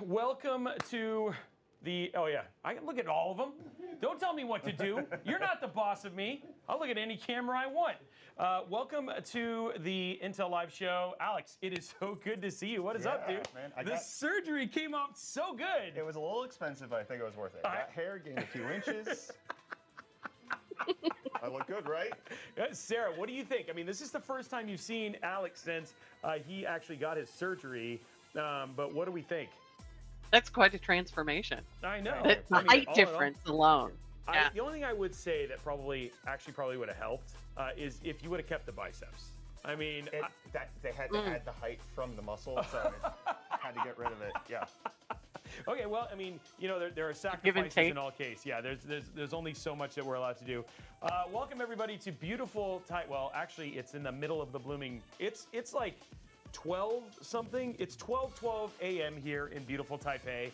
welcome to the, oh yeah, I can look at all of them. Don't tell me what to do. You're not the boss of me. I'll look at any camera I want. Welcome to the Intel Live show. Alex, it is so good to see you. What is up, dude? Man, the surgery came out so good. It was a little expensive, but I think it was worth it. Got hair, gained a few inches. I look good, right? Sarah, what do you think? I mean, this is the first time you've seen Alex since he actually got his surgery. But what do we think? That's quite a transformation. I know. The height difference alone. Yeah. The only thing I would say that probably would have helped is if you would have kept the biceps. I mean, they had to add the height from the muscle, so I had to get rid of it. Yeah. Okay, well, I mean, you know, there are sacrifices in all case. Yeah, there's only so much that we're allowed to do. Welcome everybody to beautiful well, actually, it's in the middle of the blooming. It's like 12 something. It's 12:12 a.m. here in beautiful Taipei.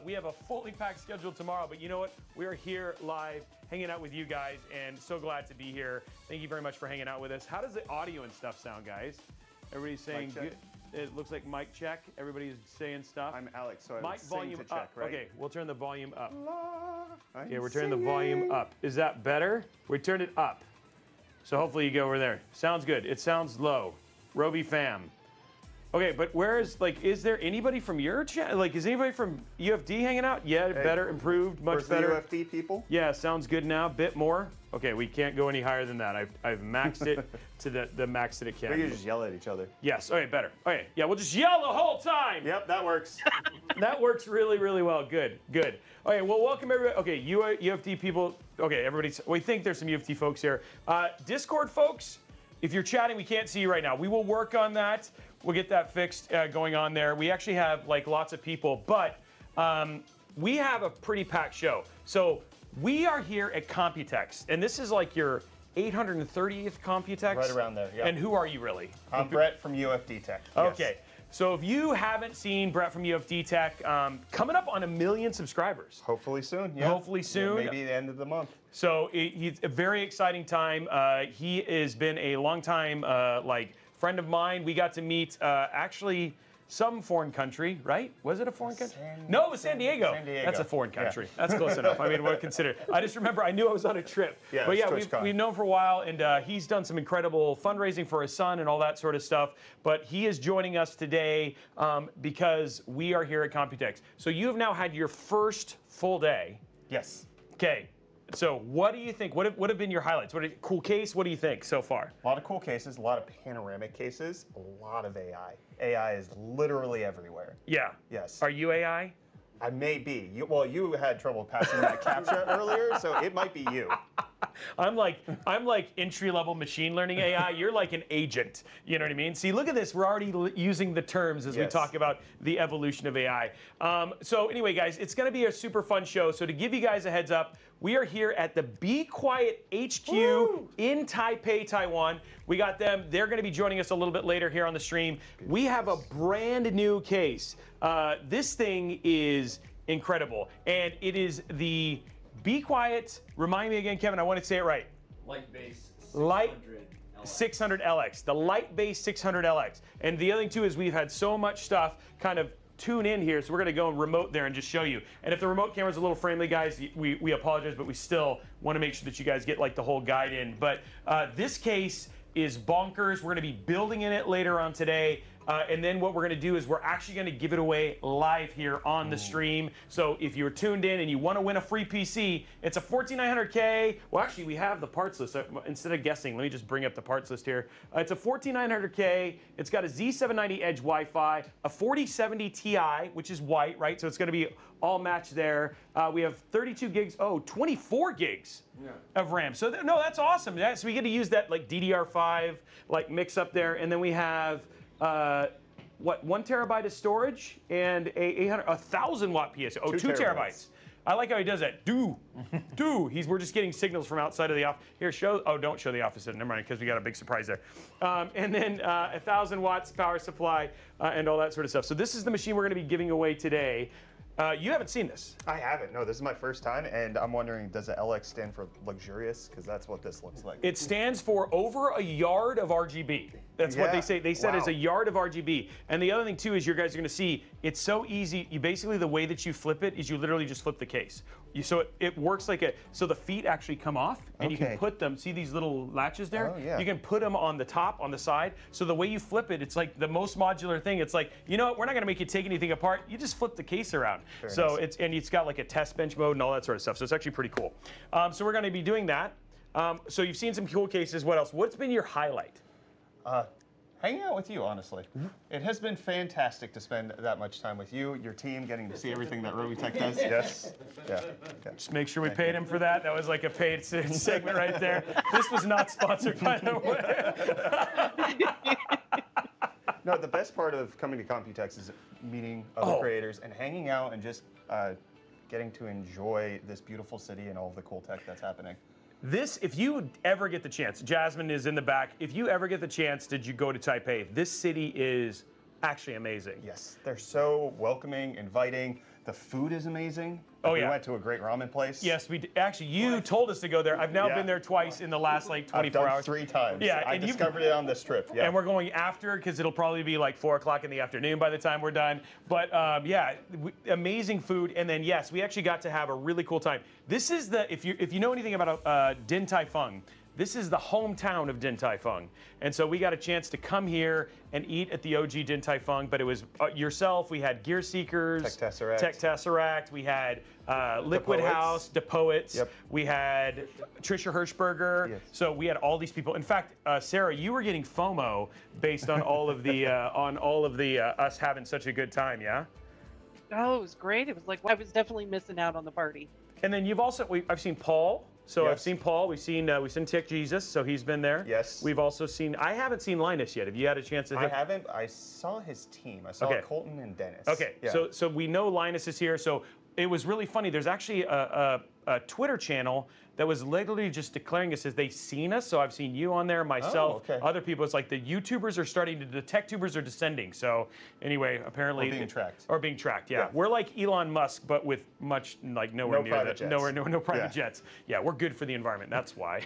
We have a fully packed schedule tomorrow, but you know what? We're here live, hanging out with you guys, and so glad to be here. Thank you very much for hanging out with us. How does the audio and stuff sound, guys? Everybody's saying good. It looks like mic check. Everybody's saying stuff. I'm Alex, so I mic volume to check, up. right? Okay, we'll turn the volume up. Okay, we're turning the volume up. Is that better? We turned it up. So hopefully you go over there. Sounds good. It sounds low. Robey fam. Okay, but is there anybody from your channel? Like, is anybody from UFD hanging out? Yeah, hey, better, improved, much better. UFD people? Yeah, sounds good now. Bit more. Okay, we can't go any higher than that. I've maxed it to the max that it can. We can just yell at each other. Yes. Okay, better. Okay, yeah, we'll just yell the whole time. Yep, that works. That works really, really well. Good, good. Okay, well, welcome everybody. Okay, UFD people. Okay, everybody. We think there's some UFD folks here. Discord folks, if you're chatting, we can't see you right now. We will work on that. We'll get that fixed going on there. We actually have like lots of people, but we have a pretty packed show. So we are here at Computex, and this is like your 830th Computex? Right around there, yeah. And who are you really? I'm Brett from UFD Tech. Okay, so if you haven't seen Brett from UFD Tech, coming up on 1 million subscribers. Hopefully soon, yeah. Hopefully soon. Yeah, maybe the end of the month. So it's a very exciting time. He has been a long time friend of mine. We got to meet actually some foreign country, right? Was it a foreign country? No, it was San Diego. San Diego. That's a foreign country. Yeah. That's close enough. I mean, what consider? I just remember I knew I was on a trip. Yeah, but yeah, we've known for a while, and he's done some incredible fundraising for his son and all that sort of stuff. But he is joining us today because we are here at Computex. So you have now had your first full day. Yes. Okay. So what do you think? What have been your highlights? What a cool case? What do you think so far? A lot of cool cases, a lot of panoramic cases, a lot of AI. AI is literally everywhere. Yeah. Yes. Are you AI? I may be. You had trouble passing that CAPTCHA earlier, so it might be you. I'm like entry-level machine learning AI. You're like an agent. You know what I mean? See, look at this. We're already using the terms as we talk about the evolution of AI. So anyway, guys, it's going to be a super fun show. So to give you guys a heads up, we are here at the Be Quiet HQ in Taipei, Taiwan. We got them. They're going to be joining us a little bit later here on the stream. We have a brand new case. This thing is incredible, and it is the Be Quiet. Remind me again, Kevin. I want to say it right. Light base 600 LX. The Light base 600 LX. And the other thing too is we've had so much stuff kind of tune in here, so we're going to go and remote there and just show you. And if the remote camera's a little friendly, guys, we apologize, but we still want to make sure that you guys get like the whole guide in. But this case is bonkers. We're going to be building in it later on today. And then what we're going to do is we're actually going to give it away live here on the stream. So if you're tuned in and you want to win a free PC, it's a 14900K. Well, actually, we have the parts list. Instead of guessing, let me just bring up the parts list here. It's a 14900K. It's got a Z790 Edge Wi-Fi, a 4070 Ti, which is white, right? So it's going to be all matched there. We have 32 gigs, 24 gigs of RAM. So no, that's awesome. So we get to use that like DDR5 like mix up there. And then we have 1 terabyte of storage and a 1,000 watt PSU. Oh, 2 terabytes. I like how he does that. We're just getting signals from outside of the office. Here, show. Oh, don't show the office. Never mind, because we got a big surprise there. And then 1,000 watts power supply and all that sort of stuff. So this is the machine we're going to be giving away today. You haven't seen this. I haven't. No, this is my first time, and I'm wondering, does the LX stand for luxurious? Because that's what this looks like. It stands for over a yard of RGB. That's what they say. They said it's a yard of RGB. And the other thing too is you guys are going to see it's so easy. You basically, the way that you flip it is you literally just flip the case. So it works like so the feet actually come off, and you can put them. See these little latches there? Oh, yeah. You can put them on the top, on the side. So the way you flip it, it's like the most modular thing. It's like, you know what? We're not going to make you take anything apart. You just flip the case around. So it's got like a test bench mode and all that sort of stuff. So it's actually pretty cool. So we're going to be doing that. So you've seen some cool cases. What else? What's been your highlight? Hanging out with you, honestly. It has been fantastic to spend that much time with you, your team, getting to see everything that Robeytech does. Yes. Yeah. Just make sure we paid him for that. That was like a paid segment right there. This was not sponsored, by the way. No, the best part of coming to Computex is meeting other creators and hanging out and just getting to enjoy this beautiful city and all of the cool tech that's happening. This, if you ever get the chance, Jasmine is in the back. If you ever get the chance, did you go to Taipei? This city is actually amazing. Yes, they're so welcoming, inviting. The food is amazing. Oh, we yeah. went to a great ramen place. Yes, we did. Actually, you told us to go there. I've now been there twice in the last like 24 hours. 3 times. Yeah, I discovered it on this trip. Yeah. And we're going after because it'll probably be like 4 o'clock in the afternoon by the time we're done. But yeah, amazing food. And then yes, we actually got to have a really cool time. This is the if you know anything about Din Tai Fung. This is the hometown of Din Tai Fung. And so we got a chance to come here and eat at the OG Din Tai Fung, but it was yourself, we had Gear Seekers, Tech Tesseract, we had Liquid House, The Poets, we had Trisha Hirschberger, so we had all these people. In fact, Sarah, you were getting FOMO based on all of the, us having such a good time, yeah? Oh, it was great. It was like, I was definitely missing out on the party. And then you've also, I've seen Paul. So I've seen Paul. We've seen Tech Jesus. So he's been there. Yes. We've also seen. I haven't seen Linus yet. Have you had a chance to? I haven't. I saw his team. I saw Colton and Dennis. Okay. Yeah. So we know Linus is here. So it was really funny. There's actually a Twitter channel that was literally just declaring us as they've seen us. So I've seen you on there, myself, other people. It's like the YouTubers are starting to, the TechTubers are descending. So anyway, apparently. Or being tracked. Yeah. We're like Elon Musk, but with much, like nowhere near that. No private jets. Yeah, we're good for the environment. That's why.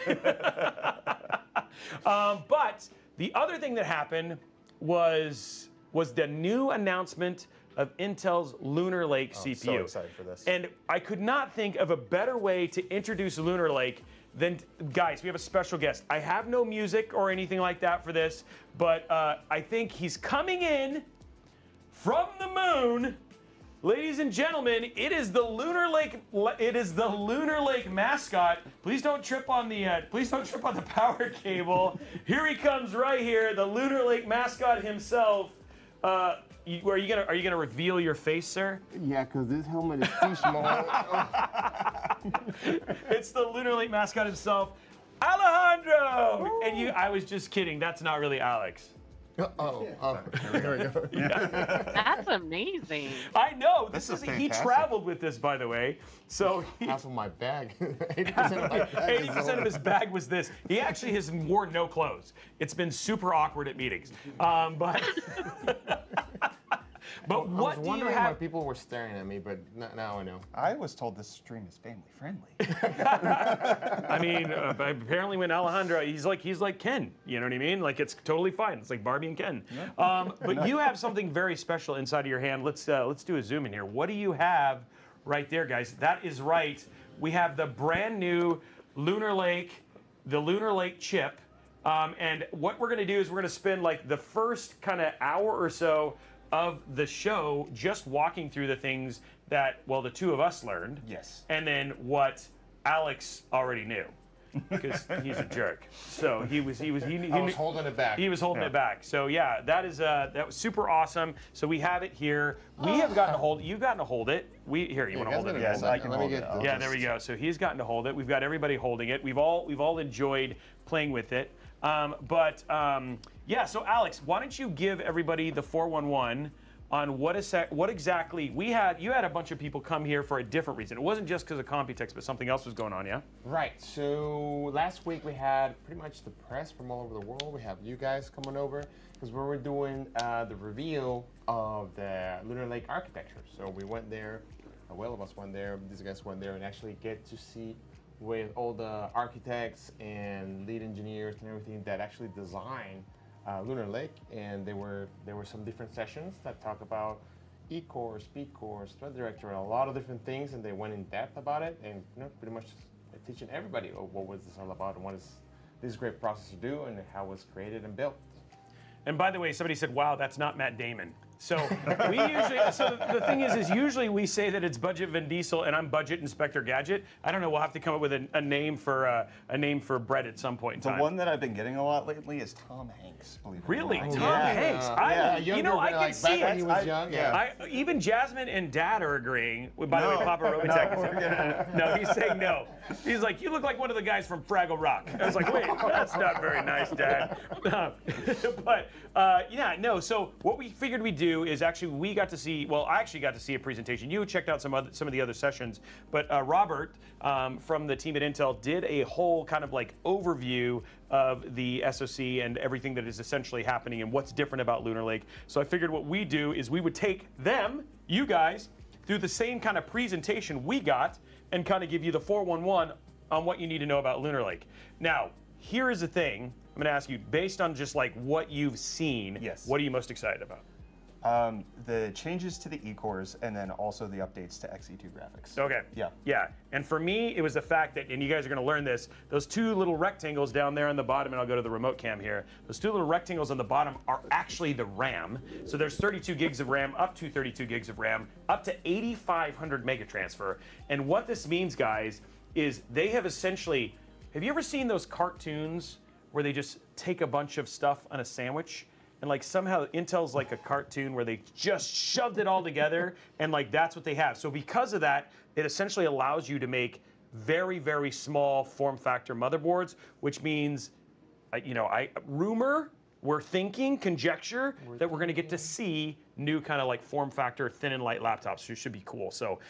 But the other thing that happened was the new announcement of Intel's Lunar Lake CPU. So excited for this. And I could not think of a better way to introduce Lunar Lake than, guys, we have a special guest. I have no music or anything like that for this, but I think he's coming in from the moon. Ladies and gentlemen, it is the Lunar Lake. It is the Lunar Lake mascot. Please don't trip on the. Please don't trip on the power cable. Here he comes, right here, the Lunar Lake mascot himself. Are you gonna reveal your face, sir? Yeah, because this helmet is too small. It's the Lunar Lake mascot himself, Alejandro. Woo! And I was just kidding. That's not really Alex. There we go. That's amazing. I know. This is he fantastic. traveled with this, by the way. So half of my bag. 80% of his bag was this. He actually has worn no clothes. It's been super awkward at meetings. But what I was do wondering you have? why people were staring at me, but now I know. I was told this stream is family friendly. I mean, apparently when Alejandro, he's like Ken. You know what I mean? Like it's totally fine. It's like Barbie and Ken. Yeah. But you have something very special inside of your hand. Let's do a zoom in here. What do you have right there, guys? That is right. We have the brand new Lunar Lake, the Lunar Lake chip. And what we're going to do is we're going to spend like the first kind of hour or so of the show just walking through the things that, well, the two of us learned. Yes. And then what Alex already knew, because he's a jerk. So he was holding it back. He was holding it back. So yeah, that was super awesome. So we have it here. We have gotten to hold it. You've gotten to hold it. You want to hold it? Yes, I can hold it. Yeah, there we go. So he's gotten to hold it. We've got everybody holding it. We've all enjoyed playing with it. Yeah, so Alex, why don't you give everybody the 411 on what exactly you had a bunch of people come here for a different reason. It wasn't just because of Computex, but something else was going on, yeah? Right. So last week we had pretty much the press from all over the world. We have you guys coming over because we were doing the reveal of the Lunar Lake architecture. So we went there. Well, of us went there. These guys went there and actually get to see with all the architects and lead engineers and everything that actually designed Lunar Lake, and there were some different sessions that talk about E-cores, P-cores, thread directory, a lot of different things, and they went in depth about it, and pretty much teaching everybody what was this all about and what is this great process to do and how it was created and built. And by the way, somebody said, "Wow, that's not Matt Damon." So we usually, so the thing is usually we say that it's Budget Vin Diesel and I'm Budget Inspector Gadget. I don't know. We'll have to come up with a name for Brett at some point in time. The one that I've been getting a lot lately is Tom Hanks. Believe it or Really, not. Tom Yeah. Hanks. Younger, You know, I can like, see back when it. he was young. Yeah. Even Jasmine and Dad are agreeing. By the way, Papa Robeytech is no, he's saying no. He's like, you look like one of the guys from Fraggle Rock. I was like, wait, that's not very nice, Dad. But yeah, no. So what we figured we'd do is actually we got to see. Well, I actually got to see a presentation. You checked out some of the other sessions, but Robert from the team at Intel did a whole kind of like overview of the SoC and everything that is essentially happening and what's different about Lunar Lake. So I figured what we do is we would take them, you guys, through the same kind of presentation we got and kind of give you the 411 on what you need to know about Lunar Lake. Now, here is the thing. I'm going to ask you, based on just like what you've seen, Yes. what are you most excited about? The changes to the E-cores and then also the updates to XE2 graphics. Okay. Yeah. Yeah. And for me, it was the fact that, and you guys are going to learn this, those two little rectangles down there on the bottom, and I'll go to the remote cam here. Those two little rectangles on the bottom are actually the RAM. So there's 32 gigs of RAM, up to 32 gigs of RAM, up to 8,500 mega transfer. And what this means, guys, is they have essentially, have you ever seen those cartoons where they just take a bunch of stuff on a sandwich? And like somehow Intel's like a cartoon where they just shoved it all together and like that's what they have. So because of that, it essentially allows you to make very, very small form factor motherboards, which means, we're thinking, conjecture, that we're gonna get to see new kind of like form factor thin and light laptops, which should be cool. So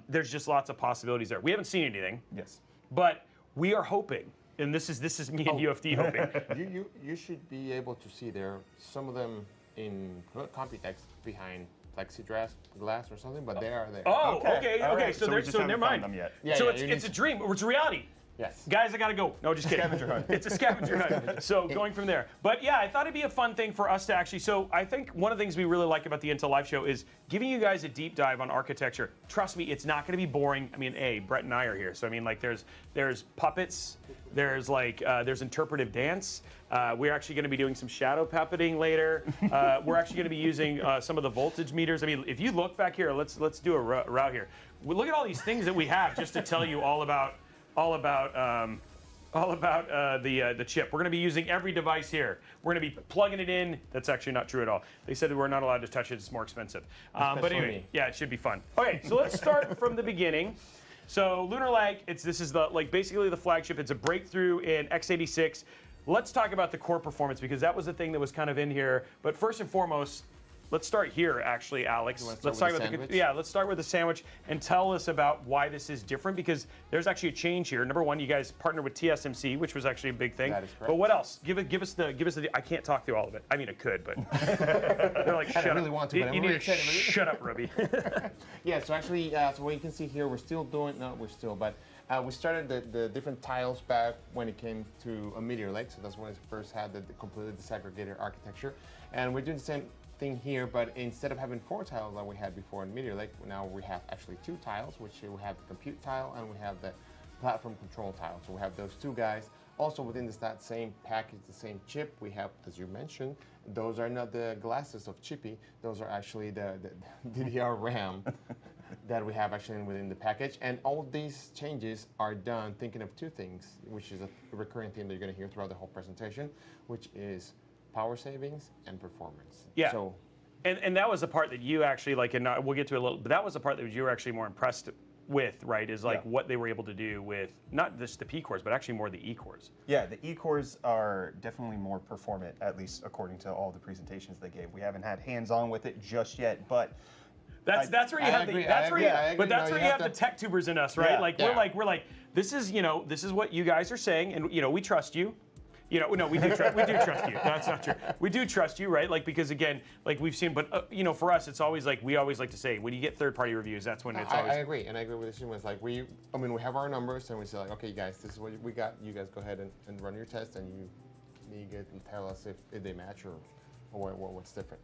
there's just lots of possibilities there. We haven't seen anything, Yes. but we are hoping. And this is me and UFD hoping. You should be able to see there some of them in Computex behind plexiglass or something, but they are there. Oh, okay. All right. So, we just so haven't never found mind. them yet. Yeah, So yeah, it's a dream. It's a reality. Yes. Guys, I gotta go. No, just kidding. Scavenger hunt. It's a scavenger hunt. So going from there. But yeah, I thought it'd be a fun thing for us to actually. So I think one of the things we really like about the Intel Live Show is giving you guys a deep dive on architecture. Trust me, it's not gonna be boring. I mean, Brett and I are here, so I mean, like, there's puppets, there's interpretive dance. We're actually going to be doing some shadow puppeting later. We're actually going to be using some of the voltage meters. I mean, if you look back here, let's do a route here. Look at all these things that we have just to tell you all about the chip. We're going to be using every device here. We're going to be plugging it in. That's actually not true at all. They said that we're not allowed to touch it. It's more expensive. But anyway, yeah, it should be fun. Okay, so let's start from the beginning. So Lunar Lake, this is basically the flagship. It's a breakthrough in x86. Let's talk about the core performance because that was the thing that was kind of in here. But first and foremost, let's start here, actually, Alex. Let's start with let's start with the sandwich and tell us about why this is different because there's actually a change here. Number one, you guys partnered with TSMC, which was actually a big thing. That is correct. But what else? Give us the. I can't talk through all of it. I mean, I could, but they're like, shut I up. really want to, but I'm You need really to excited. shut up, Robey. Yeah, so actually, so what you can see here, we started the different tiles back when it came to a Meteor Lake. So that's when it first had the completely disaggregated architecture. And we're doing the same thing here, but instead of having 4 tiles that we had before in Meteor Lake, now we have actually 2 tiles, which we have the compute tile and we have the platform control tile. So we have those 2 guys. Also within that same package, the same chip, we have, as you mentioned, those are not the glasses of Chippy, those are actually the DDR RAM that we have actually within the package. And all these changes are done thinking of 2 things, which is a recurring theme that you're going to hear throughout the whole presentation, which is power savings and performance. Yeah. So, and that was the part that you actually and we'll get to it a little, but that was the part that you were actually more impressed with, right, is like what they were able to do with not just the P cores, but actually more the E cores. Yeah, the E cores are definitely more performant, at least according to all the presentations they gave. We haven't had hands-on with it just yet, but that's where you have the TechTubers in us, right? Yeah. Like we're like this is this is what you guys are saying, and we trust you. No, we do trust you. That's not true. We do trust you, right? Like, because again, like we've seen, but for us, it's always like we always like to say when you get third-party reviews, that's when it's always. I agree, and I agree with the stream. It's like we have our numbers, and we say like, okay, guys, this is what we got. You guys go ahead and run your test, and you get and tell us if they match or what's different.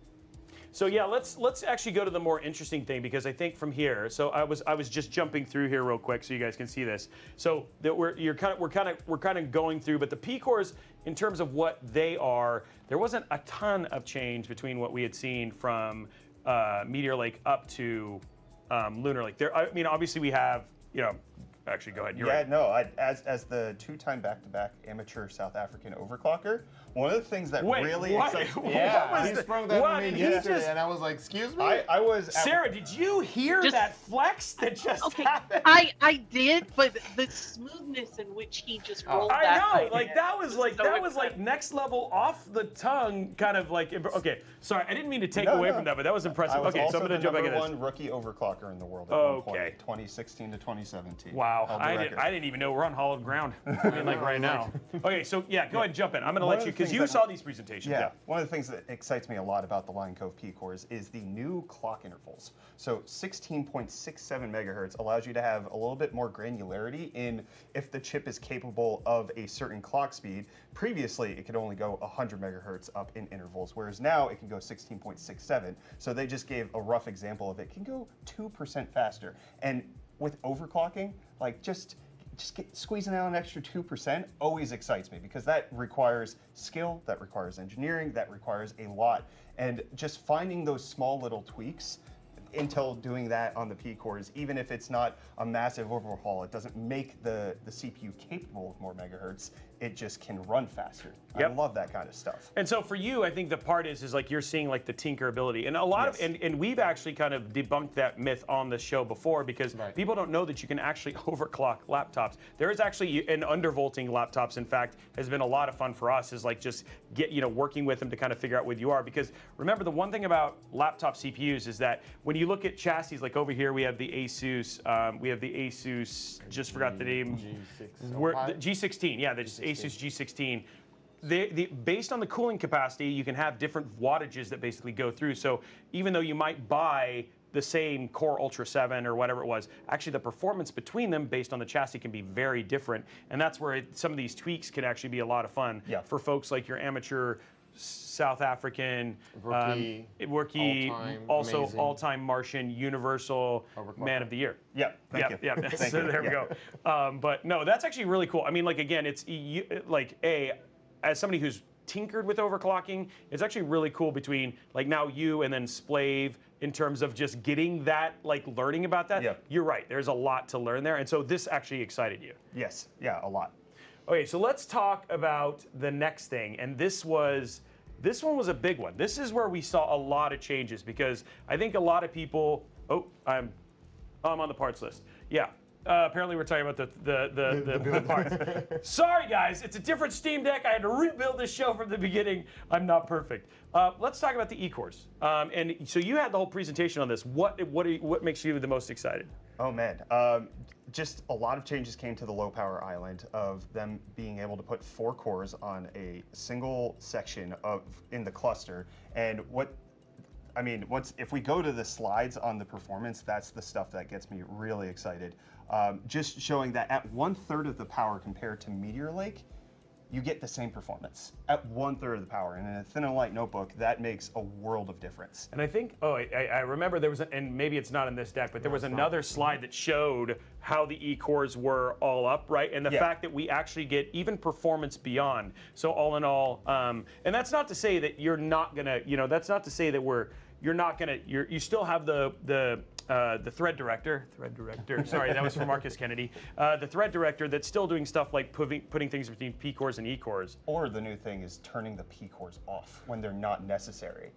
So yeah, let's actually go to the more interesting thing, because I think from here. So I was just jumping through here real quick so you guys can see this. So that we're kind of going through, but the P cores in terms of what they are, there wasn't a ton of change between what we had seen from Meteor Lake up to Lunar Lake. There, I mean, obviously we have Actually, go ahead. You're right. No, as the two-time back-to-back amateur South African overclocker, one of the things that really excites me. Yeah, he sprung that on me yesterday, and I was like, excuse me? I was... Sarah, did you hear that flex that just happened? I did, but the smoothness in which he just rolled that. I know, like that was like next level off the tongue kind of like, okay, sorry, I didn't mean to take away from that, but that was impressive. Okay, so I'm going to jump back at this. #1 rookie overclocker in the world at one point, 2016 to 2017. Wow, I didn't even know we're on hollowed ground. I mean, like right now. Okay, so yeah, go ahead and jump in. I'm going to let you, because you saw these presentations. Yeah, one of the things that excites me a lot about the Lion Cove P cores is the new clock intervals. So 16.67 megahertz allows you to have a little bit more granularity in if the chip is capable of a certain clock speed. Previously, it could only go 100 megahertz up in intervals, whereas now it can go 16.67. So they just gave a rough example of it can go 2% faster. And with overclocking, like just squeezing out an extra 2% always excites me, because that requires skill, that requires engineering, that requires a lot. And just finding those small little tweaks, Intel doing that on the P cores, even if it's not a massive overhaul, it doesn't make the CPU capable of more megahertz. It just can run faster. Yep. I love that kind of stuff. And so for you, I think the part is like you're seeing like the tinkerability, and a lot of and we've actually kind of debunked that myth on the show before, because people don't know that you can actually overclock laptops. There is actually an undervolting laptops. In fact, has been a lot of fun for us. Is like just working with them to kind of figure out what you are. Because remember, the one thing about laptop CPUs is that when you look at chassis, like over here we have the Asus, just forgot the name. G16, yeah, the Asus G16. Based on the cooling capacity, you can have different wattages that basically go through. So even though you might buy the same Core Ultra 7 or whatever it was, actually the performance between them based on the chassis can be very different. And that's where some of these tweaks can actually be a lot of fun for folks like your amateur South African, rookie, also all-time Martian, Universal Man of the Year. Yeah, thank you. Yeah, so there we go. But no, that's actually really cool. I mean, like again, it's as somebody who's tinkered with overclocking, it's actually really cool between like now you and then Splave in terms of just getting that, like learning about that. Yeah. You're right. There's a lot to learn there, and so this actually excited you. Yes. Yeah, a lot. Okay, so let's talk about the next thing, and this one was a big one. This is where we saw a lot of changes, because I think a lot of people. I'm on the parts list. Yeah. Apparently we're talking about the parts. Sorry guys, it's a different Steam Deck. I had to rebuild this show from the beginning. I'm not perfect. Let's talk about the E-cores. And so you had the whole presentation on this. What makes you the most excited? Oh man, just a lot of changes came to the low power island of them being able to put 4 cores on a single section in the cluster. And if we go to the slides on the performance, that's the stuff that gets me really excited. Just showing that at 1/3 of the power compared to Meteor Lake, you get the same performance at 1/3 of the power. And in a thin and light notebook, that makes a world of difference. And I think, I remember there was, and maybe it's not in this deck, but there was another slide that showed how the E-cores were all up, right? And the fact that we actually get even performance beyond. So all in all, and that's not to say that you're not gonna, that's not to say that you're not gonna, you still have the thread director, sorry, that was from Marcus Kennedy. The thread director that's still doing stuff like putting things between P cores and E cores. Or the new thing is turning the P cores off when they're not necessary.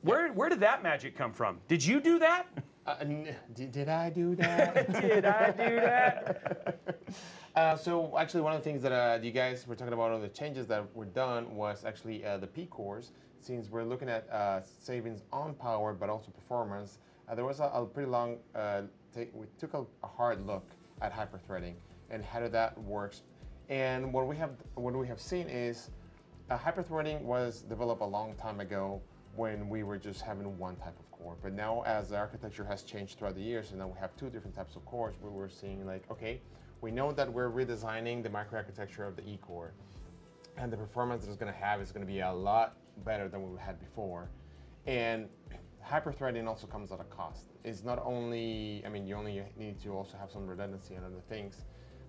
Where did that magic come from? Did you do that? Did I do that? Did I do that? So actually, one of the things that you guys were talking about, on the changes that were done, was actually the P cores. Since we're looking at savings on power, but also performance, there was a pretty long. We took a hard look at hyperthreading and how that works. And what we have seen is hyperthreading was developed a long time ago when we were just having one type of core. But now, as the architecture has changed throughout the years, and now we have two different types of cores, we were seeing like, okay, we know that we're redesigning the microarchitecture of the E core, and the performance that it's going to have is going to be a lot better than what we had before. And hyperthreading also comes at a cost. It's not only, I mean, you only need to also have some redundancy and other things,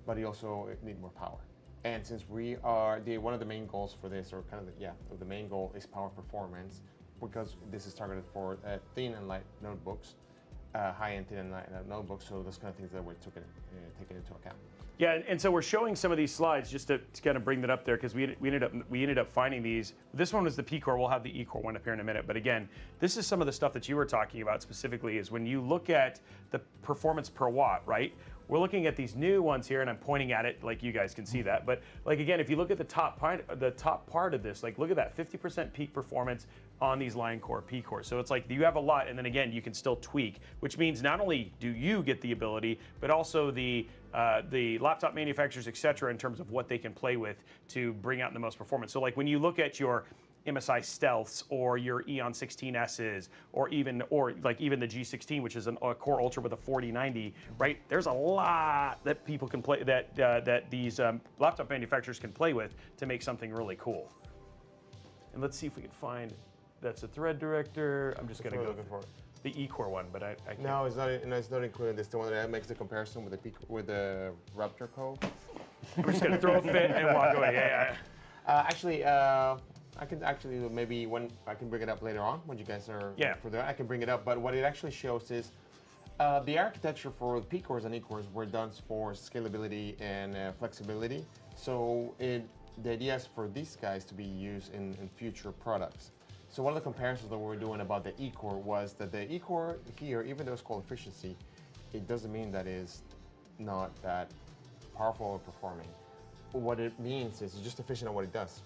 but you also need more power. And since we are, one of the main goals for this, or kind of the main goal is power performance, because this is targeted for thin and light notebooks, high-end thin and light notebooks, so those kind of things that we're taking into account. Yeah, and so we're showing some of these slides just to kind of bring that up there, because we ended up finding these. This one was the P core. We'll have the E core one up here in a minute. But again, this is some of the stuff that you were talking about specifically. Is when you look at the performance per watt, right? We're looking at these new ones here, and I'm pointing at it like you guys can see that. But like again, if you look at the top part of this, like look at that 50% peak performance on these line core P cores. So it's like you have a lot, and then again, you can still tweak, which means not only do you get the ability, but also the laptop manufacturers, et cetera, in terms of what they can play with to bring out the most performance. So like when you look at your MSI Stealths or your Eon 16Ss or even the G16, which is a Core Ultra with a 4090, right? There's a lot that people can play, that these laptop manufacturers can play with to make something really cool. And let's see if we can find, that's a thread director. I'm just gonna go for the E-core one, but I can't. No, it's not. No, it's not included. It's the one that makes the comparison with the Raptor code. We're just gonna throw a fit and walk away. Yeah. Actually, I can actually maybe when I can bring it up later on when you guys are for that. I can bring it up. But what it actually shows is the architecture for the P cores and E cores were done for scalability and flexibility. So the idea is for these guys to be used in future products. So one of the comparisons that we were doing about the E-core was that the E-core here, even though it's called efficiency, it doesn't mean that it's not that powerful or performing. What it means is it's just efficient at what it does.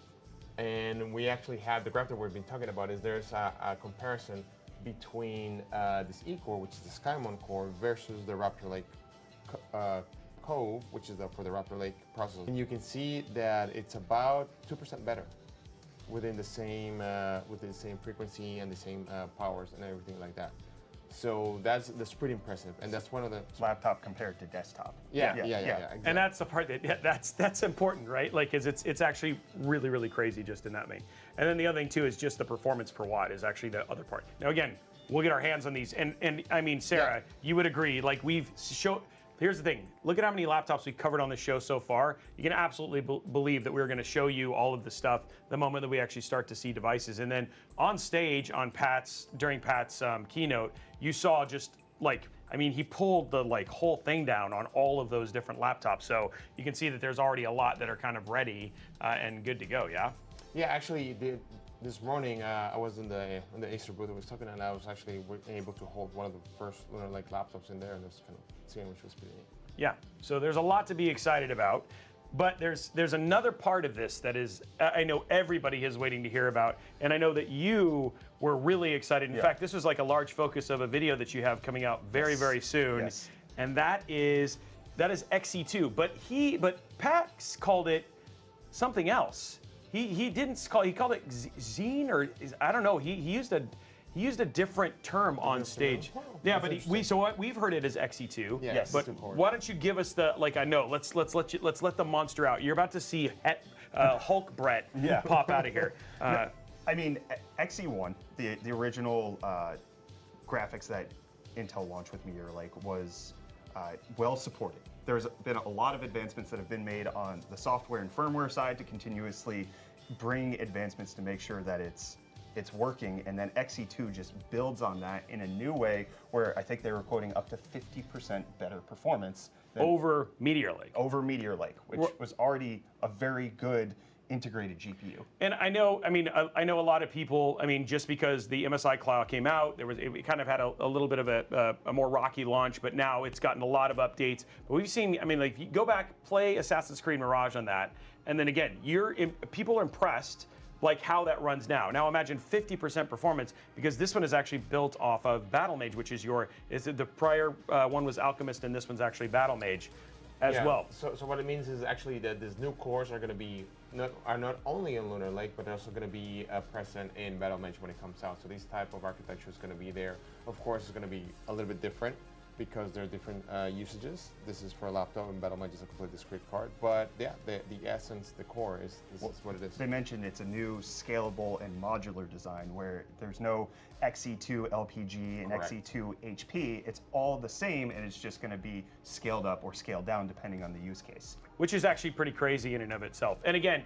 And we actually have the graph that we've been talking about is there's a comparison between this E-core, which is the SkyMon core, versus the Raptor Lake Cove, which is for the Raptor Lake processor. And you can see that it's about 2% better within the same frequency and the same powers and everything like that. So that's pretty impressive, and that's one of the laptop compared to desktop. Yeah, exactly. And that's the part that that's important, right? Like, it's actually really crazy just in that vein. And then the other thing too is just the performance per watt is actually the other part. Now again, we'll get our hands on these, and I mean, Sarah, you would agree. Like we've shown. Here's the thing. Look at how many laptops we've covered on the show so far. You can absolutely believe that we're going to show you all of the stuff the moment that we actually start to see devices. And then on stage, during Pat's keynote, you saw just like, I mean, he pulled the whole thing down on all of those different laptops. So you can see that there's already a lot that are kind of ready and good to go. Yeah. Yeah, actually, this morning I was in the Acer booth. I was talking, and I was actually able to hold one of the first Lunar laptops in there, and just kind of seeing which was pretty neat. Yeah. So there's a lot to be excited about, but there's another part of this that is I know everybody is waiting to hear about, and I know that you were really excited. In fact, this was like a large focus of a video that you have coming out very soon, and that is XE2. But Pat called it something else. He called it Zine, or I don't know. He used a different term on stage. Yeah, but we've heard it as XE2. Yes. But why don't you give us the I know. Let's let the monster out. You're about to see Hulk Brett pop out of here. I mean, XE1, the original graphics that Intel launched with Meteor Lake was well supported. There's been a lot of advancements that have been made on the software and firmware side to continuously bring advancements to make sure that it's working, and then XE2 just builds on that in a new way where I think they were quoting up to 50% better performance over Meteor Lake. Over Meteor Lake, which was already a very good integrated GPU. And I know, I know a lot of people, just because the MSI Cloud came out, it kind of had a little bit of a more rocky launch, but now it's gotten a lot of updates. But we've seen, like, you go back, play Assassin's Creed Mirage on that, and then again, people are impressed like how that runs now. Now imagine 50% performance, because this one is actually built off of Battle Mage, which is the prior one was Alchemist, and this one's actually Battle Mage as well. So what it means is actually that these new cores are going to be not only in Lunar Lake, but they're also going to be present in Battle Mage when it comes out. So this type of architecture is going to be there. Of course, it's going to be a little bit different because there are different usages. This is for a laptop, and Battle Mage is a completely discrete card. But yeah, the essence, the core is what it is. They mentioned it's a new scalable and modular design where there's no XE2 LPG and Correct. XE2 HP. It's all the same, and it's just going to be scaled up or scaled down depending on the use case. Which is actually pretty crazy in and of itself. And again,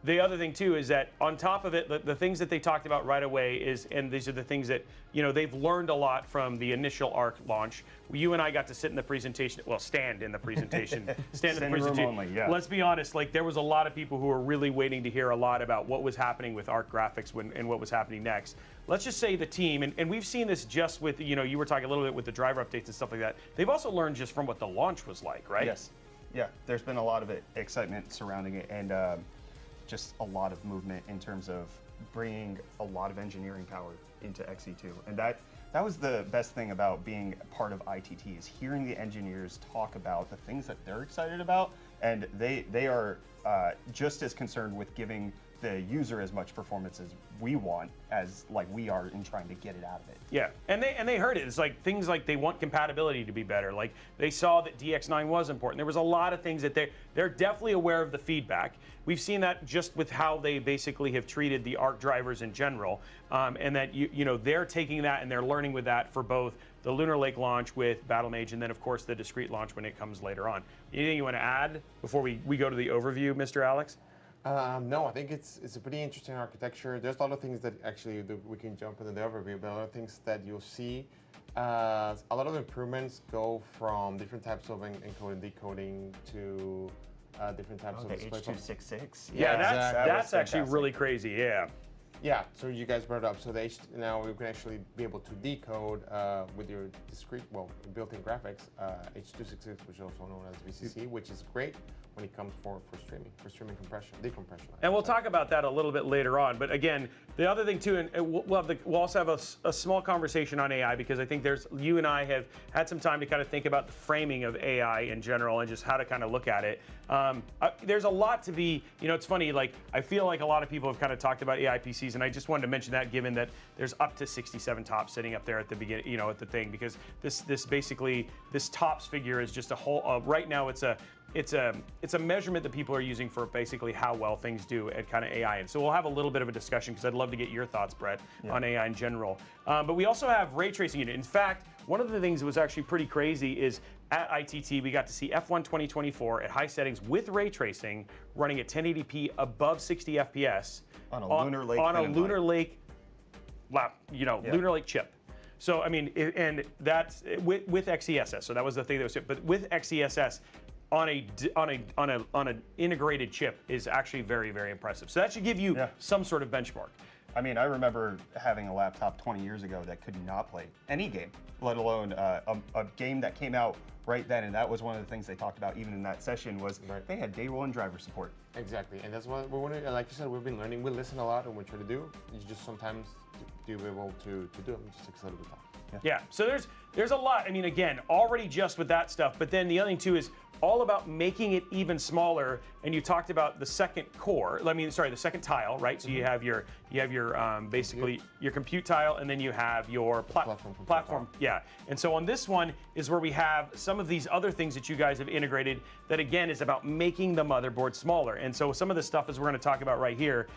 the other thing too is that on top of it, the things that they talked about right away is, and these are the things that, they've learned a lot from the initial ARC launch. You and I got to sit in the presentation, well, stand in the presentation. stand in the presentation. Only, yeah. Let's be honest, like there was a lot of people who were really waiting to hear a lot about what was happening with ARC graphics and what was happening next. Let's just say the team, and we've seen this just with, you were talking a little bit with the driver updates and stuff like that. They've also learned just from what the launch was like, right? Yes. Yeah, there's been a lot of excitement surrounding it, and just a lot of movement in terms of bringing a lot of engineering power into XE2. And that was the best thing about being part of ITT, is hearing the engineers talk about the things that they're excited about, and they are just as concerned with giving the user as much performance as we want, as like we are in trying to get it out of it. Yeah, and they heard it. It's like things like they want compatibility to be better. Like they saw that DX9 was important. There was a lot of things that they're definitely aware of the feedback. We've seen that just with how they basically have treated the ARC drivers in general, and that they're taking that and they're learning with that for both the Lunar Lake launch with Battle Mage, and then of course the discrete launch when it comes later on. Anything you want to add before we go to the overview, Mr. Alex? No, I think it's a pretty interesting architecture. There's a lot of things that actually we can jump into the overview, but a lot of things that you'll see. A lot of improvements go from different types of encoding, decoding to different types of display. H266. Yeah, that's actually fantastic. really crazy. Yeah. Yeah, so you guys brought it up. So now we can actually be able to decode with your discrete, built-in graphics, H266, which is also known as VCC, which is great when it comes for streaming compression, decompression. And we'll talk about that a little bit later on. But again, the other thing too, and we'll also have a small conversation on AI, because I think you and I have had some time to kind of think about the framing of AI in general and just how to kind of look at it. There's a lot to be, it's funny, like I feel like a lot of people have kind of talked about AI PCs, and I just wanted to mention that, given that there's up to 67 tops sitting up there at the beginning, at the thing, because this basically, this tops figure is just a whole, right now it's a measurement that people are using for basically how well things do at kind of AI. And so we'll have a little bit of a discussion, because I'd love to get your thoughts, Brett, on AI in general. But we also have ray tracing unit. In fact, one of the things that was actually pretty crazy is at ITT, we got to see F1 2024 at high settings with ray tracing running at 1080p above 60 FPS on a Lunar Lake. On a Lunar Lake, Lunar Lake chip. So I mean, and that's with XeSS. So that was the thing that was, but with XeSS on an integrated chip is actually very, very impressive. So that should give you some sort of benchmark. I mean, I remember having a laptop 20 years ago that could not play any game, let alone a game that came out right then. And that was one of the things they talked about even in that session, was they had day one driver support. Exactly, and that's what we want to, like you said, we've been learning. We listen a lot and we try to do. You just sometimes to be able to do it, it just takes a little bit of time. Yeah, so there's a lot. I mean, again, already just with that stuff, but then the other thing too is all about making it even smaller. And you talked about the second core. The second tile, right? So you have your basically your compute tile, and then you have your platform. Yeah. And so on this one is where we have some of these other things that you guys have integrated. That again is about making the motherboard smaller. And so some of the stuff, as we're going to talk about right here,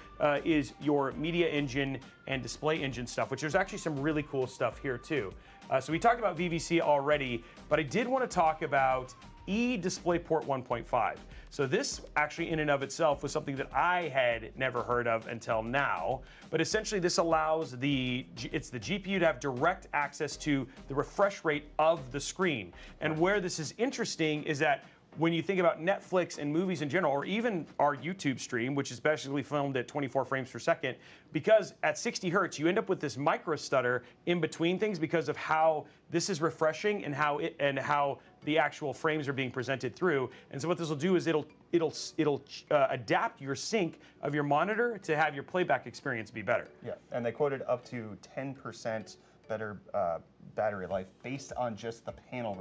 is your media engine and display engine stuff, which there's actually some really cool stuff here too. So we talked about VVC already, but I did want to talk about eDisplayPort 1.5. So this actually in and of itself was something that I had never heard of until now, but essentially this allows it's the GPU to have direct access to the refresh rate of the screen. And where this is interesting is that when you think about Netflix and movies in general, or even our YouTube stream, which is basically filmed at 24 frames per second, because at 60 hertz, you end up with this micro stutter in between things because of how this is refreshing and how the actual frames are being presented through. And so what this will do is it'll adapt your sync of your monitor to have your playback experience be better. Yeah, and they quoted up to 10% better battery life based on just the panel,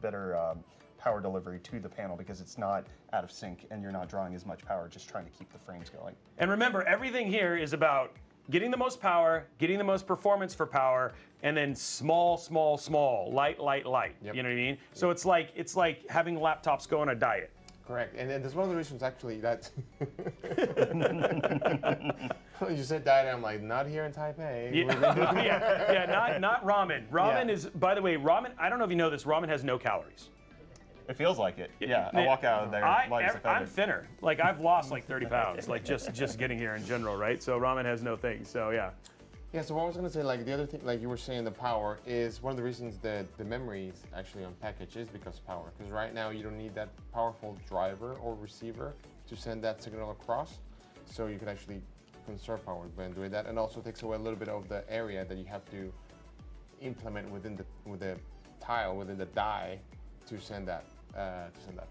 better power delivery to the panel because it's not out of sync and you're not drawing as much power just trying to keep the frames going. And remember, everything here is about getting the most power, getting the most performance for power, and then small, light. Yep. You know what I mean? So it's like having laptops go on a diet. Correct, and that's one of the reasons actually that you said diet, I'm like, not here in Taipei. Yeah, not ramen. Ramen is, by the way, ramen. I don't know if you know this. Ramen has no calories. It feels like it. Yeah, I walk out of there light as a feather. I'm thinner. Like I've lost like 30 pounds, like just getting here in general, right? So ramen has no thing. So yeah. Yeah, so what I was gonna say, like the other thing, like you were saying, the power is one of the reasons that the memory is actually on package is because of power. Because right now you don't need that powerful driver or receiver to send that signal across, so you can actually conserve power by doing that, and also takes away a little bit of the area that you have to implement within the tile, within the die, to send that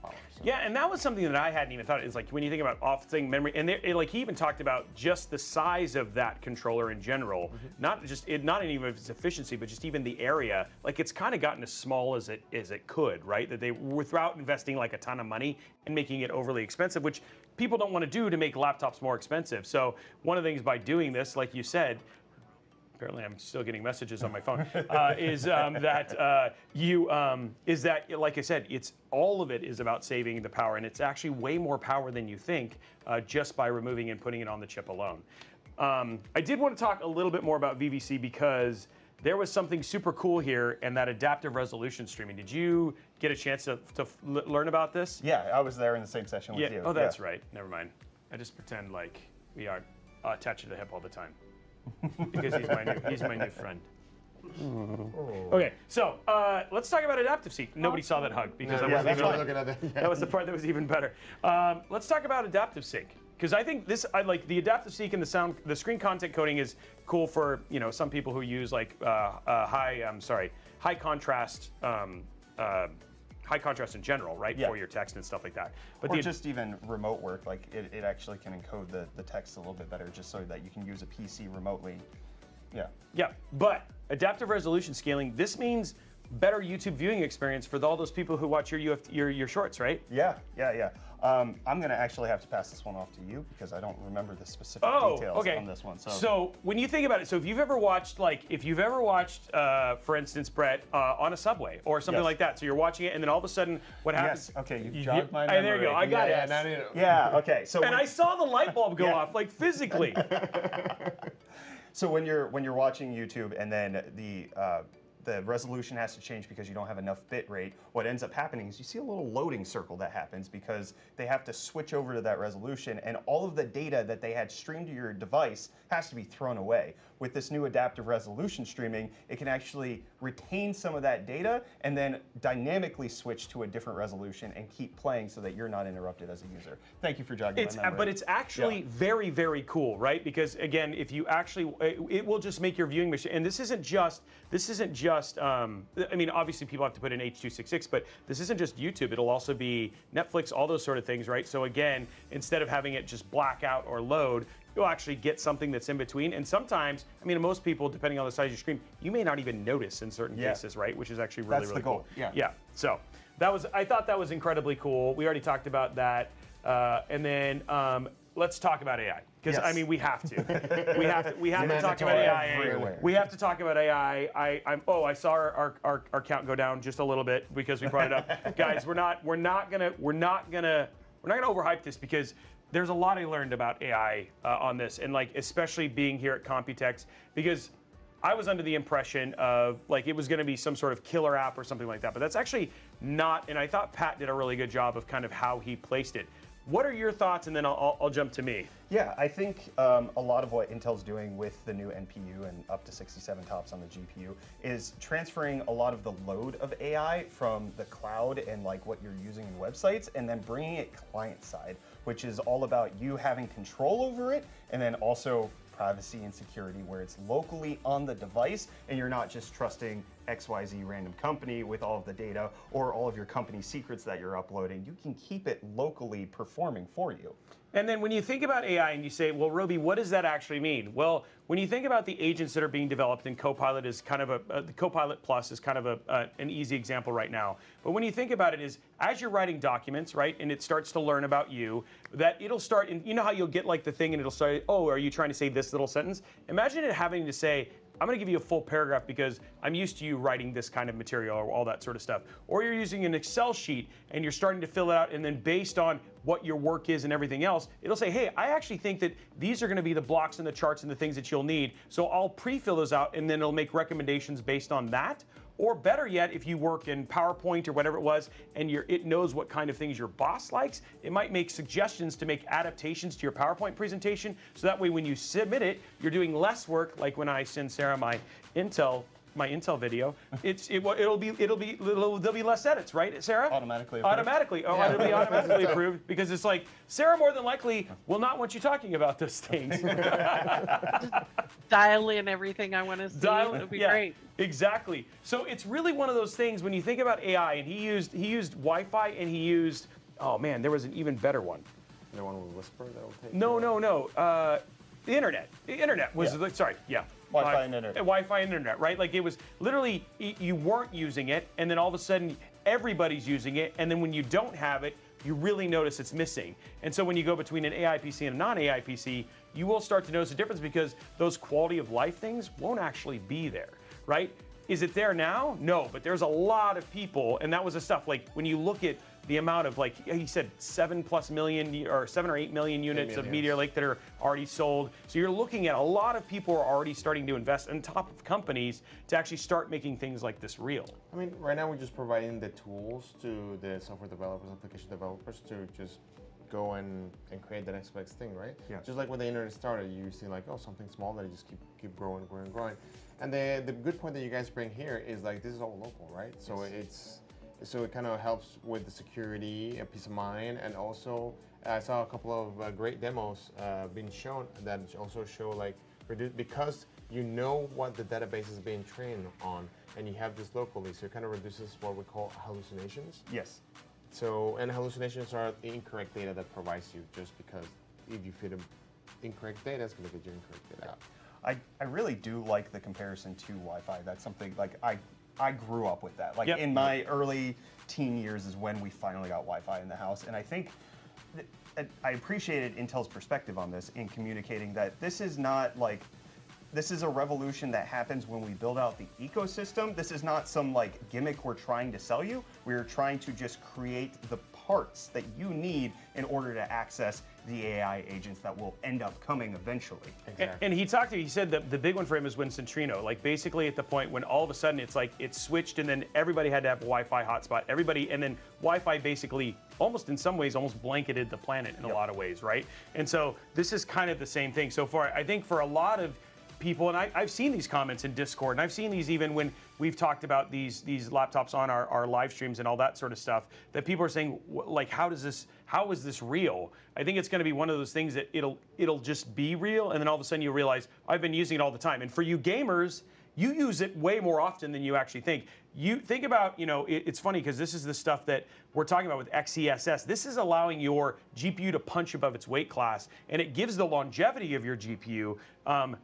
power. So. Yeah, and that was something that I hadn't even thought. Is like when you think about offsetting memory, and like he even talked about just the size of that controller in general, not even its efficiency, but just even the area. Like it's kind of gotten as small as it could, right? That they, without investing like a ton of money and making it overly expensive, which people don't want to do to make laptops more expensive. So one of the things by doing this, like you said. Apparently, I'm still getting messages on my phone. Is that like I said, it's all of it is about saving the power, and it's actually way more power than you think just by removing and putting it on the chip alone. I did want to talk a little bit more about VVC because there was something super cool here, and that adaptive resolution streaming. Did you get a chance to learn about this? Yeah, I was there in the same session with you. Oh, that's right. Never mind. I just pretend like we are attached to the hip all the time. Because he's my new friend. Okay, so let's talk about adaptive sync. Nobody saw that hug because that was the part that was even better. Let's talk about adaptive sync because I think I like the adaptive sync and the screen content coding is cool for some people who use like high contrast. High contrast in general, right? For your text and stuff like that. But just even remote work, like it actually can encode the text a little bit better just so that you can use a PC remotely. Yeah. Yeah, but adaptive resolution scaling, this means better YouTube viewing experience for all those people who watch your shorts, right? Yeah. I'm gonna actually have to pass this one off to you because I don't remember the specific details on this one. So when you think about it, so if you've ever watched, for instance, Brett, on a subway or something like that, so you're watching it and then all of a sudden, what happens? Yes. Okay, you've jogged my memory. There you go. I got it. Yeah. Okay. So and I saw the light bulb go off, like physically. So when you're watching YouTube and then the resolution has to change because you don't have enough bit rate, what ends up happening is you see a little loading circle that happens because they have to switch over to that resolution and all of the data that they had streamed to your device has to be thrown away. With this new adaptive resolution streaming, it can actually retain some of that data and then dynamically switch to a different resolution and keep playing so that you're not interrupted as a user. Thank you for jogging my memory. But it's actually very, very cool, right? Because again, if you actually, it will just make your viewing machine, and this isn't just, I mean, obviously people have to put in H.266, but this isn't just YouTube. It'll also be Netflix, all those sort of things, right? So again, instead of having it just black out or load, you'll actually get something that's in between. And sometimes, I mean, most people, depending on the size of your screen, you may not even notice in certain cases, right? Which is actually really, really cool. Yeah. So I thought that was incredibly cool. We already talked about that. And then let's talk about AI. Because I mean, we have to. We have to talk about AI. We have to talk about AI. I saw our count go down just a little bit because we brought it up. Guys, we're not gonna overhype this because there's a lot I learned about AI on this, and like especially being here at Computex, because I was under the impression of like it was going to be some sort of killer app or something like that, but that's actually not. And I thought Pat did a really good job of kind of how he placed it. What are your thoughts? And then I'll jump to me. Yeah, I think a lot of what Intel's doing with the new NPU and up to 67 TOPS on the GPU is transferring a lot of the load of AI from the cloud and like what you're using in websites, and then bringing it client side, which is all about you having control over it, and then also privacy and security where it's locally on the device and you're not just trusting XYZ random company with all of the data or all of your company secrets that you're uploading. You can keep it locally performing for you. And then when you think about AI and you say, well, Robey, what does that actually mean? Well, when you think about the agents that are being developed, and Copilot is kind of the Copilot Plus is kind of an easy example right now. But when you think about it is, as you're writing documents, right, and it starts to learn about you, that it'll start, and you know how you'll get like the thing and it'll say, oh, are you trying to say this little sentence? Imagine it having to say, I'm going to give you a full paragraph because I'm used to you writing this kind of material or all that sort of stuff. Or you're using an Excel sheet and you're starting to fill it out, and then based on what your work is and everything else, it'll say, hey, I actually think that these are going to be the blocks and the charts and the things that you'll need. So I'll pre-fill those out, and then it'll make recommendations based on that. Or better yet, if you work in PowerPoint or whatever it was, and it knows what kind of things your boss likes, it might make suggestions to make adaptations to your PowerPoint presentation. So that way, when you submit it, you're doing less work. Like when I send Sarah my Intel video, there'll be less edits, right, Sarah? Automatically approved. Automatically. Oh, it'll be automatically approved, because it's like Sarah more than likely will not want you talking about those things. Dial in everything I want to see. It'll be great. Exactly. So it's really one of those things when you think about AI, and he used Wi-Fi, and he used, oh man, there was an even better one. The one with Whisper that will take. No. The internet. The internet was sorry. Yeah. Wi-Fi and internet. Wi-Fi and internet, right? Like it was literally, you weren't using it, and then all of a sudden everybody's using it, and then when you don't have it, you really notice it's missing. And so when you go between an AI PC and a non-AI PC, you will start to notice a difference, because those quality of life things won't actually be there, right? Is it there now? No, but there's a lot of people, and that was the stuff, like when you look at the amount of, like he said, 7+ million or 7 or 8 million units of Meteor Lake that are already sold. So you're looking at a lot of people are already starting to invest on top of companies to actually start making things like this real. I mean, right now we're just providing the tools to the software developers, application developers to just go and create the next best thing, right? Yeah. Just like when the internet started, you see like, oh, something small that you just keep growing. And the good point that you guys bring here is like, this is all local, right? So So it kind of helps with the security and peace of mind, and also I saw a couple of great demos being shown that also show like because you know what the database is being trained on, and you have this locally, so it kind of reduces what we call hallucinations. Yes. So, and hallucinations are the incorrect data that provides you, just because if you feed them incorrect data, it's going to get you incorrect data out. I really do like the comparison to Wi-Fi. That's something like I grew up with that. Like in my early teen years is when we finally got Wi-Fi in the house, and I think I appreciated Intel's perspective on this in communicating that this is not like, this is a revolution that happens when we build out the ecosystem. This is not some like gimmick we're trying to sell you. We're trying to just create the parts that you need in order to access the AI agents that will end up coming eventually. Exactly. And he said that the big one for him is when Centrino, like basically at the point when all of a sudden it's like it switched, and then everybody had to have a Wi-Fi hotspot. And then Wi-Fi basically almost in some ways almost blanketed the planet in a lot of ways, right? And so this is kind of the same thing. So far, I think for a lot of people, and I've seen these comments in Discord, and I've seen these even when we've talked about these laptops on our live streams and all that sort of stuff, that people are saying, like, how is this real? I think it's going to be one of those things that it'll just be real, and then all of a sudden you realize, I've been using it all the time. And for you gamers, you use it way more often than you actually think. You think about, it's funny because this is the stuff that we're talking about with XeSS. This is allowing your GPU to punch above its weight class, and it gives the longevity of your GPU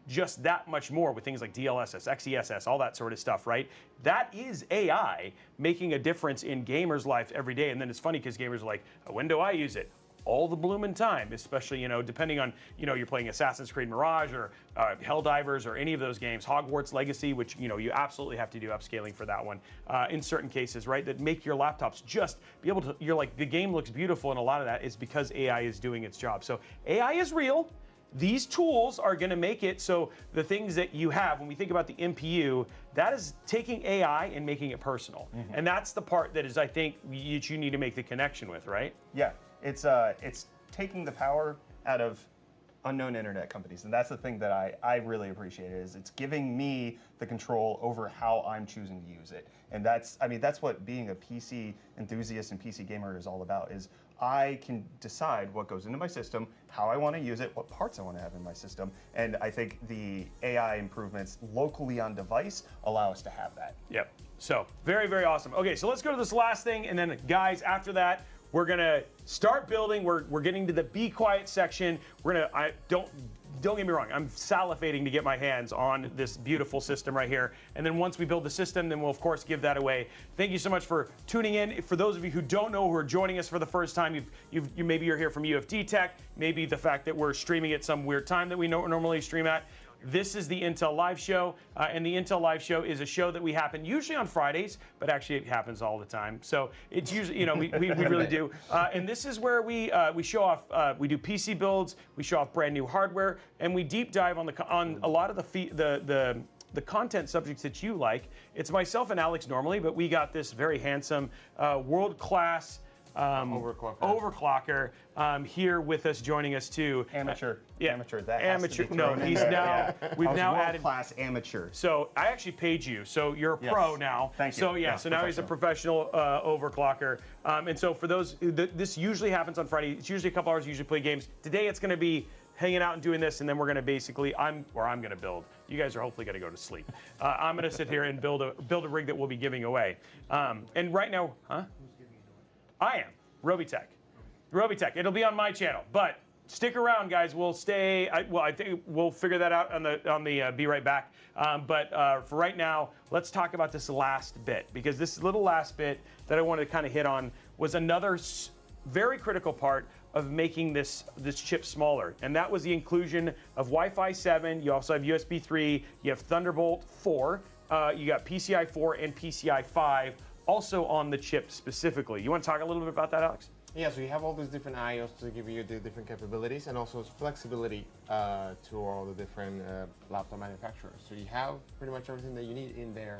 just that much more with things like DLSS, XeSS, all that sort of stuff, right? That is AI making a difference in gamers' life every day. And then it's funny because gamers are like, when do I use it? All the bloomin' time, especially, depending on, you're playing Assassin's Creed Mirage or Helldivers or any of those games, Hogwarts Legacy, which, you absolutely have to do upscaling for that one in certain cases, right? That make your laptops just be able to, you're like, the game looks beautiful, and a lot of that is because AI is doing its job. So AI is real. These tools are going to make it so the things that you have, when we think about the NPU, that is taking AI and making it personal. And that's the part that is, I think, you need to make the connection with, right? Yeah, It's taking the power out of unknown internet companies, and that's the thing that I really appreciate is it's giving me the control over how I'm choosing to use it. And that's what being a PC enthusiast and PC gamer is all about, is I can decide what goes into my system, how I want to use it, what parts I want to have in my system, and I think the AI improvements locally on device allow us to have that. Yep. So very, very awesome. Okay, so let's go to this last thing, and then guys, after that, we're gonna start building. We're getting to the be quiet section. Don't get me wrong, I'm salivating to get my hands on this beautiful system right here. And then once we build the system, then we'll of course give that away. Thank you so much for tuning in. For those of you who don't know, who are joining us for the first time, maybe you're here from UFD Tech, maybe the fact that we're streaming at some weird time that we normally stream at. This is the Intel Live Show, and the Intel Live Show is a show that we happen usually on Fridays, but actually it happens all the time. So it's usually, we really do. And this is where we show off, we do PC builds, we show off brand new hardware, and we deep dive on a lot of the content subjects that you like. It's myself and Alex normally, but we got this very handsome, world-class overclocker here with us, joining us too. Amateur. Yeah. Amateur. That amateur. Has to be No, thrown in he's there. now. Yeah. We've now added world-class amateur. So I actually paid you. So you're a pro now. Thank you. So yeah. So now he's a professional overclocker. And so for those, this usually happens on Friday. It's usually a couple hours. Usually play games. Today it's going to be hanging out and doing this, and then we're going to basically I'm going to build. You guys are hopefully going to go to sleep. I'm going to sit here and build a rig that we'll be giving away. And right now, huh? I am Robeytech. Robeytech. It'll be on my channel, but stick around, guys. We'll stay. I think we'll figure that out on the Be Right Back. But for right now, let's talk about this last bit, because this little last bit that I wanted to kind of hit on was another very critical part of making this chip smaller, and that was the inclusion of Wi-Fi 7. You also have USB 3. You have Thunderbolt 4. You got PCI 4 and PCI 5 also on the chip specifically. You want to talk a little bit about that, Alex? Yeah, so you have all these different AIOs to give you the different capabilities, and also flexibility to all the different laptop manufacturers. So you have pretty much everything that you need in there,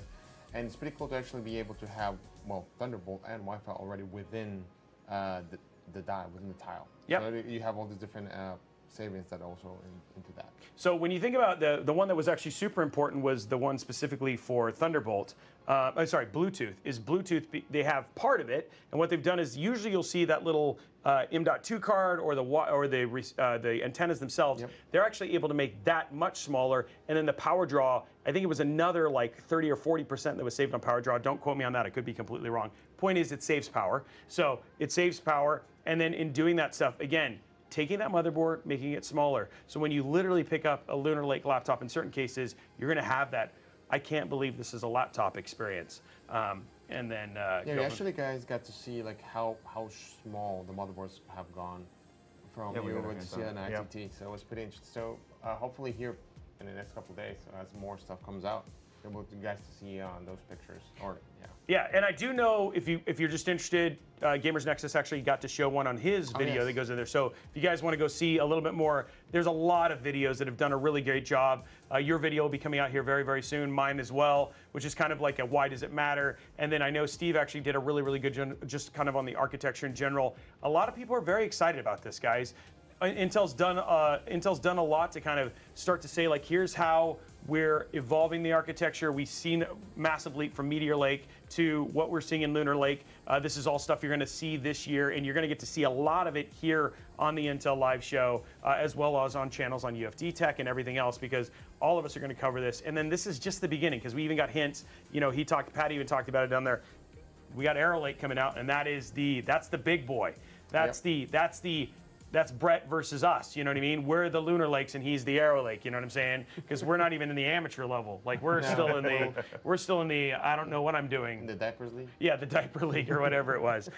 and it's pretty cool to actually be able to have, well, Thunderbolt and Wi-Fi already within the die, within the tile. Yep. So you have all these different savings that also into that. So when you think about the one that was actually super important was the one specifically for Thunderbolt. Bluetooth. Bluetooth, they have part of it, and what they've done is usually you'll see that little M.2 card or the antennas themselves. Yep. They're actually able to make that much smaller, and then the power draw, I think it was another like 30 or 40% that was saved on power draw. Don't quote me on that, I could be completely wrong. Point is, it saves power. So it saves power, and then in doing that stuff, again, taking that motherboard, making it smaller. So when you literally pick up a Lunar Lake laptop, in certain cases, you're gonna have that, I can't believe this is a laptop experience. And then yeah, we actually guys got to see like how small the motherboards have gone from you were to see an ITT. So it was pretty interesting. So hopefully here in the next couple of days, as more stuff comes out, we'll be able to guys to see those pictures. Or yeah, and I do know if you're just interested, Gamers Nexus actually got to show one on his video that goes in there. So if you guys want to go see a little bit more, there's a lot of videos that have done a really great job. Your video will be coming out here very, very soon. Mine as well, which is kind of like a why does it matter? And then I know Steve actually did a really, really good just kind of on the architecture in general. A lot of people are very excited about this, guys. Intel's done a lot to kind of start to say, like, here's how we're evolving the architecture. We've seen a massive leap from Meteor Lake to what we're seeing in Lunar Lake. This is all stuff you're going to see this year, and you're going to get to see a lot of it here on the Intel Live Show, as well as on channels on UFD Tech and everything else, because all of us are going to cover this. And then this is just the beginning, because we even got hints. You know, Patty even talked about it down there. We got Arrow Lake coming out, and that's the big boy. That's Brett versus us, you know what I mean? We're the Lunar Lakes and he's the Arrow Lake, you know what I'm saying? Because we're not even in the amateur level. Like we're still in the I don't know what I'm doing. The diapers league? Yeah, the diaper league or whatever it was.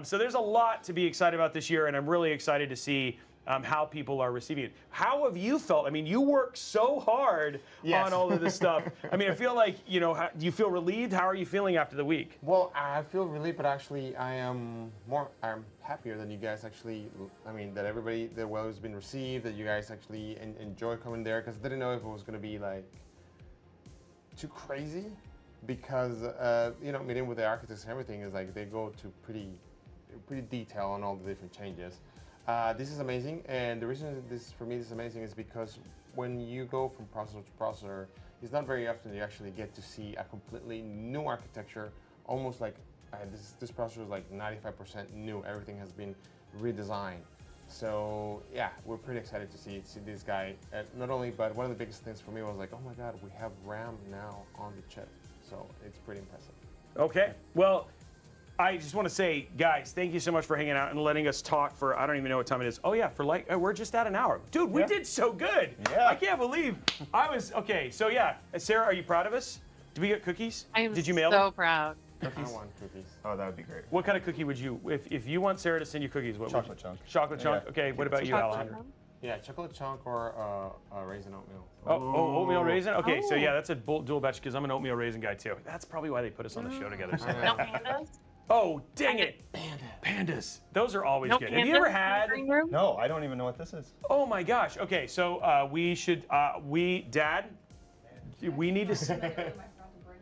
So there's a lot to be excited about this year, and I'm really excited to see how people are receiving it. How have you felt? I mean, you work so hard on all of this stuff. I mean, I feel like, you know, do you feel relieved? How are you feeling after the week? Well, I feel relieved, but actually I'm happier than you guys actually. I mean, that the well has been received, that you guys actually enjoy coming there, because I didn't know if it was going to be like too crazy, because, you know, meeting with the architects and everything is like, they go to pretty pretty detailed on all the different changes. This is amazing, and the reason this for me this is amazing is because when you go from processor to processor, it's not very often you actually get to see a completely new architecture, almost like this processor is like 95% new. Everything has been redesigned. So yeah, we're pretty excited to see this guy. Not only, but one of the biggest things for me was like, oh my God, we have RAM now on the chip. So it's pretty impressive. Okay, well, I just want to say, guys, thank you so much for hanging out and letting us talk for, I don't even know what time it is. Oh yeah, for like, we're just at an hour. Dude, we did so good. Yeah. I can't believe okay, so yeah. Sarah, are you proud of us? Did we get cookies? I am Did you mail so them? proud. I want cookies. Oh, that would be great. What kind of cookie would you, if you want Sarah to send you cookies, what Chocolate would you? chunk. Chocolate chunk. Yeah. Okay, what about you, Chocolate Alejandro? chunk? Yeah, chocolate chunk or raisin oatmeal. Oh, oatmeal raisin? Okay, so Oh. yeah, that's a dual batch because I'm an oatmeal raisin guy too. That's probably why they put us on the show together. So. No pandas? Oh, dang it. Pandas. Those are always No good. pandas Have you ever in the had? green room? No, I don't even know what this is. Oh my gosh. Okay, so we should, Dad, we need to.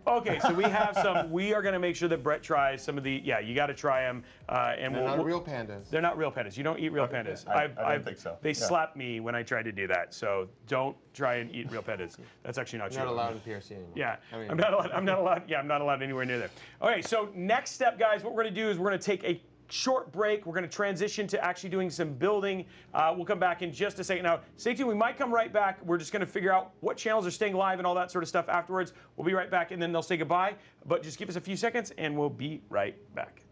Okay, so we have some. We are going to make sure that Brett tries some of the. Yeah, you got to try them. And They're not real pandas. They're not real pandas. You don't eat real pandas. I don't think so. They Yeah. slapped me when I tried to do that. So don't try and eat real pandas. That's actually not You're true. not allowed in PRC anymore. Yeah, I mean, I'm not allowed. I'm not allowed. Yeah, I'm not allowed anywhere near there. Okay, so next step, guys, what we're gonna do is we're gonna take a short break. We're gonna transition to actually doing some building. We'll come back in just a second. Now, stay tuned. We might come right back. We're just gonna figure out what channels are staying live and all that sort of stuff afterwards. We'll be right back, and then they'll say goodbye. But just give us a few seconds, and we'll be right back.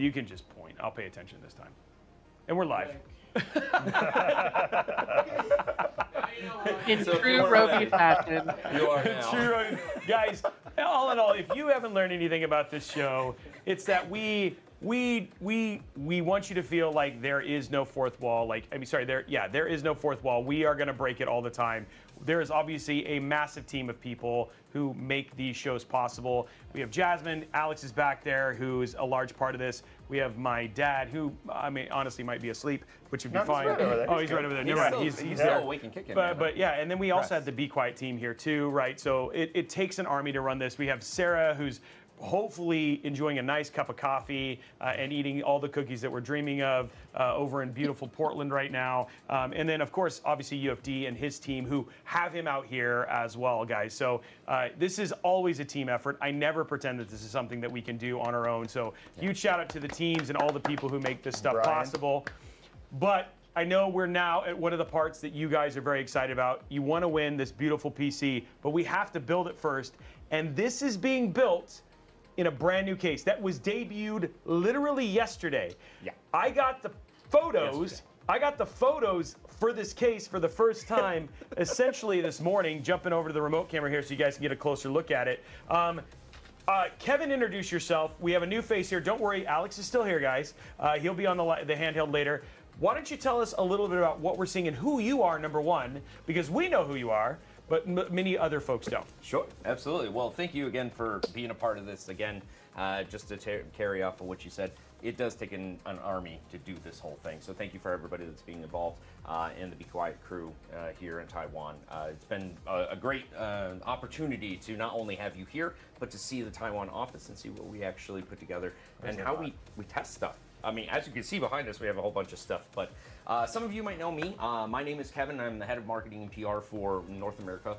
You can just point. I'll pay attention this time. And we're live. In true Robey fashion. You are now. True, guys. All in all, if you haven't learned anything about this show, it's that we want you to feel like there is no fourth wall. There is no fourth wall. We are going to break it all the time. There is obviously a massive team of people who make these shows possible. We have Jasmine, Alex is back there, who's a large part of this. We have my dad, who honestly might be asleep, which would be fine. He's right over there. Oh, he's right over there. You're right. He's still there. awake and kicking. But yeah, and then we also had the Be Quiet team here too, right? So it takes an army to run this. We have Sarah, who's hopefully enjoying a nice cup of coffee and eating all the cookies that we're dreaming of over in beautiful Portland right now. And then, of course, obviously UFD and his team who have him out here as well, guys. So this is always a team effort. I never pretend that this is something that we can do on our own. So huge shout out to the teams and all the people who make this stuff possible. But I know we're now at one of the parts that you guys are very excited about. You want to win this beautiful PC, but we have to build it first. And this is being built in a brand new case that was debuted literally yesterday. Yeah. I got the photos. I got the photos for this case for the first time, essentially this morning. Jumping over to the remote camera here so you guys can get a closer look at it. Kevin, introduce yourself. We have a new face here. Don't worry, Alex is still here, guys. He'll be on the handheld later. Why don't you tell us a little bit about what we're seeing and who you are, number one, because we know who you are, but many other folks don't. Sure, absolutely. Well, thank you again for being a part of this. Again, just to carry off of what you said, it does take an army to do this whole thing. So thank you for everybody that's being involved and the Be Quiet crew here in Taiwan. It's been a great opportunity to not only have you here, but to see the Taiwan office and see what we actually put together and how we test stuff. I mean, as you can see behind us, we have a whole bunch of stuff, but some of you might know me. My name is Kevin. I'm the head of marketing and PR for North America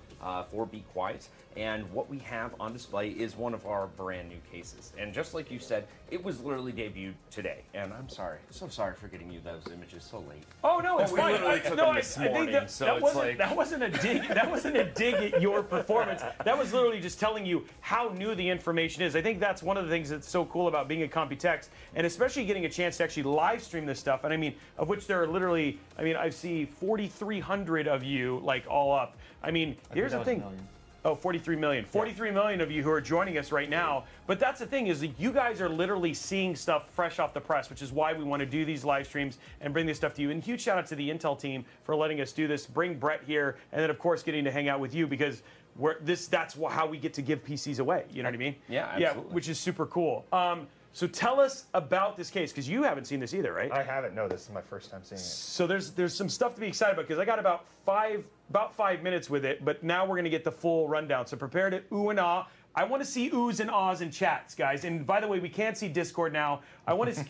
for Be Quiet. And what we have on display is one of our brand new cases. And just like you said, it was literally debuted today. And I'm sorry, so sorry for getting you those images so late. Oh no, it's fine. I think that wasn't a dig. That wasn't a dig at your performance. That was literally just telling you how new the information is. I think that's one of the things that's so cool about being at Computex, and especially getting a chance to actually live stream this stuff. And I mean, of which there are literally, I see 4,300 of you, like all up. I mean, here's the thing. Oh, 43 million. 43 million of you who are joining us right now. But that's the thing, is that you guys are literally seeing stuff fresh off the press, which is why we want to do these live streams and bring this stuff to you. And huge shout out to the Intel team for letting us do this, bring Brett here, and then of course getting to hang out with you, because that's how we get to give PCs away. You know what I mean? Yeah, absolutely. Yeah, which is super cool. So tell us about this case, because you haven't seen this either, right? I haven't. No, this is my first time seeing it. So there's some stuff to be excited about, because I got about five minutes with it, but now we're going to get the full rundown. So prepare to ooh and ah. I want to see oohs and ahs in chats, guys. And by the way, we can't see Discord now.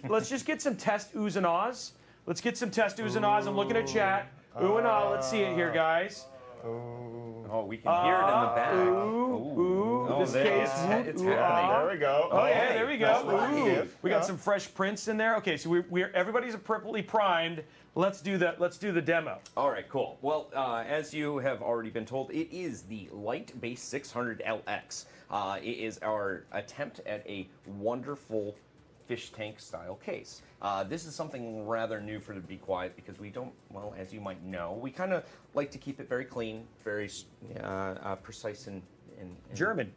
Let's just get some test oohs and ahs. Let's get some test oohs and ahs. I'm looking at chat. Ooh and ah. Let's see it here, guys. Oh, we can hear it in the back. Ooh. Oh, This case. It's Ooh, happening. ah. There we go. Oh yeah, there we go. Ooh. We got Yeah. some fresh prints in there. Okay, so everybody's appropriately primed. Let's do the demo. All right, cool. Well, as you have already been told, it is the Light Base 600 LX. It is our attempt at a wonderful fish tank style case. This is something rather new for the Be Quiet, because we don't, well, as you might know, we kind of like to keep it very clean, very precise and German.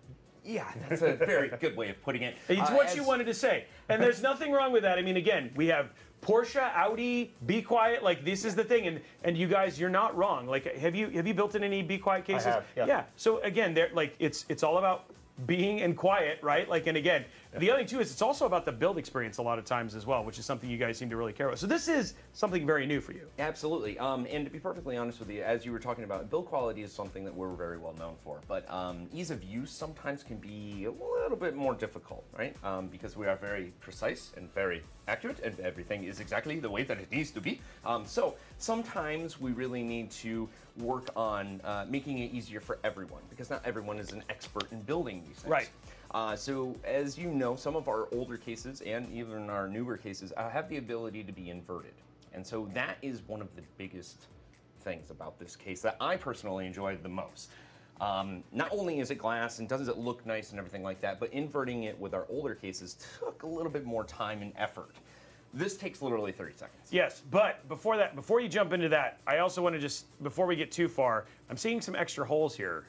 Yeah, that's a very good way of putting it. It's what you wanted to say. And there's nothing wrong with that. I mean, again, we have Porsche, Audi, Be Quiet. Like, this is the thing. And you guys, you're not wrong. Like, have you built in any Be Quiet cases? I have, yeah. So again, it's all about being and quiet, right? Like, and again, the other thing too is it's also about the build experience a lot of times as well, which is something you guys seem to really care about. So this is something very new for you. Absolutely. And to be perfectly honest with you, as you were talking about, build quality is something that we're very well known for. But ease of use sometimes can be a little bit more difficult, right? Because we are very precise and very accurate, and everything is exactly the way that it needs to be. So sometimes we really need to work on making it easier for everyone, because not everyone is an expert in building these things. Right. So as you know, some of our older cases and even our newer cases have the ability to be inverted. And so that is one of the biggest things about this case that I personally enjoyed the most. Not only is it glass and does it look nice and everything like that, but inverting it with our older cases took a little bit more time and effort. This takes literally 30 seconds. Yes, but before that, before you jump into that, I also want to just, before we get too far, I'm seeing some extra holes here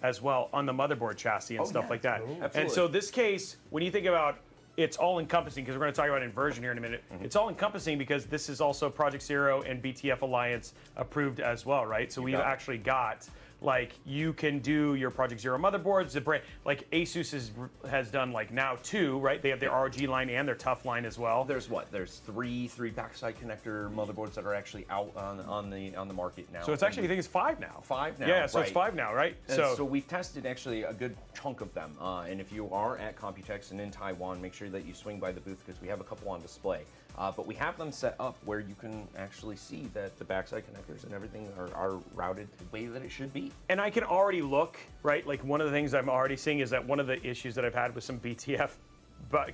as well on the motherboard chassis and stuff like that. And so this case, when you think about it's all encompassing, because we're going to talk about inversion here in a minute. It's all encompassing because this is also Project Zero and BTF Alliance approved as well, right? So we've actually got, like, you can do your Project Zero motherboards. The brand, like Asus has done like now 2, right? They have their ROG line and their Tough line as well. There's what? There's three backside connector motherboards that are actually out on the market now. So it's actually, I think it's 5 now. 5 now. Yeah, so right. it's 5 now, right? And so we've tested actually a good chunk of them. And if you are at Computex and in Taiwan, make sure that you swing by the booth because we have a couple on display. But we have them set up where you can actually see that the backside connectors and everything are routed the way that it should be. And I can already look, right? Like one of the things I'm already seeing is that one of the issues that I've had with some BTF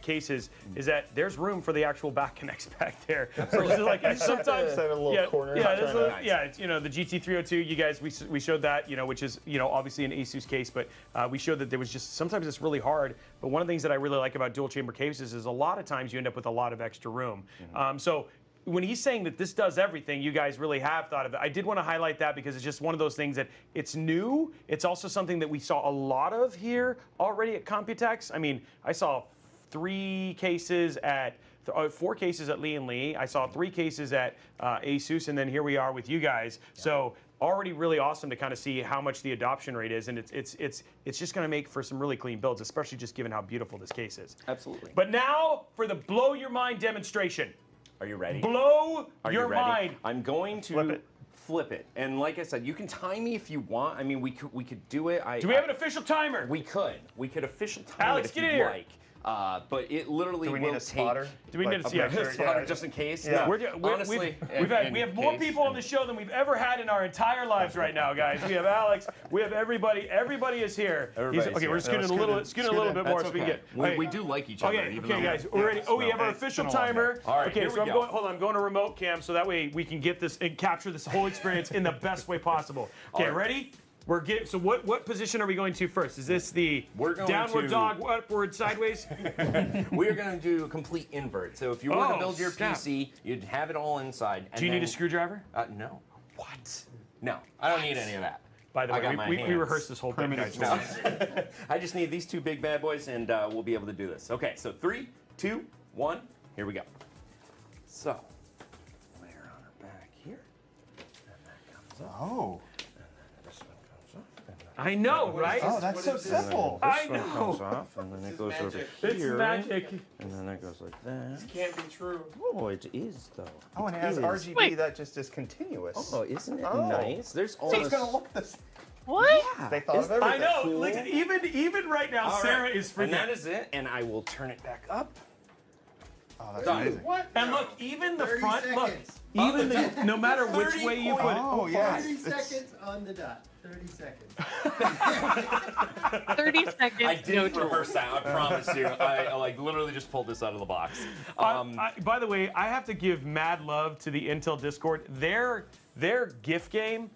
cases is that there's room for the actual back connects back there. So it's like sometimes, Set a little corner. it's, you know, the GT302. You guys, we showed that, you know, which is, you know, obviously an Asus case, but we showed that there was just sometimes it's really hard. But one of the things that I really like about dual chamber cases is a lot of times you end up with a lot of extra room. So when he's saying that this does everything, you guys really have thought of it. I did want to highlight that because it's just one of those things that it's new. It's also something that we saw a lot of here already at Computex. I mean, I saw 4 cases at Lee & Lee. I saw 3 cases at Asus, and then here we are with you guys. So already really awesome to kind of see how much the adoption rate is, and it's just going to make for some really clean builds, especially just given how beautiful this case is. Absolutely. But now for the blow your mind demonstration. Are you ready? Blow your mind. I'm going to flip it. And like I said, you can time me if you want. I mean, we could do it. Do we have an official timer? We could official time Alex, it if get in you'd here. like. But it literally Do we will need a spotter? Do we need to see sure, a spotter just in case? Yeah. No, honestly, we have more people on the show than we've ever had in our entire lives right now, guys. We have Alex. We have everybody. Everybody is here. Okay, we're scooting a little bit more so we can get. We do like each other. Okay, guys, we're ready. Oh, we have our official timer. All right, okay, here so we go. I'm going to remote cam so that way we can get this and capture this whole experience in the best way possible. Okay, ready? We're getting. So what position are we going to first? Is this the downward dog, upward, sideways? We're going to do a complete invert. So if you were to build your PC, you'd have it all inside. Do you need a screwdriver? No. What? No, I don't need any of that. By the way, we rehearsed this whole thing, guys. No. I just need these 2 big bad boys, and we'll be able to do this. Okay, so 3, 2, 1, here we go. So, layer on our back here, and that comes up. Oh. I know, right? Oh, that's so simple. I This one know. comes off, and then it goes over It's here. magic. And then it goes like that. Can't be true. Oh, it is, though. Oh, and it has is. RGB Wait. that just is continuous. Oh, isn't it Oh. nice? There's all So it's this... gonna look this. What? They thought of everything. I know. Cool. Look, even right now, All Sarah right. is And freaking. that is it, and I will turn it back up. Oh, that's Done. amazing. What? And look, even the 30 front. Look, seconds. even no matter which 30 way you put it. Oh, yeah. 30 It's- seconds on the dot. 30 seconds. 30 seconds. I didn't rehearse that, I promise you. I like literally just pulled this out of the box. By the way, I have to give mad love to the Intel Discord. Their GIF game,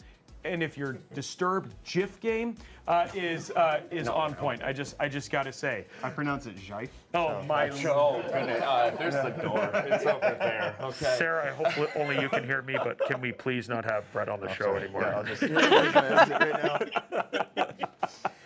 and if you're disturbed, GIF game is on point. I just gotta say. I pronounce it Jife. Oh my Oh, goodness. There's the door. It's over there. Okay. Sarah, I hope only you can hear me, but can we please not have Brett on the show anymore? Yeah, I'll just right now.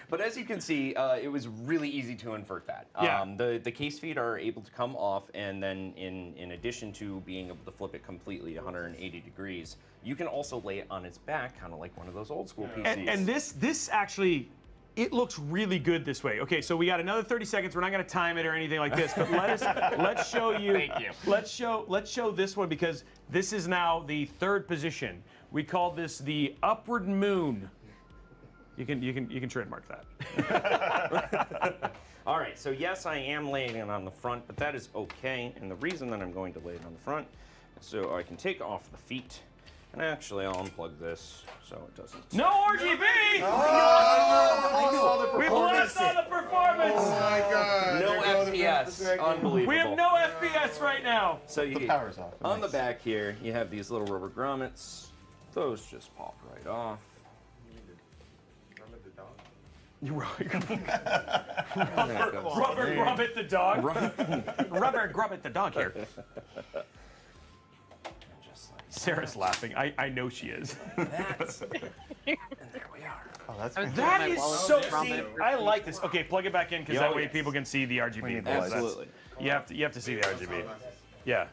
But as you can see, it was really easy to invert that. Yeah. The case feet are able to come off, and then in addition to being able to flip it completely 180 degrees, you can also lay it on its back, kind of like one of those old school PCs. And this actually, it looks really good this way. Okay, so we got another 30 seconds. We're not going to time it or anything like this, but let's show you. Thank you. Let's show this one because this is now the 3rd position. We call this the upward moon. You can trademark that. All right, so yes, I am laying it on the front, but that is okay. And the reason that I'm going to lay it on the front is so I can take off the feet. And actually, I'll unplug this so it doesn't. No RGB! We've lost all the performance! Oh my god. No There goes the FPS. 50 seconds. Unbelievable. We have no FPS right now. So you, The power's off. on the back here, you have these little rubber grommets. Those just pop right off. Rubber Grubbit the dog. Rubber Grubbit the dog here. Sarah's laughing. I know she is. That's, and there we are. Oh, that's I was That my is wallet so. was wrong See, there. I like this. Okay, plug it back in because that way yes. people can see the RGB. need the That's- Absolutely. You have to see the RGB. Yeah.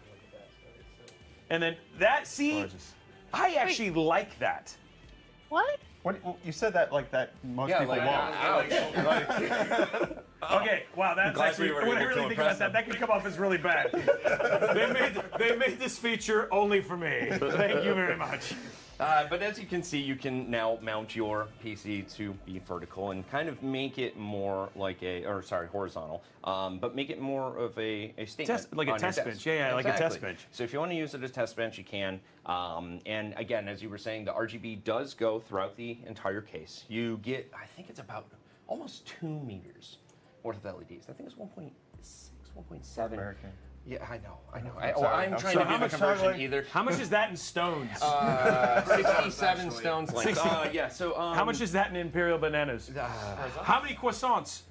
And then that. See, gorgeous. I actually like that. What? Well, you said that like that most Yeah, people like, won't. Okay, wow, that's glad actually. we were When I able to really think about impress that could come off as really bad. they made this feature only for me. Thank you very much. But as you can see, you can now mount your PC to be vertical and kind of make it more like horizontal, but make it more of a statement. Like a on your test desk. bench. Yeah, like a test Exactly. bench. So if you want to use it as a test bench, you can. And again, as you were saying, the RGB does go throughout the entire case. You get, I think it's about almost 2 meters worth of LEDs. I think it's 1.6, 1.7. American. Yeah, I know. sorry. I'm I'm trying sorry. to How do the much conversion chocolate? either. How much is that in stones? 67 stones length. Yeah, so How much is that in imperial bananas? How many croissants?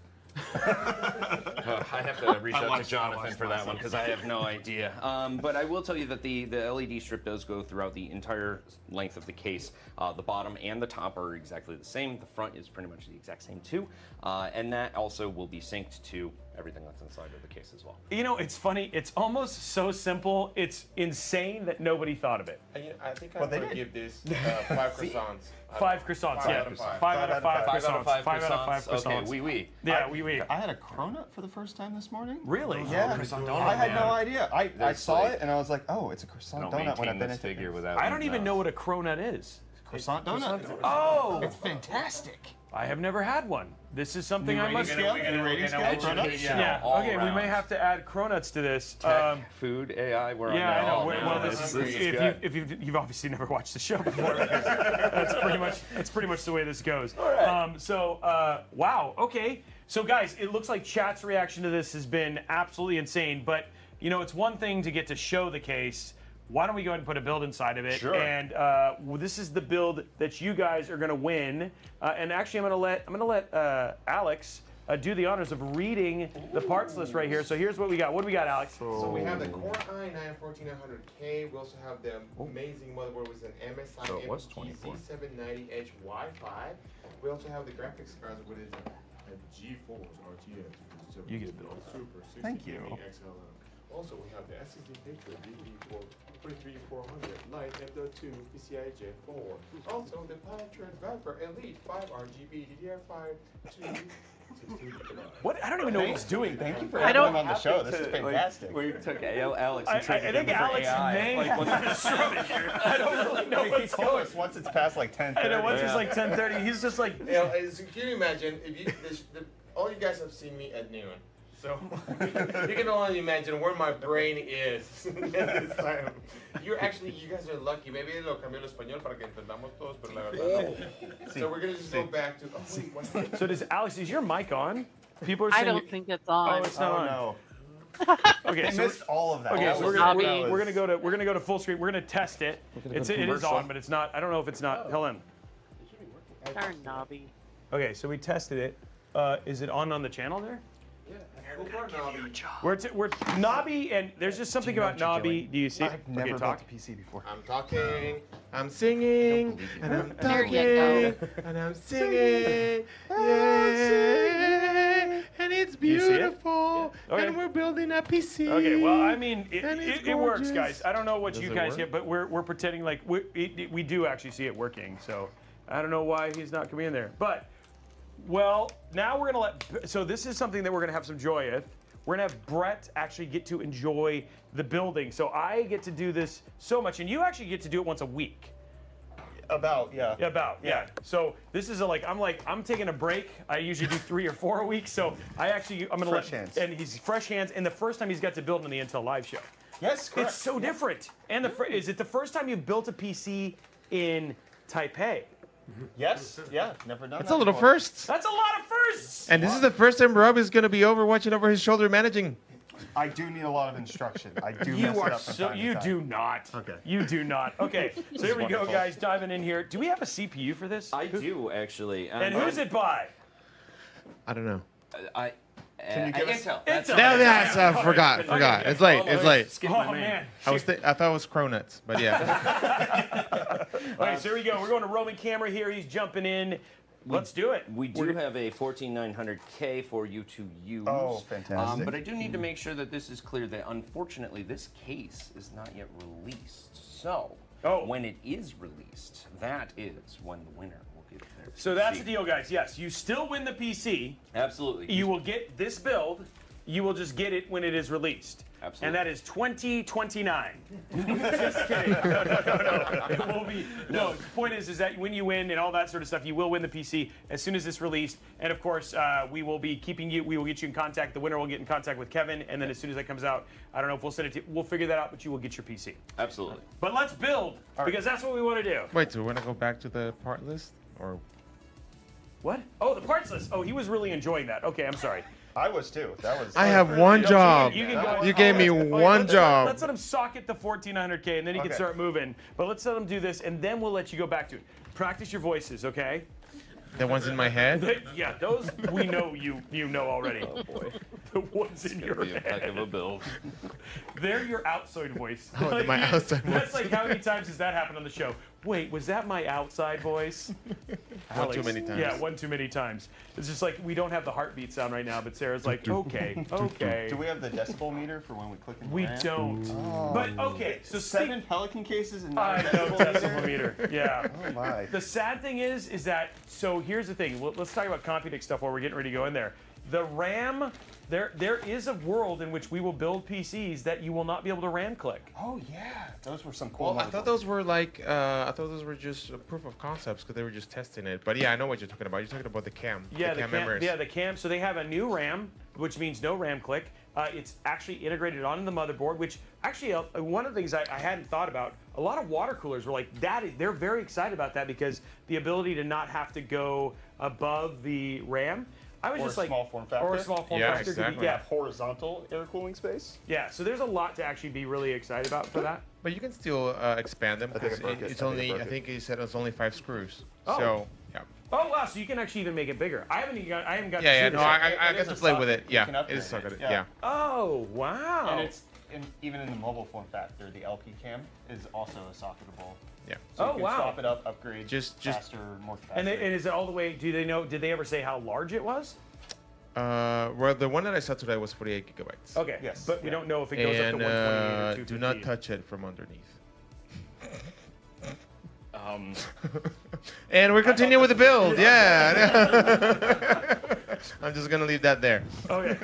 I have to reach out to Jonathan for that one because I have no idea. But I will tell you that the LED strip does go throughout the entire length of the case. The bottom and the top are exactly the same. The front is pretty much the exact same too. And that also will be synced to everything that's inside of the case as well. You know, it's funny. It's almost so simple. It's insane that nobody thought of it. I think Well, I'm they going to did. give this 5 croissants. 5 croissants. Five Yeah, out of five. 5 out of 5 Five croissants. 5 out of 5 croissants. Okay, oui. Yeah, oui. I had a cronut for the first time this morning. Really? Yeah, Croissant I had no idea. I There's saw like- it and I was like, oh, it's a croissant donut when I've been into figure things. without. I don't even know what a cronut is. Croissant donut. Oh, It's fantastic. I have never had one. This is something I must. scale? New rating scale? Education. Yeah. all Okay, we may around. have to add cronuts to this. Tech, food, AI. We're Yeah, on I there know. all Well, now. this is, is good. if you've obviously never watched the show before, because that's pretty much the way this goes. All right. Wow. Okay. So guys, it looks like chat's reaction to this has been absolutely insane. But you know, it's one thing to get to show the case. Why don't we go ahead and put a build inside of it? Sure. And this is the build that you guys are going to win. And actually, I'm going to let Alex do the honors of reading the parts list right here. So here's what we got. What do we got, Alex? So we have the Core i9-14900K. We also have the amazing motherboard with an MSI So it was MT 24. C790H Wi-Fi. We also have the graphics card with a GeForce RTX. You get a build. Super 60 Thank you. gaming XLM. Also, we have the SSD picture DP43400 Lite M.2 PCIe Gen 4. Also, the Powertrain Viper Elite 5 RGB DDR5 2. What? I don't even know what he's doing. Thank you for I having don't- him on the show. This is fantastic. We took Alex I and traded think him for Alex AI. may have a stroke here. I don't really know He what's told going us once it's past like 10:30. I know once it's like 10:30, he's just like. You know, so can you imagine if you all you guys have seen me at noon, so you can only imagine where my brain is at this time. You guys are lucky. Maybe lo cambió el español para que entendamos todos, pero la verdad no. So we're gonna just go back to. Oh, wait, what? So Alex, is your mic on? People are I saying. don't think it's on. Oh, it's not Oh on. no. Okay, I so missed all of that. okay, That so was- Robey. we're gonna go to full screen. We're gonna test it. It is on, but it's not. I don't know if it's not. Hold on. Darn knobby. Okay, so we tested it. Is it on the channel there? We're Nobby, and there's just something about what you're Nobby. doing? Do you see? I've never okay, built talk. a PC before. I'm talking, I'm singing, and I'm There talking, you go. and I'm singing, yeah, and it's You see it? beautiful, Okay. and we're building a PC. Okay, well, I mean, And it's it works, gorgeous. guys. I don't know what you it guys work? get, but we're pretending like we do actually see it working. So I don't know why he's not coming in there. But, well, now we're going to so this is something that we're going to have some joy with. We're going to have Brett actually get to enjoy the building. So I get to do this so much, and you actually get to do it once a week. Yeah. Yeah. So this is I'm taking a break. I usually do 3 or 4 a week. So I'm gonna Fresh let hands. and he's fresh hands. And the first time he's got to build on the Intel Live show. Yes, correct. It's so different. And is it the first time you've built a PC in Taipei? Yes. Yeah. Never done That's that a little before. first. That's a lot of firsts. And this is the first time Rob is going to be watching over his shoulder managing. I do need a lot of instruction. I do You mess it are up from so time to you time. do not. Okay. You do not. Okay. So here we go, wonderful. guys. Diving in here. Do we have a CPU for this? I do actually. And who's it by? I don't know. Can you give us- Intel. Intel. I forgot. It's late. It's late. Skip Oh my name. man. I thought it was Cronuts, but yeah. All right, so here we go. We're going to Roman camera here. He's jumping in. Let's do it. We do have a 14900K for you to use. Oh, fantastic. But I do need to make sure that this is clear that unfortunately this case is not yet released. So when it is released, that is when the winner will get their PC. So that's the deal, guys. Yes, you still win the PC. Absolutely. You will get this build. You will just get it when it is released. Absolutely. And that is 2029. Just kidding. No. It will be. No, the point is that when you win and all that sort of stuff, you will win the PC as soon as it's released. And of course, we will be keeping you. We will get you in contact. The winner will get in contact with Kevin, and then as soon as that comes out, I don't know if we'll send it to. We'll figure that out, but you will get your PC. Absolutely. But let's build because that's what we want to do. Wait, so we're gonna go back to the part list, or What? Oh, the parts list. Oh, he was really enjoying that. Okay, I'm sorry. I was too. That was. I have one job. You can go. You gave me one job. Let's let him socket the 1400K, and then he can Okay. start moving. But let's let him do this, and then we'll let you go back to it. Practice your voices, okay? The ones in my head. Yeah, those we know you know already. Oh boy. The ones in your Be a heck of head. a build. They're your outside voice. Oh, my outside That's voice. like how many times has that happened on the show? Wait, was that my outside voice? One too many times. Yeah, one too many times. It's just like we don't have the heartbeat sound right now, but Sarah's like, okay, okay. Do we have the decibel meter for when we click in the We RAM? don't. But okay, so 7 Pelican cases and I not know a decimal meter. Yeah. Oh my. The sad thing is that, so here's the thing. Let's talk about Computech stuff while we're getting ready to go in there. The RAM, there is a world in which we will build PCs that you will not be able to RAM click. Oh yeah, those were some cool. Well, I thought those were like, I thought those were just a proof of concepts because they were just testing it. But yeah, I know what you're talking about. You're talking about the cam. Yeah, the cam members. Yeah, the cam. So they have a new RAM, which means no RAM click. It's actually integrated onto the motherboard, which actually one of the things I hadn't thought about. A lot of water coolers were like that. They're very excited about that because the ability to not have to go above the RAM. I was Or just a like, small form factor. or a small form Yeah, factor. could be- exactly. Yeah, Horizontal air cooling space. yeah. So there's a lot to actually be really excited about for that. But you can still expand them I think because I broke it. it's I think I only, broke I it. think you said it's only 5 screws. Oh. So, yeah. Oh wow! So you can actually even make it bigger. I haven't got to Yeah, see yeah, this no, yet. I It got is to a play with socket. it. You Yeah, can it upgrade is socket. it, Yeah. yeah. Oh wow! And it's even in the mobile form factor, the LP cam is also a socketable. Yeah. So Oh, you can wow. swap it up, upgrade Just- faster, more capacity. and is it all the way? Do they know? Did they ever say how large it was? Well, the one that I saw today was 48 gigabytes. Okay. Yes, But we yeah. don't know if it goes And up to 128 or 250. do not touch it from underneath. And we're continuing with the build. Yeah. I'm just gonna leave that there. Okay.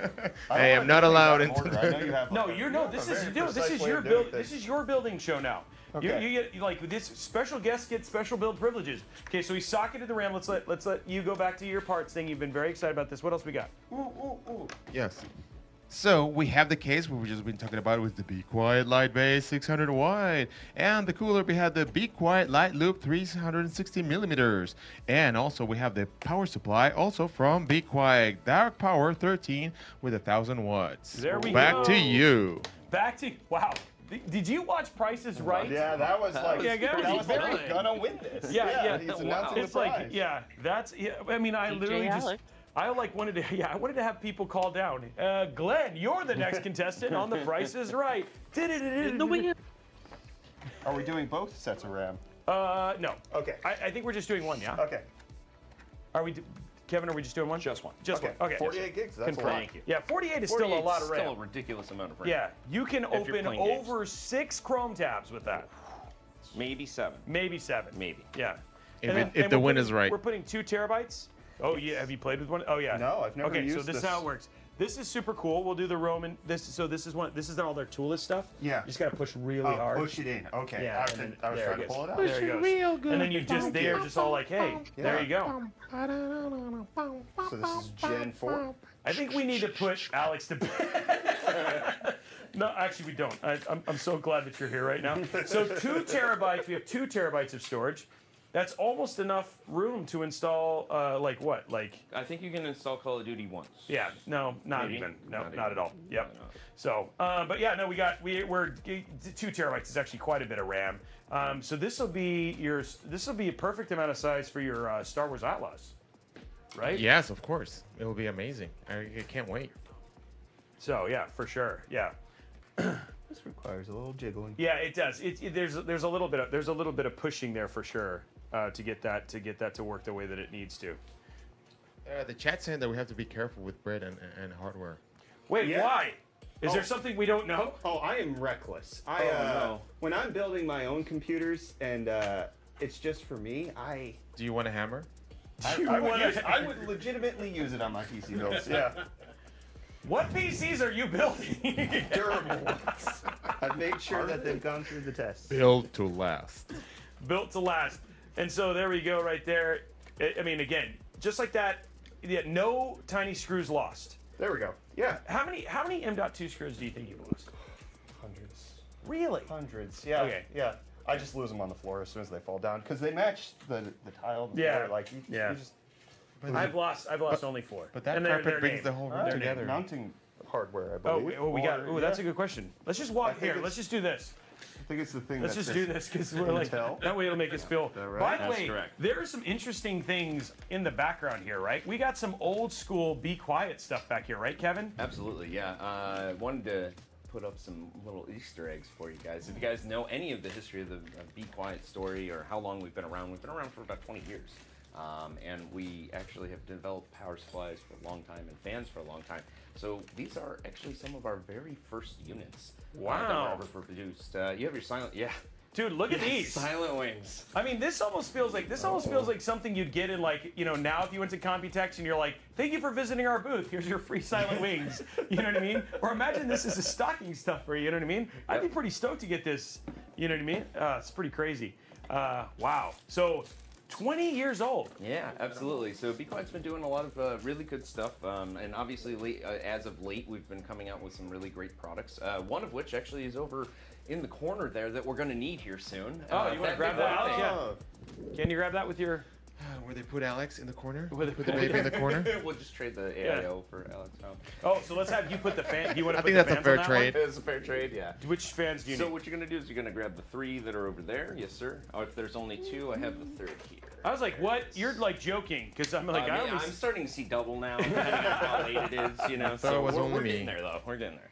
I am not allowed into I know you have. No, you're no. a This is very no. This precise is way your of doing build. This things. is your building show now. Okay. You get like this special guests get special build privileges. Okay, so we socketed the RAM. Let's let you go back to your parts thing. You've been very excited about this. What else we got? Yes. So we have the case we've just been talking about with the Be Quiet Light Base 600 watt, and the cooler we had the Be Quiet Light Loop 360 millimeters, and also we have the power supply also from Be Quiet Dark Power 13 with 1,000 watts. There we Back go. to you. Back to wow. Did you watch Price is Right? Yeah, that was like. Yeah, that that was was like, very- who's gonna win this? Yeah. He's Wow. announcing It's the like prize. that's I mean I literally just. Alex. I like wanted to I wanted to have people call down. Glenn, you're the next contestant on The Price is Right. In the win. Are we doing both sets of RAM? No. Okay. I think we're just doing one. Yeah. Okay. Are we, Kevin? Are we just doing one? Just one. Just Okay. one. Okay. 48 gigs. That's a Confirm. lot. Thank you. Yeah, 48 is still a 48 lot of RAM. Still a ridiculous amount of RAM. Yeah, you can If you're open playing games. over 6 Chrome tabs with that. Maybe 7. Maybe 7. Maybe. Yeah. If And it- then- if the we're win putting- is right. We're putting 2 terabytes. Oh yeah. Have you played with one? Oh yeah. No, I've never Okay, so used this is this. how it works. This is super cool. We'll do the Roman. This is one. This is all their toolless stuff. Yeah. You just gotta push really Oh, hard. push it in. Okay. Yeah, I and then- was there trying it to goes. pull it out. There it goes. real good. And then you just they're just all like, hey, there you go. So this is Gen 4. I think we need to put Alex to bed. No, actually, we don't. I'm so glad that you're here right now. So 2 terabytes. We have 2 terabytes of storage. That's almost enough room to install. Like what? Like I think you can install Call of Duty once. yeah. No, not Maybe? even. No, Not not even. at all. Yep. No, no. So, but yeah, no, we're 2 terabytes is actually quite a bit of RAM. So this will be a perfect amount of size for your Star Wars Outlaws. right? Yes, of course. It will be amazing. I can't wait. So yeah, for sure. Yeah. This requires a little jiggling. Yeah, it does. There's a little bit of pushing there for sure to get that to work the way that it needs to. The chat saying that we have to be careful with bread and hardware. Wait, Yeah. why? Is there something we don't know? Oh, I am reckless. no. When I'm building my own computers and it's just for me, Do you want a hammer? I would legitimately use it on my PC builds. Yeah. What PCs are you building? Durable ones. I've made sure that they've gone through the test. Built to last. Built to last. And so there we go, right there. I mean, again, just like that. Yeah, no tiny screws lost. There we go. Yeah. How many M.2 screws do you think you lost? Hundreds. Really? Hundreds. Yeah. Okay. Yeah. I just lose them on the floor as soon as they fall down because they match the tile. The Yeah. floor. Like you just. I've lost only 4. But that And they're carpet brings named. the whole room Alright, together. Mounting hardware, I Oh, believe. we got. Or- That's yeah. a good question. Let's just walk think here. it's- Let's just do this. I think it's the thing. Let's that just says do this because we're like Intel. that way it'll make us feel. that right? By the That's way, correct. there are some interesting things in the background here, right? We got some old school Be Quiet stuff back here, right, Kevin? Absolutely, yeah. I wanted to put up some little Easter eggs for you guys. If you guys know any of the history of the Be Quiet story or how long we've been around for about 20 years. And we actually have developed power supplies for a long time and fans for a long time. So these are actually some of our very first units that Wow. were ever produced. You have your silent, Dude, look at these. silent wings. I mean, this almost feels like something you'd get in like, now if you went to Computex and you're like, thank you for visiting our booth. Here's your free silent wings. You know what I mean? Or imagine this is a stocking stuff for you. You know what I mean? I'd be pretty stoked to get this. You know what I mean? It's pretty crazy. Wow. So 20 years old. Yeah, absolutely. So Be Quiet's been doing a lot of really good stuff, and obviously, as of late, we've been coming out with some really great products. One of which actually is over in the corner there that we're going to need here soon. Oh, you want to grab that, Alex? Oh. Yeah. Can you grab that with your? Where they put Alex in the corner? With Put the baby in the corner? We'll just trade the AIO for Alex now. Oh, so let's have you put the fan. You want to I put think the that's a fans fair on that one? trade. It's a fair trade, yeah. Which fans do you So need? what you're going to do is you're going to grab the 3 that are over there. Yes, sir. Or if there's only 2, I have the 3rd here. I was like, what? You're like joking because I'm like, I always. I'm starting to see double now, depending on how late it is, you know. thought it was only we're me. getting there, though. We're getting there.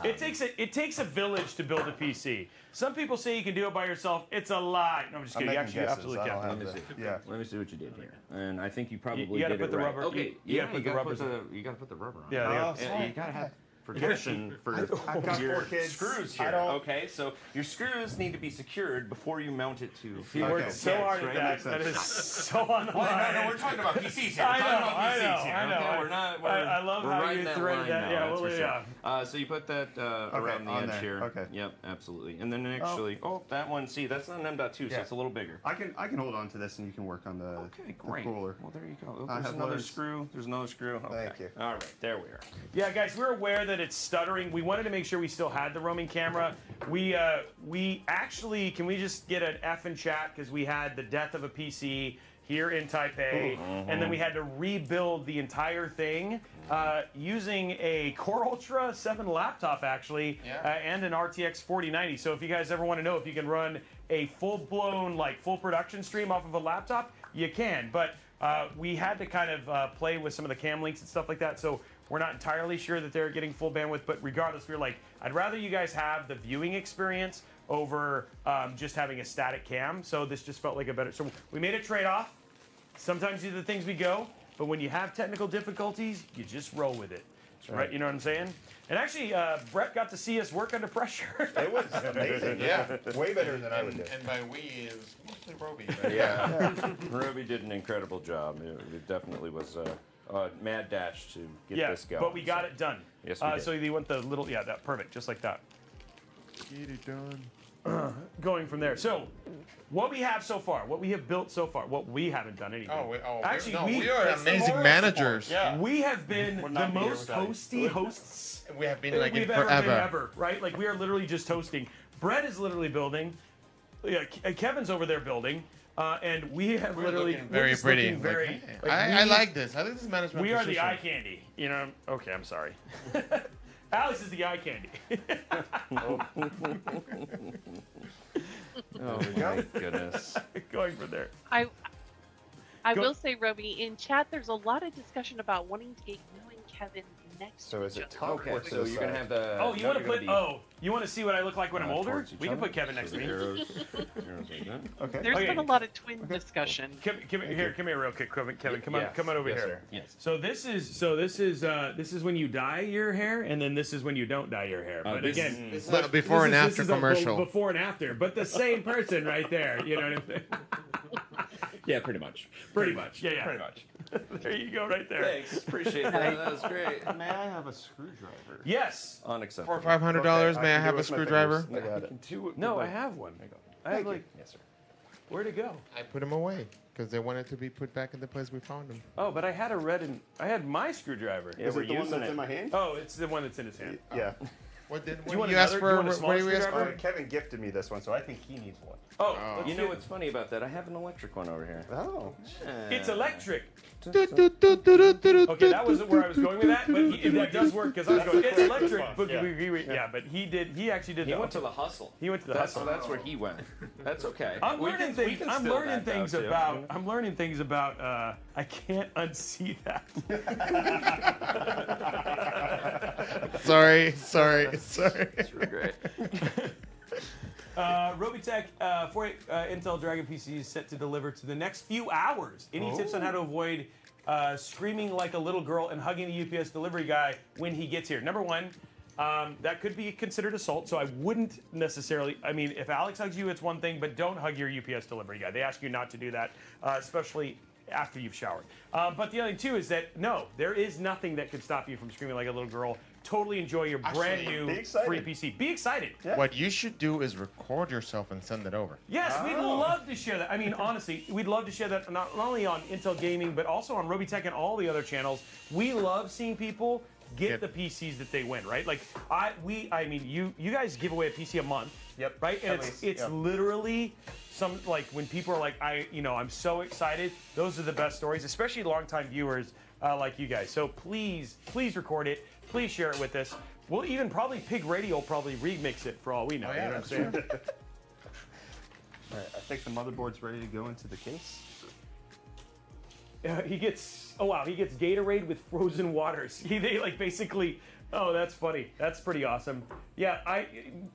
It takes a village to build a PC. Some people say you can do it by yourself. It's a lie. No, I'm just I'm kidding. You making actually guesses. absolutely I don't can. have the, yeah. Let me see what you did here. And I think you probably You gotta did put it the right. rubber- Okay, you gotta put the rubbers you gotta put the rubber on. Yeah, Oh, yeah. And you gotta have protection for I've got your 4 kids. screws I here. don't- Okay, so your screws need to be secured before you mount it to. He Okay. worked so hard right? at that. That is so on the line. No, we're talking about PCs here. I We're know, talking about I PCs know, here, I know. okay? We're not. I love we're how riding you that threaded line that. now, Yeah, that's well, for yeah. sure. So you put that around the on edge there. here. Okay. Yep, absolutely. And then actually, that one. See, that's not an M.2, so Yeah. it's a little bigger. I can hold on to this and you can work on the, Okay, great. the cooler. Well, there you go. Oh, I there's have another learned. screw. There's another screw. Okay. Thank you. All right, there we are. Yeah, guys, we're aware that it's stuttering. We wanted to make sure we still had the roaming camera. We actually, can we just get an F in chat because we had the death of a PC here in Taipei, and then we had to rebuild the entire thing using a Core Ultra 7 laptop actually, and an RTX 4090. So if you guys ever want to know if you can run a full-blown full production stream off of a laptop, you can. But we had to kind of play with some of the cam links and stuff like that. So we're not entirely sure that they're getting full bandwidth, but regardless, we were like, I'd rather you guys have the viewing experience over just having a static cam. So this just felt like a better. So we made a trade-off. Sometimes these are the things we go, but when you have technical difficulties, you just roll with it. Right? You know what I'm saying? And actually, Brett got to see us work under pressure. It was amazing. Yeah. Way better than I would do. And by we is mostly Robey. Yeah. Robey did an incredible job. It definitely was a mad dash to get this going. but we got it done. Yes, we did. So you want the little, that perfect, just like that. Get it done. Going from there. So, what we have so far, what we have built so far, what we haven't done anything. Actually, we are amazing managers. Yeah. We have been the not be here most without you. hosty hosts We have been like we've it ever been forever. ever, right? Like we are literally just hosting. Brett is literally building. Yeah, Kevin's over there building, and we have literally Looking very just pretty. looking very. Like, like, I we- like this. I think this is management. We are the position. eye candy. You know. Okay, I'm sorry. Alex is the eye candy. Oh my goodness. Going from there. I I will say, Robey, in chat, there's a lot of discussion about wanting to get you and Kevin next So to is each it other. top Okay, or to so the you're gonna side? have the. Oh, you no, want to you're put? gonna Oh, you want to see what I look like when I'm older? towards each We can other. put Kevin next to me. Arrows like that. Okay. There's Okay. been a lot of twin discussion. Come here real quick, Kevin. Come on, Yes, come on over yes, here. sir, yes. So this is when you dye your hair, and then this is when you don't dye your hair. But this again, is- This is a before and this after is a commercial. before and after, but the same person right there. You know what I'm saying? Yeah, pretty much. Pretty much. Yeah, yeah. Pretty much. There you go, right there. Thanks, appreciate that. That was great. May I have a screwdriver? Yes. Unacceptable. For $500, Okay, may I can have do a it with my screwdriver? fingers. I got it. No, I have one. I have like. Yes, sir. Where'd it go? I put them away because they wanted to be put back in the place we found them. Oh, but I had a red and I had my screwdriver. Yeah, Is we're it the one using that's it. in my hand? Oh, it's the one that's in his hand. Yeah. What did you want you ask another- for? you want a What smaller do you ask screwdriver? for? Kevin gifted me this one, so I think he needs one. Oh, Oh. You know what's funny about that? I have an electric one over here. Oh. it's electric. Okay, Okay, that wasn't where I was going with that, but that does work because I was going, it's electric. Yeah, but he actually did He that. went to the hustle. He went to the That's, hustle. That's where he went. That's okay. I'm We learning can- we things. can I'm steal learning that, though, things too. about. I'm learning things about. I can't unsee that. sorry. It's real great. Robeytech 48 Intel Dragon PC is set to deliver to the next few hours. Any tips on how to avoid screaming like a little girl and hugging the UPS delivery guy when he gets here? Number one, that could be considered assault, so I wouldn't necessarily. I mean, if Alex hugs you, it's one thing, but don't hug your UPS delivery guy. They ask you not to do that, especially after you've showered. But the other thing too is that no, there is nothing that could stop you from screaming like a little girl. Totally enjoy your brand Actually, new be excited. free PC. Be excited. Yeah. What you should do is record yourself and send it over. Yes, we'd love to share that. I mean, honestly, we'd love to share that not only on Intel Gaming, but also on Robeytech and all the other channels. We love seeing people get the PCs that they win, right? Like I mean, you guys give away a PC a month. Yep, Right? And at it's least, yep. literally some like when people are like, I'm so excited. Those are the best stories, especially longtime viewers like you guys. So please record it. Please share it with us. We'll even probably Pig Radio will probably remix it for all we know. Oh, You know what I'm saying? All right, I think the motherboard's ready to go into the case. He gets Gatorade with frozen waters. They like basically. Oh, that's funny. That's pretty awesome. Yeah,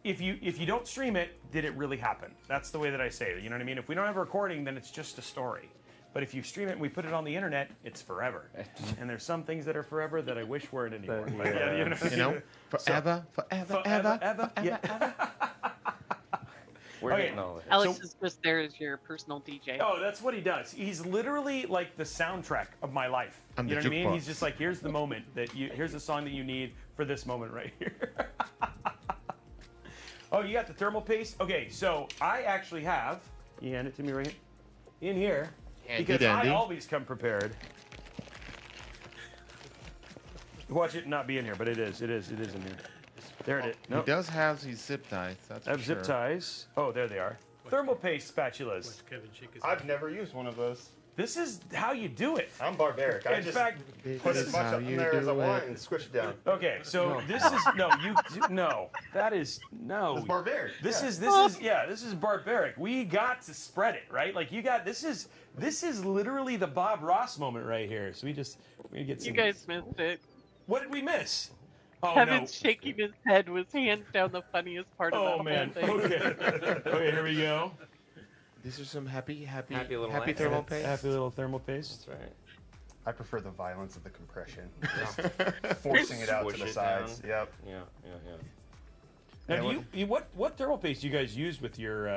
if you don't stream it, did it really happen? That's the way that I say it. You know what I mean? If we don't have a recording, then it's just a story. But if you stream it and we put it on the internet, it's forever. And there's some things that are forever that I wish weren't anymore. But yeah, You know, forever, ever. Yeah. We're Okay. getting all of it. Alex is just there as your personal DJ. Oh, that's what he does. He's literally like the soundtrack of my life. I'm You know the what I mean? jukebox. He's just like, here's the moment here's the song that you need for this moment right here. Oh, you got the thermal paste? Okay, so I actually have, you hand it to me right here, in here, Handy because dandy. I always come prepared. Watch it not be in here, but it is in here. There it is. He Nope. does have these zip ties. That's I have for zip sure. ties. Oh, there they are. Thermal paste spatulas. I've never used one of those. This is how you do it. I'm barbaric. I In just fact, put This as is much how up in you there as I do want it. and squish it down. okay, so this is no. That is no. It's barbaric. This yeah. this is barbaric. We got to spread it, right? Like this is literally the Bob Ross moment right here. So we get some. You guys missed it. What did we miss? Oh Kevin's shaking his head was hands down the funniest part no. of Oh the man. whole thing. Okay. Okay, here we go. These are some happy little thermal accents. paste. Happy little thermal paste. That's right. I prefer the violence of the compression. Just forcing it out to Squish the it sides. down. Yep. Yeah. Now, Yeah, do you what thermal paste do you guys use with your?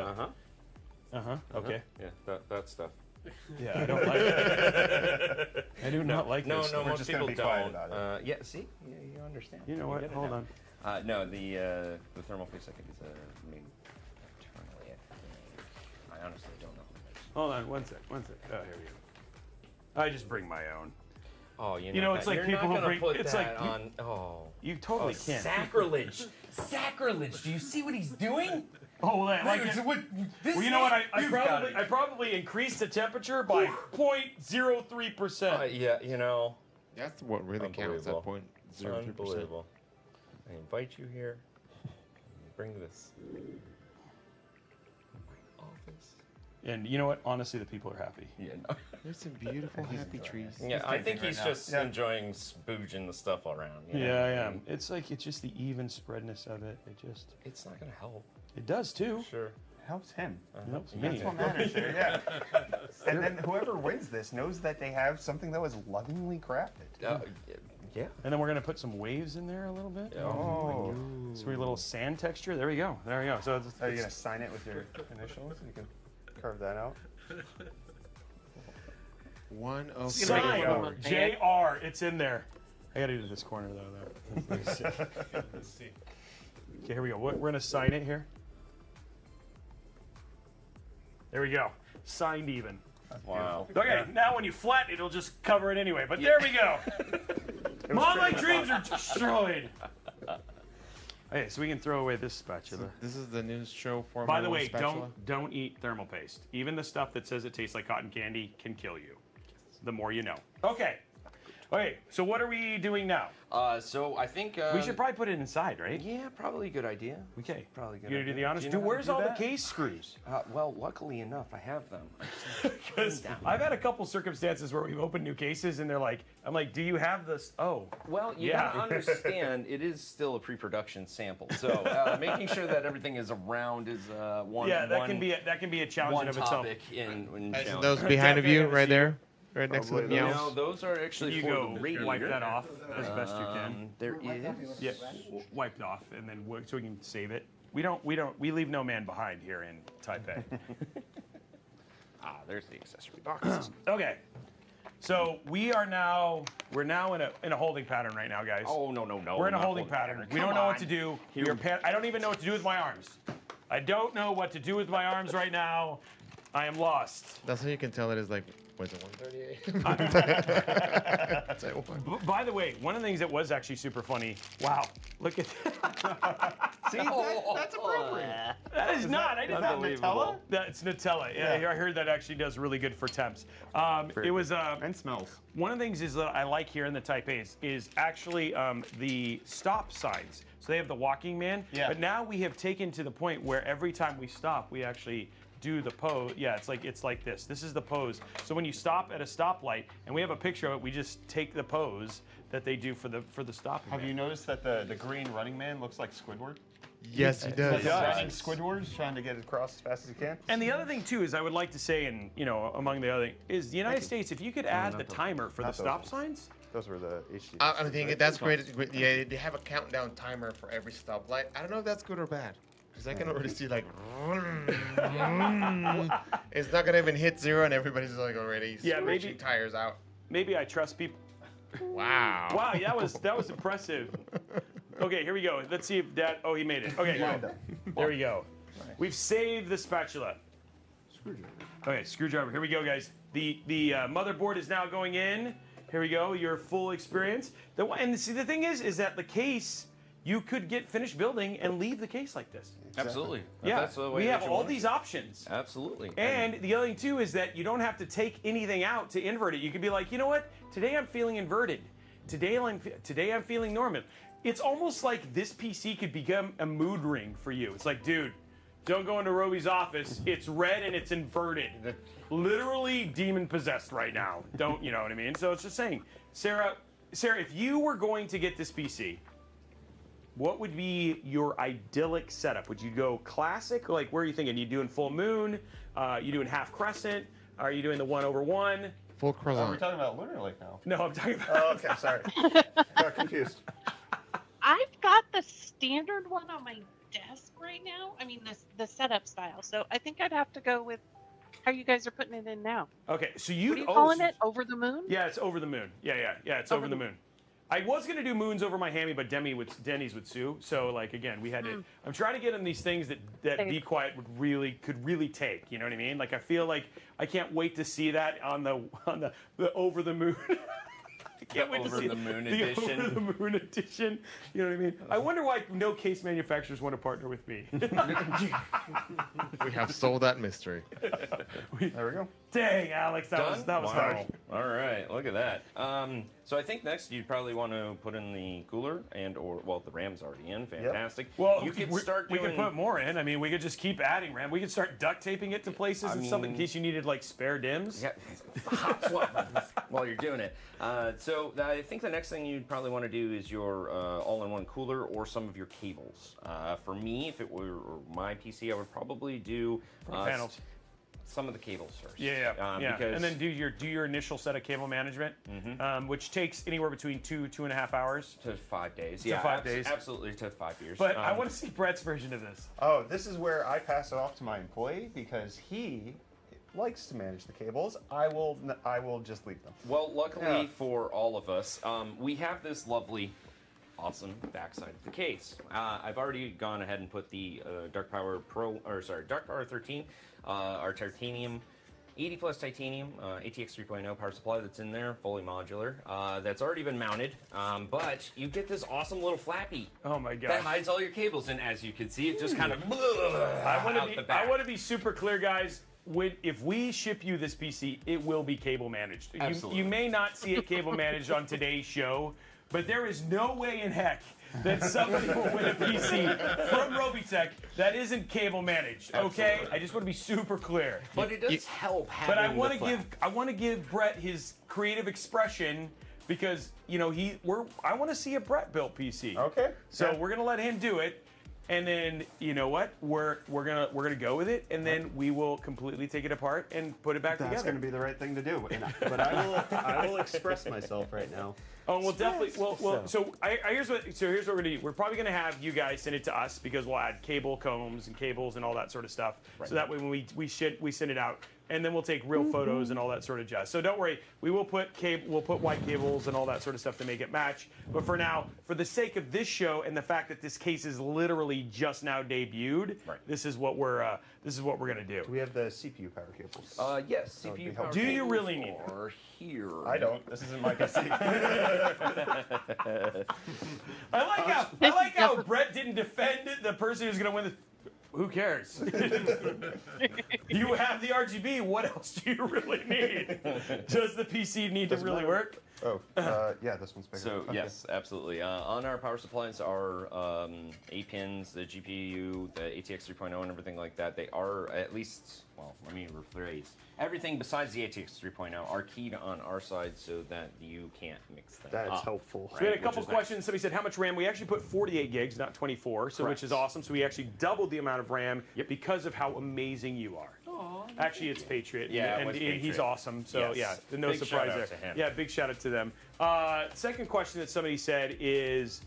Okay. Yeah, that stuff. Yeah, I don't like it. I do not like No, this. no, We're most just gonna people be quiet don't. about Yeah, see, you understand. You know what? get it Hold now. on. No, the thermal paste I think is made internally. I honestly don't know. Hold on, one sec. Oh, here we go. I just bring my own. Oh, You know, it's like you're people not who gonna bring- put it's that like you- on. Oh, You totally can't. sacrilege! Sacrilege! Do you see what he's doing? Oh, like well, you know what? I probably increased the temperature by 0.03%. Yeah, you know. That's what really counts at Unbelievable. 0.02%. Unbelievable. I invite you here. Bring this. Office. And you know what? Honestly, the people are happy. Yeah, no. There's some beautiful happy trees. Yeah, I think he's right just now. enjoying spooging the stuff around. You know? Yeah, I am. It's like it's just the even spreadness of it. It's not gonna help. It does too. Sure. Helps him. Helps me. That's what matters there, yeah. And then whoever wins this knows that they have something that was lovingly crafted. Yeah. And then we're gonna put some waves in there a little bit. Oh. Sweet little sand texture. There we go. There we go. So it's, Are you gonna sign it with your initials? You can carve that out. 104. sign Go. JR. It's in there. I gotta do this corner though. Let's see. Let's see. Okay, here we go. We're gonna sign it here. There we go. Signed even. Wow. Okay, now when you flatten it, it'll just cover it anyway. But there we go. Mom, my dreams are destroyed. Okay, so we can throw away this spatula. This is the new show for By the way, don't eat thermal paste. Even the stuff that says it tastes like cotton candy can kill you. The more you know. Okay. Okay, so what are we doing now? So I think We should probably put it inside, right? Yeah, probably a good idea. Okay. Probably a good. You gonna do idea. the honors? you Dude, know how to where's do all that? the case screws? Well, luckily enough, I have them. Because I've had a couple circumstances where we've opened new cases and they're like, I'm like, do you have this? Oh. Well, you Yeah. gotta understand, it is still a pre-production sample, so making sure that everything is around is one. Yeah, that one, can be a challenge one in of itself. topic in So challenge. those behind of you, Definitely right there, right next to the Probably meows. No, those are actually You for go the radiator. wipe that off as best you can. There is. Yeah, wiped off, and then so we can save it. We leave no man behind here in Taipei. There's the accessory box. Okay, so we're now in a holding pattern right now, guys. Oh no! We're in a not holding pattern. We don't know what to do. I don't even know what to do with my arms. I don't know what to do with my arms right now. I am lost. That's how you can tell it is like, was it 138? That's it. By the way, one of the things that was actually super funny. Wow, look at that. See, that's appropriate. That is not. I didn't know. Unbelievable. That's Nutella. Yeah, I heard that actually does really good for temps. It was And smells. one of the things is that I like here in the Type A's is actually the stop signs. So they have the walking man. Yeah. But now we have taken to the point where every time we stop, we actually do the pose. Yeah, it's like this. This is the pose. So when you stop at a stoplight, and we have a picture of it, we just take the pose that they do for the stopping. Have man. you noticed that the green running man looks like Squidward? Yes, he does. Like a running Squidward, trying to get across as fast as he can. And the other thing too is I would like to say, and among the other thing, is the United States. If you could add the timer for the Not those stop ones. signs. Those were the HD. I think that's great. Yeah, they have a countdown timer for every stoplight. I don't know if that's good or bad. Because I can already see like, it's not gonna even hit 0 and everybody's like already switching tires out. Maybe I trust people. Wow. Wow, that was impressive. Okay, here we go. Let's see if Dad. Oh, he made it. Okay, there we go. We've saved the spatula. Okay, screwdriver. Here we go, guys. The motherboard is now going in. Here we go. Your full experience. And see, the thing is that the case, you could get finished building and leave the case like this. Absolutely. Yeah, That's the way we that have you all want it. these options. Absolutely. And the other thing too is that you don't have to take anything out to invert it. You could be like, you know what? Today I'm feeling inverted. Today I'm feeling normal. It's almost like this PC could become a mood ring for you. It's like, dude, don't go into Robey's office. It's red and it's inverted. Literally demon possessed right now. Don't, you know what I mean? So it's just saying, Sarah, if you were going to get this PC, what would be your idyllic setup? Would you go classic? Like, where are you thinking? Are you doing full moon? You doing half crescent? Are you doing the 1/1? Full Are we croissant. talking about Lunar Lake now? No, I'm talking about. Oh, okay, sorry. Got confused. I've got the standard one on my desk right now. I mean, the setup style. So I think I'd have to go with how you guys are putting it in now. Okay, so What are you calling it? Over the moon? Yeah, it's over the moon. Yeah, it's over the moon. I was gonna do moons over my hammy, but Denny's would sue. So like again, we had to. I'm trying to get him these things that Be Quiet could really take. You know what I mean? Like I feel like I can't wait to see that on the over the moon. I can't wait to see Over the Moon the edition. Over the Moon edition. You know what I mean? I wonder why no case manufacturers want to partner with me. We have solved that mystery. There we go. Dang, Alex, that was Wow. hard. All right, look at that. So I think next you'd probably want to put in the cooler well, the RAM's already in. Fantastic. Well, you could we start could put more in. I mean, we could just keep adding RAM. We could start duct taping it to places and something in case you needed like spare DIMMs. Yeah, hot swap while you're doing it. So I think the next thing you'd probably want to do is your all-in-one cooler or some of your cables. For me, if it were my PC, I would probably do panels. Some of the cables first. Yeah. Because And then do your initial set of cable management, which takes anywhere between 2.5 hours. to 5 days. To 5 days. Absolutely to 5 years. But I want to see Brett's version of this. Oh, this is where I pass it off to my employee because he likes to manage the cables. I will just leave them. Well, luckily for all of us, we have this lovely, awesome backside of the case. I've already gone ahead and put the Dark Power 13, our titanium, 80 plus titanium ATX 3.0 power supply that's in there, fully modular. That's already been mounted, but you get this awesome little flappy. Oh my god. That hides all your cables, and as you can see, it just kind of I want to be super clear, guys. If we ship you this PC, it will be cable managed. You may not see it cable managed on today's show, but there is no way in heck that somebody will win a PC from Robeytech that isn't cable managed. Okay, Absolutely. I just want to be super clear. But it does help having But I want to give Brett his creative expression because I want to see a Brett built PC. Okay. So we're gonna let him do it. And then you know what? We're gonna go with it, and then we will completely take it apart and put it back That's together. going to be the right thing to do. But I will express myself right now. Oh, well, definitely. Well. So here's what we're gonna do. We're probably gonna have you guys send it to us because we'll add cable combs and cables and all that sort of stuff. Right. So that way when we send it out, and then we'll take real photos and all that sort of jazz. So don't worry, we will put white cables and all that sort of stuff to make it match. But for now, for the sake of this show and the fact that this case is literally just now debuted, this is what we're gonna do. Do we have the CPU power cables? Yes, would be CPU helpful. power Do you cables really need them? are here. I don't. This isn't my PC. I like how Brett didn't defend the person who's gonna win the. Who cares? You have the RGB. What else do you really need? Does the PC need to really matter. work? Oh, yeah, this one's bigger. So Okay. yes, absolutely. On our power supplies, our 8 pins, the GPU, the ATX 3.0, and everything like that, they are at least, well, let me rephrase. Everything besides the ATX 3.0 are keyed on our side so that you can't mix them That's up. helpful. We had a Which couple is nice. questions. Somebody said, how much RAM? We actually put 48 gigs, not 24, so which is awesome. So we actually doubled the amount of RAM because of how amazing you are. Actually, it's Patriot. Yeah, it and was he's Patriot. awesome. So Yes. yeah, no Big surprise shout there. out to him. Yeah, big shout out to them. Second question that somebody said is,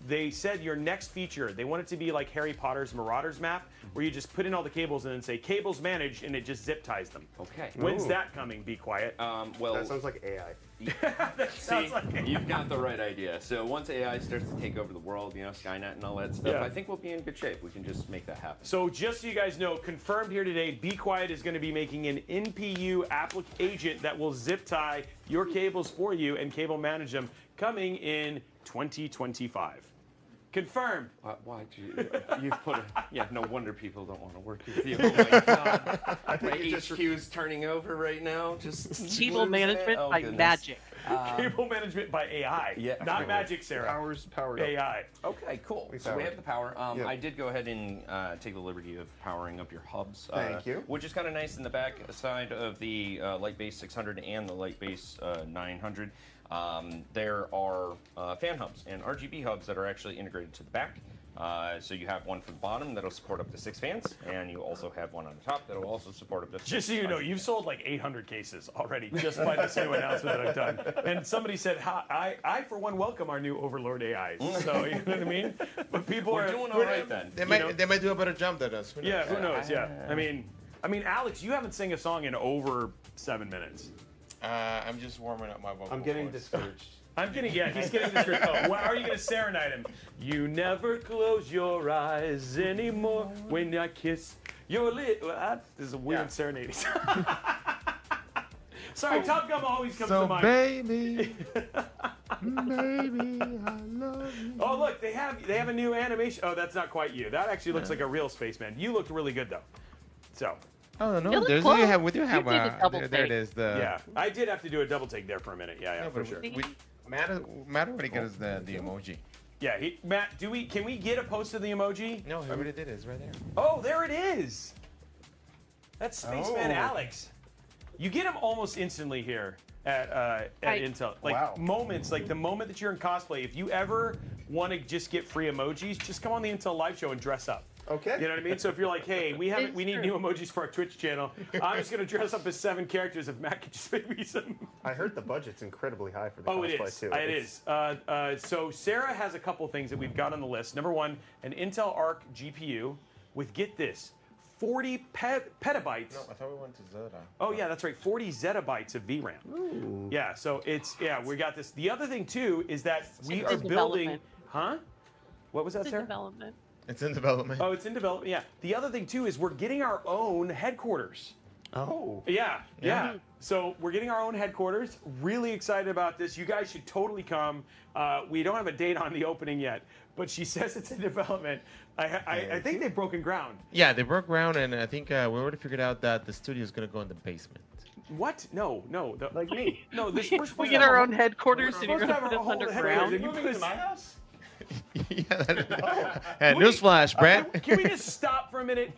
they said your next feature, they want it to be like Harry Potter's Marauders map, where you just put in all the cables and then say cables managed, and it just zip ties them. Okay. When's Ooh. that coming? Be quiet. Well, That sounds like AI. That sounds see, like you've got the right idea. So once AI starts to take over the world, Skynet and all that stuff, Yeah. I think we'll be in good shape. We can just make that happen. So just so you guys know, confirmed here today, Be Quiet is going to be making an NPU agent that will zip tie your cables for you and cable manage them coming in 2025. Confirmed. Why do you've put a... Yeah, no wonder people don't want to work with you. Oh my God. My HQ's turning over right now. Just Cable lose it. management Oh, by goodness. magic. Cable management by AI. Yeah. Not magic, Sarah. Power's powered up. AI. Okay, cool. So we powered. have the power. Yeah. I did go ahead and take the liberty of powering up your hubs. Thank you. Which is kind of nice in the back side of the light base 600 and the light base 900. There are fan hubs and RGB hubs that are actually integrated to the back. So you have one for the bottom that'll support up to 6 fans, and you also have one on the top that'll also support up to 6. Just so you know, you've sold like 800 cases already just by this new announcement that I've done. And somebody said, I for one welcome our new Overlord AIs. So you know what I mean? But people We're are doing all right then. They might do a better job than us. Who knows? Yeah, who knows? Yeah. I mean, Alex, you haven't sang a song in over 7 minutes. I'm just warming up my vocal I'm getting cords. discouraged. He's getting this. Oh, why are you going to serenade him? You never close your eyes anymore when I kiss your lips. This is a weird serenade. Sorry, Top Gun always comes to mind. baby, baby, I love you. Oh, look, they have a new animation. Oh, that's not quite you. That actually looks like a real spaceman. You looked really good though. So, Oh no, You look there's close. we do have You did a double there it take. is. The Yeah, I did have to do a double take there for a minute. Yeah, for sure. Matt already got us the emoji. Yeah, Matt, can we get a post of the emoji? No, he already did it. It's right there. Oh, there it is. That's Spaceman Alex. You get him almost instantly here at Intel. Like Wow. moments, like the moment that you're in cosplay. If you ever want to just get free emojis, just come on the Intel live show and dress up. Okay. You know what I mean? So if you're like, hey, we It's need true. new emojis for our Twitch channel, I'm just gonna dress up as 7 characters. If Matt could just make me some. I heard the budget's incredibly high for the Oh, cosplay it is. too. It is. So Sarah has a couple things that we've got on the list. Number one, an Intel Arc GPU with, get this, 40 petabytes. No, I thought we went to Zeta. Oh yeah, that's right, 40 zettabytes of VRAM. Ooh. Yeah, so we got this. The other thing too is that we It's are in building. development. Huh? What was that, It's in Sarah? development. It's in development. Oh, it's in development. Yeah. The other thing too is we're getting our own headquarters. Oh. Yeah. So we're getting our own headquarters. Really excited about this. You guys should totally come. We don't have a date on the opening yet, but she says it's in development. I think they've broken ground. Yeah, they broke ground, and I think we already figured out that the studio is gonna go in the basement. What? No. Like me. No. We're supposed We to get have our a- own headquarters, we're and you're supposed gonna to put have us a whole headquarters, underground. and you put us in my house. Yeah, newsflash, Brett. Can we just stop for a minute?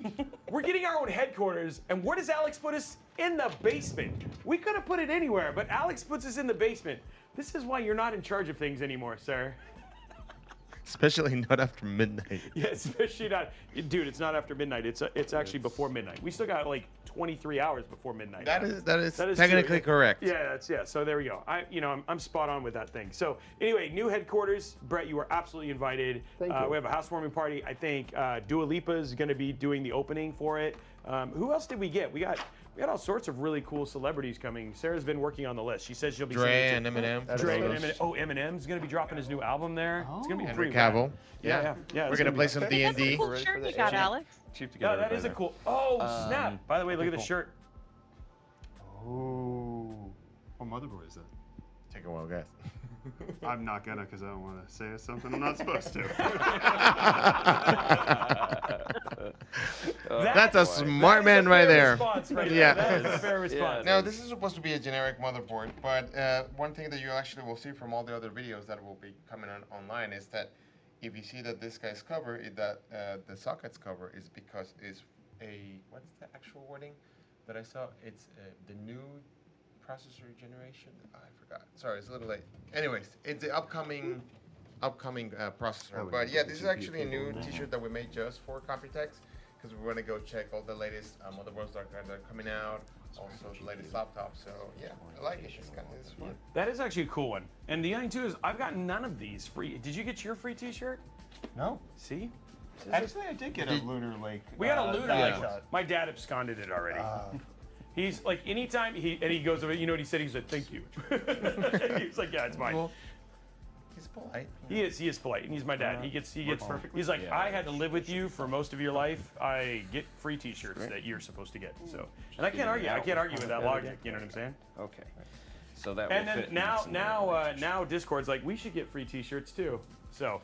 We're getting our own headquarters, and where does Alex put us? In the basement. We could have put it anywhere, but Alex puts us in the basement. This is why you're not in charge of things anymore, sir. Especially not after midnight. Yeah, especially not, dude. It's not after midnight. It's actually before midnight. We still got like 23 hours before midnight. That is true. technically correct. Yeah, so there we go. I'm spot on with that thing. So anyway, new headquarters. Brett, you are absolutely invited. Thank you. We have a housewarming party. I think Dua Lipa is going to be doing the opening for it. Who else did we get? We got all sorts of really cool celebrities coming. Sarah's been working on the list. She says she'll be Dre sending and it to- Eminem. Dre and Eminem. Oh, Eminem's going to be dropping his new album there. It's going to be Henry pretty rad. Cavill. Yeah. We're it's gonna be- play some That's D&D. a cool shirt you got, Alex. Cheap to Yeah, get that is a cool. Oh, snap! By the way, look at the shirt. Ooh. What motherboard is that? Take a wild guess. I'm not gonna, because I don't want to say something I'm not supposed to. That's a smart man right there. Yeah. That is a fair response. Now, this is supposed to be a generic motherboard, but one thing that you actually will see from all the other videos that will be coming online is that if you see that this guy's cover, the socket's cover is because it's what's the actual wording that I saw? It's the new processor generation. I forgot. Sorry, it's a little late. Anyways, it's the upcoming processor. Oh, But yeah, yeah, this is actually a new T-shirt that we made just for Computex, because we want to go check all the latest motherboards that are coming out, also the latest laptops. So yeah, I like it. It's fun. That is actually a cool one. And the other thing too is I've gotten none of these free. Did you get your free T-shirt? No. See? Actually, I did get a Lunar Lake. We got a Lunar back Lake. shot. My dad absconded it already. He's like, anytime he goes over, you know what he said? He said, "Thank you." He's like, "Yeah, it's mine." Well, he's polite. He is polite, and he's my dad. He gets perfect. He's like, I had to live with you for most of your life. I get free T-shirts that you're supposed to get. So, and I can't argue. I can't argue with that logic. You know what I'm saying? Okay. So that And will then fit now Discord's like, we should get free T-shirts too. So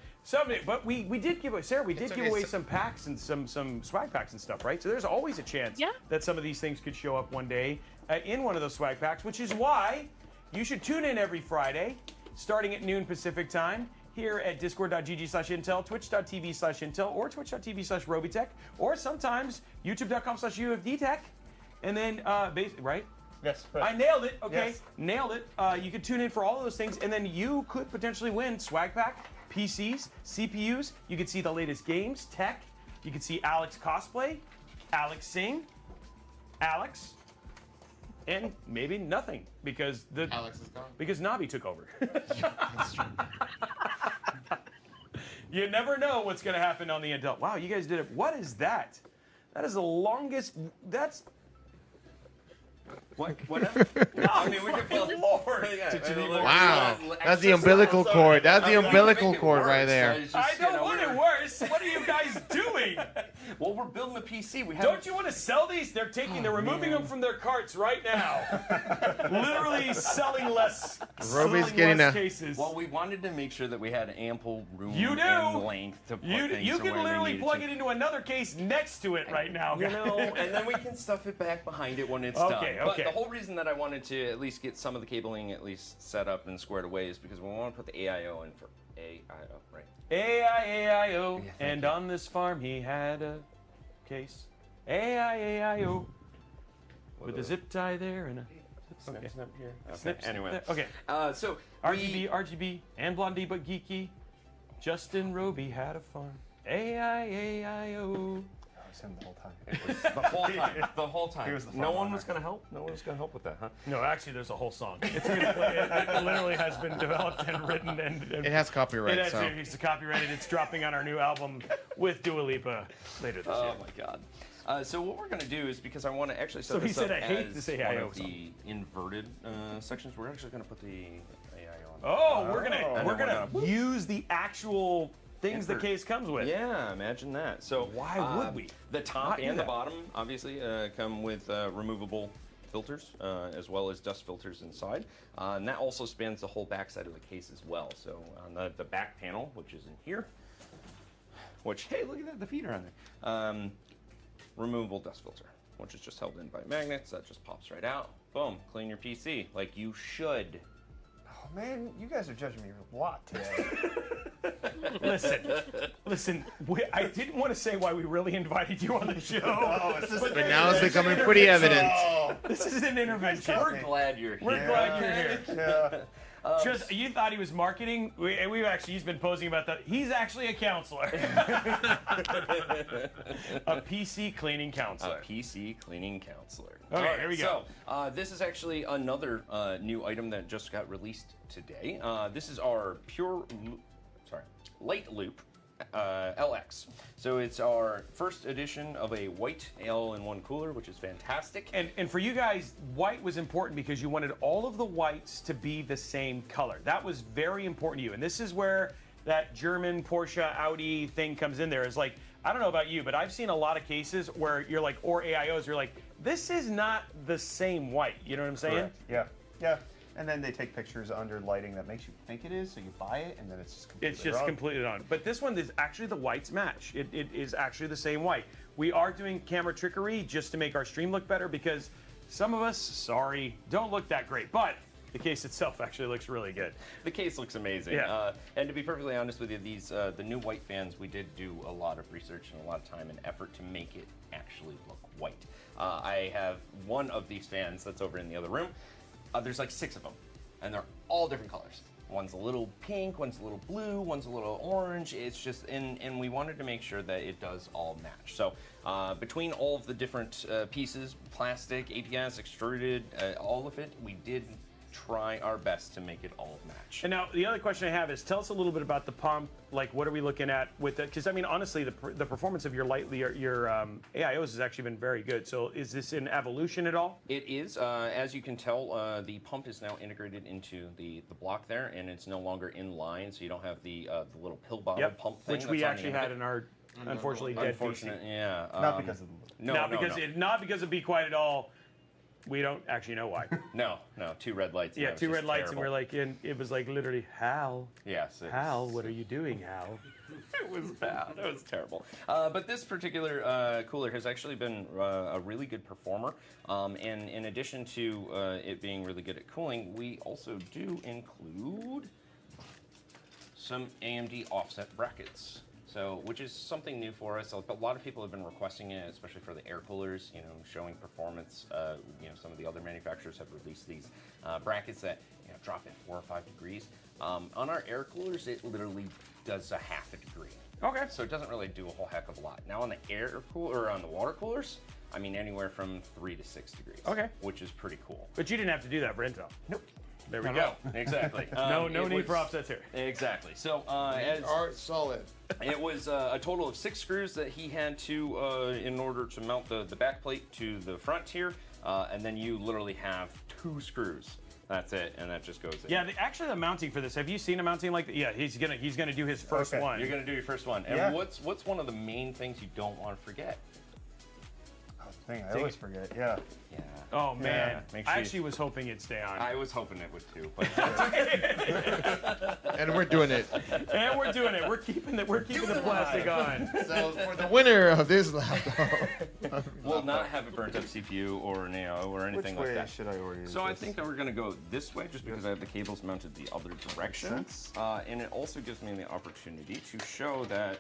but we did give away, Sarah. We did give away some packs and some swag packs and stuff, right? So there's always a chance that some of these things could show up one day in one of those swag packs, which is why you should tune in every Friday, starting at noon Pacific time, here at discord.gg/intel, twitch.tv/intel, or twitch.tv/robeytech, or sometimes youtube.com/ufdtech, and then right. Yes. I nailed it. Okay, Yes. nailed it. You could tune in for all of those things, and then you could potentially win swag pack, PCs, CPUs. You could see the latest games, tech. You could see Alex cosplay, Alex sing, Alex, and maybe nothing because Alex is gone. because Navi took over. You never know what's going to happen on the Intel. Wow, you guys did it. What is that? That is the longest. That's. Whatever. No, I mean, we can feel Lord. Wow, that's the umbilical cord. That's the umbilical cord right there. I don't want it worse. What are you guys doing? Well, we're building a PC. We have. Don't you want to sell these? They're removing them from their carts right now. Literally selling less. Robey's getting less a- cases. Well, we wanted to make sure that we had ample room You do. and length to put things You can where we literally needed plug to. it into another case next to it right now. You know, and then we can stuff it back behind it when it's Okay, done. okay. But the whole reason that I wanted to at least get some of the cabling at least set up and squared away is because we want to put the AIO in for AIO, right? AIO, Yeah, thank and you. on this farm he had a case. AIO, with a zip tie there and a Snip, okay. snip here. Okay. Snip, snip Anyway, there. Okay. So RGB, and blondie but geeky. Justin Robey had a farm. AIO. That was him the whole time. it was the whole time. The whole time. He was the No front one runner. was gonna help. No one was gonna help with that, huh? No, actually, there's a whole song. It's really, it literally has been developed and written, and It has copyright, it has, so. it's copyrighted. It's dropping on our new album with Dua Lipa later this year. Oh my god. So what we're going to do is, because I want to actually set So he this said, up "I hate as to say one AIO of the inverted sections, we're actually going to put the AIO on. Oh, we're And then gonna we're use the actual things the Invert. case comes with. Yeah, imagine that. So Why would we The top not do and the that? bottom, obviously, come with removable filters, as well as dust filters inside. And that also spans the whole back side of the case as well. So on the back panel, which is in here, which, hey, look at that, the feet are on there. Removable dust filter, which is just held in by magnets. That just pops right out. Boom, clean your PC like you should. Oh man, you guys are judging me a lot today. Listen. I didn't want to say why we really invited you on the show. But now it's becoming pretty evident. This is an intervention. We're glad you're here. We're glad you're here. Yeah. Just you thought he was marketing. He's been posing about that. He's actually a counselor, a PC cleaning counselor. A PC cleaning counselor. Okay, All right, here we go. So, this is actually another new item that just got released today. This is our Light Loop LX. So it's our first edition of a white all-in-one cooler, which is fantastic. And for you guys, white was important because you wanted all of the whites to be the same color. That was very important to you. And this is where that German Porsche Audi thing comes in there. Is like, I don't know about you, but I've seen a lot of cases where you're like, or AIOs, you're like, this is not the same white. You know what I'm saying? Correct. Yeah. Yeah. And then they take pictures under lighting that makes you think it is, so you buy it, and then it's just completely It's just wrong. completely on. But this one is actually the whites match. It is actually the same white. We are doing camera trickery just to make our stream look better because some of us, sorry, don't look that great. But the case itself actually looks really good. The case looks amazing. Yeah. And to be perfectly honest with you, these the new white fans, we did do a lot of research and a lot of time and effort to make it actually look white. I have one of these fans that's over in the other room. There's like 6 of them, and they're all different colors. One's a little pink, one's a little blue, one's a little orange. It's just, and we wanted to make sure that it does all match. So between all of the different pieces, plastic, ABS, extruded, all of it, we did try our best to make it all match. And now the other question I have is, tell us a little bit about the pump. Like, what are we looking at with it? Because I mean, honestly, the performance of your AIOs has actually been very good. So is this in evolution at all? It is, as you can tell, the pump is now integrated into the block there, and it's no longer in line, so you don't have the little pill bottle pump thing. Which we that's on the actually end of had it. in our unfortunately dead Unfortunate, PC. yeah. Not because of the Not because of Be Quiet at all. We don't actually know why. No, 2 red lights. and Yeah, that was 2 just red lights, and terrible. we're like, and it was like literally, Hal, Yes. Hal, what are you doing, Hal? It was bad. It was terrible. But this particular cooler has actually been a really good performer. And in addition to it being really good at cooling, we also do include some AMD offset brackets. So, which is something new for us. A lot of people have been requesting it, especially for the air coolers, showing performance. Some of the other manufacturers have released these brackets that drop at 4 or 5 degrees. On our air coolers, it literally does a half a degree. Okay. So it doesn't really do a whole heck of a lot. Now on the air cooler, or on the water coolers, I mean anywhere from 3 to 6 degrees. Okay. Which is pretty cool. But you didn't have to do that for Intel. Nope. There we go. Exactly. No it need for was- offsets here. Exactly. So They are solid. it was a total of 6 screws that he had to, in order to mount the back plate to the front here, and then you literally have 2 screws That's it, and that just goes in. Yeah, actually the mounting for this, have you seen a mounting like that? Yeah, he's gonna do his first Okay. one. You're gonna do your first one. And Yeah. what's one of the main things you don't want to forget? Thing I always forget. Yeah. Yeah. Oh man, Yeah, make I sure actually was hoping it'd stay on. I was hoping it would too, but And we're doing it. And we're doing it. We're keeping the plastic on. So for the winner of this laptop, we'll not have a burnt up CPU or an AIO or Which anything way like that. should I order So I this? think that we're gonna go this way just because I have the cables mounted the other direction. sense. And it also gives me the opportunity to show that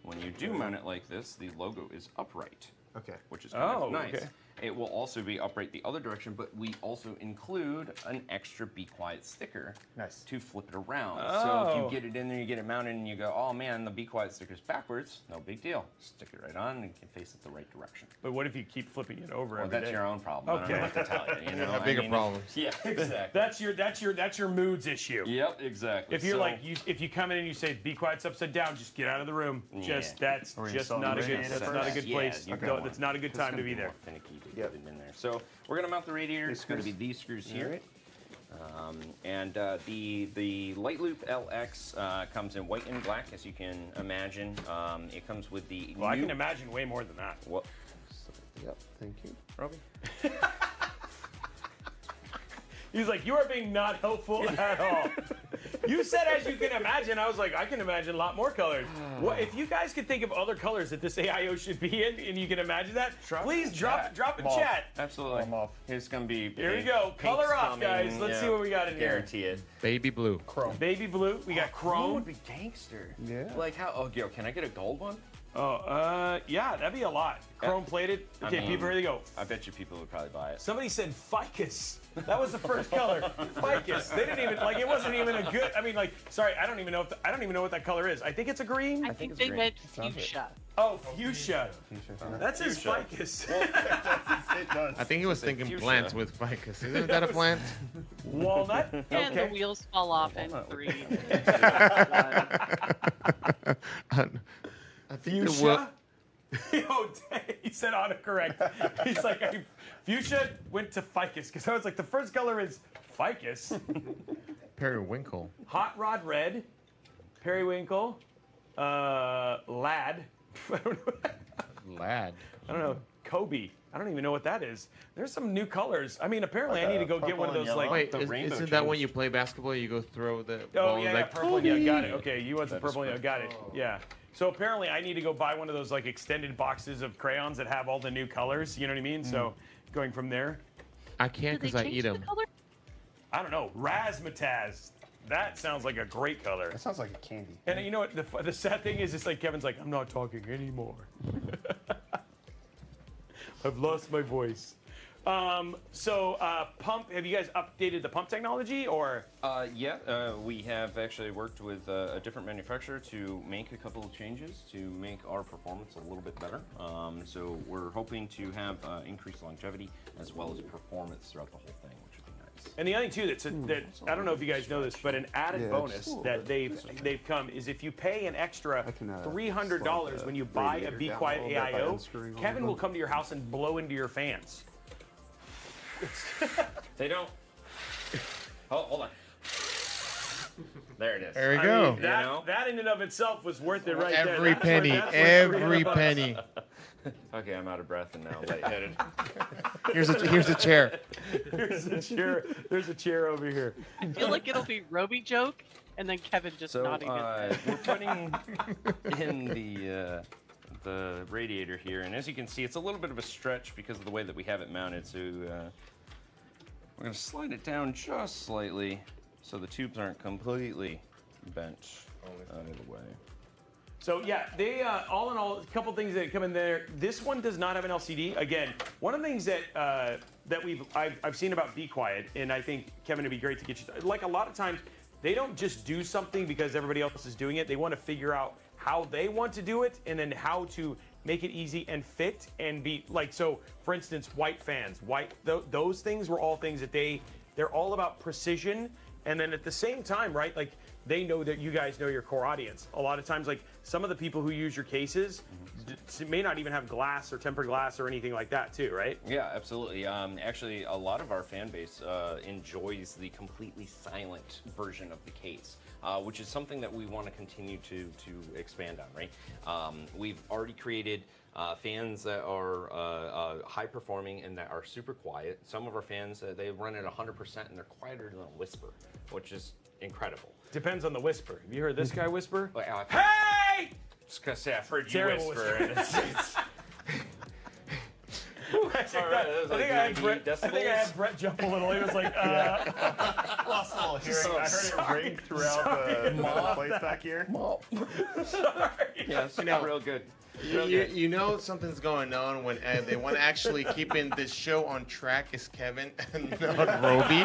when you do mount it like this, the logo is upright, Okay. which is kind Oh, of nice. okay. It will also be upright the other direction, but we also include an extra Be Quiet sticker Nice. to flip it around. So Oh. if you get it in there, you get it mounted, and you go, oh man, the Be Quiet sticker's backwards, no big deal. Stick it right on and you can face it the right direction. But what if you keep flipping it over Well, every that's day? your own problem. I don't know Okay. what to tell you. You know, have bigger problems. Yeah, exactly. That's your moods issue. Yep, exactly. If you're So- like if you come in and you say be quiet's upside down, just get out of the room. Just that's Or you just saw not a the good radiator that's first? not a good Yeah, place. you No, don't that's not a good It's time gonna to be more there. finicky to Yep. get it in there. So we're gonna mount the radiator. It's gonna be these screws here. And the Light Loop LX comes in white and black, as you can imagine. It comes with the Well, I new- can imagine way more than that. What, yep, thank you. Robey? He's like, you are being not helpful at all. You said, as you can imagine. I was like, I can imagine a lot more colors. What if you guys could think of other colors that this AIO should be in, and you can imagine that? Please drop in Mauve. chat. Absolutely. I'm off. Here's gonna be. Here we pink. go. Pink's Color off, coming, guys. Let's see what we got in here. Guarantee it. Baby blue. Chrome. Baby blue. We got Chrome would chrome. be gangster. Yeah. Like how? Oh, yo, can I get a gold one? Oh, yeah, that'd be a lot. Chrome plated. I Okay, mean- people, here they go. I bet you people would probably buy it. Somebody said ficus. That was the first color. Ficus. They didn't even like. It wasn't even a good. I mean, like, sorry, I don't even know what that color is. I think it's a green. I think think it's they green. meant fuchsia. Oh, fuchsia. That says Fuchsia. ficus. It does. I think he was Say thinking fuchsia. plants with ficus. Isn't that a plant? Walnut. And the Okay. wheels fall off in 3. 2, 1. I think the Fuchsia. Yo, he said autocorrect. He's like, fuchsia went to ficus because I was like, the first color is ficus. periwinkle. Hot rod red, periwinkle, lad. I don't know. Lad. I don't know. Kobe. I don't even know what that is. There's some new colors. I mean, apparently I need to go get one of purple and those like. yellow. Wait, the rainbow isn't that when changed. you play basketball, you go throw the Oh ball yeah, like purple and yellow. Got it. Kobe? Okay, you want some That is purple and yellow. Got it. Yeah. So apparently I need to go buy one of those like extended boxes of crayons that have all the new colors. You know what I mean? So going from there. I can't Did they because I change eat the them. color? I don't know. Razzmatazz. That sounds like a great color. That sounds like a candy. And you know what? The sad thing is, it's like Kevin's like, I'm not talking anymore. I've lost my voice. Pump. Have you guys updated the pump technology, or? We have actually worked with a different manufacturer to make a couple of changes to make our performance a little bit better. So we're hoping to have increased longevity as well as performance throughout the whole thing, which would be nice. And the other thing too that I don't know if you guys know this, but an added Yeah, bonus just- that they've come is if you pay an extra can, $300 slide the when you buy a radiator Be down a Quiet little bit by AIO, unscrewing all Kevin of will them. come to your house and blow into your fans. They don't. Oh, hold on. There it is. There we I go. mean, that, You know? that in and of itself was worth it right there. Every That's penny, worth every $300. penny. Okay, I'm out of breath and now lightheaded. Here's a chair. There's a chair. There's a chair over here. I feel like it'll be Robey joke, and then Kevin just So nodding his head. we're putting in the radiator here, and as you can see, it's a little bit of a stretch because of the way that we have it mounted. So we're going to slide it down just slightly so the tubes aren't completely bent out of the way. So yeah, they all in all, a couple things that come in there. This one does not have an LCD. Again, one of the things that I've seen about Be Quiet, and I think Kevin, it'd be great to get you. Like a lot of times, they don't just do something because everybody else is doing it. They want to figure out how they want to do it, and then how to make it easy and fit and be like. So, for instance, white fans, those things were all things that they're all about precision, and then at the same time, right, like. They know that you guys know your core audience. A lot of times, like some of the people who use your cases it may not even have glass or tempered glass or anything like that too, right? Yeah, absolutely. Actually, a lot of our fan base enjoys the completely silent version of the case, which is something that we want to continue to expand on, right? We've already created fans that are high performing and that are super quiet. Some of our fans, they run at 100% and they're quieter than a whisper, which is incredible. Depends on the whisper. Have you heard this guy whisper? Like, Hey! Just gonna say I've heard you Terrible whisper. And it's All right, I think I had Brett jump a little. He was like, Lost a little hearing. I heard it ring throughout the place back here. sorry. yeah, it's real good. You know something's going on when the one actually keeping this show on track is Kevin and not Robey.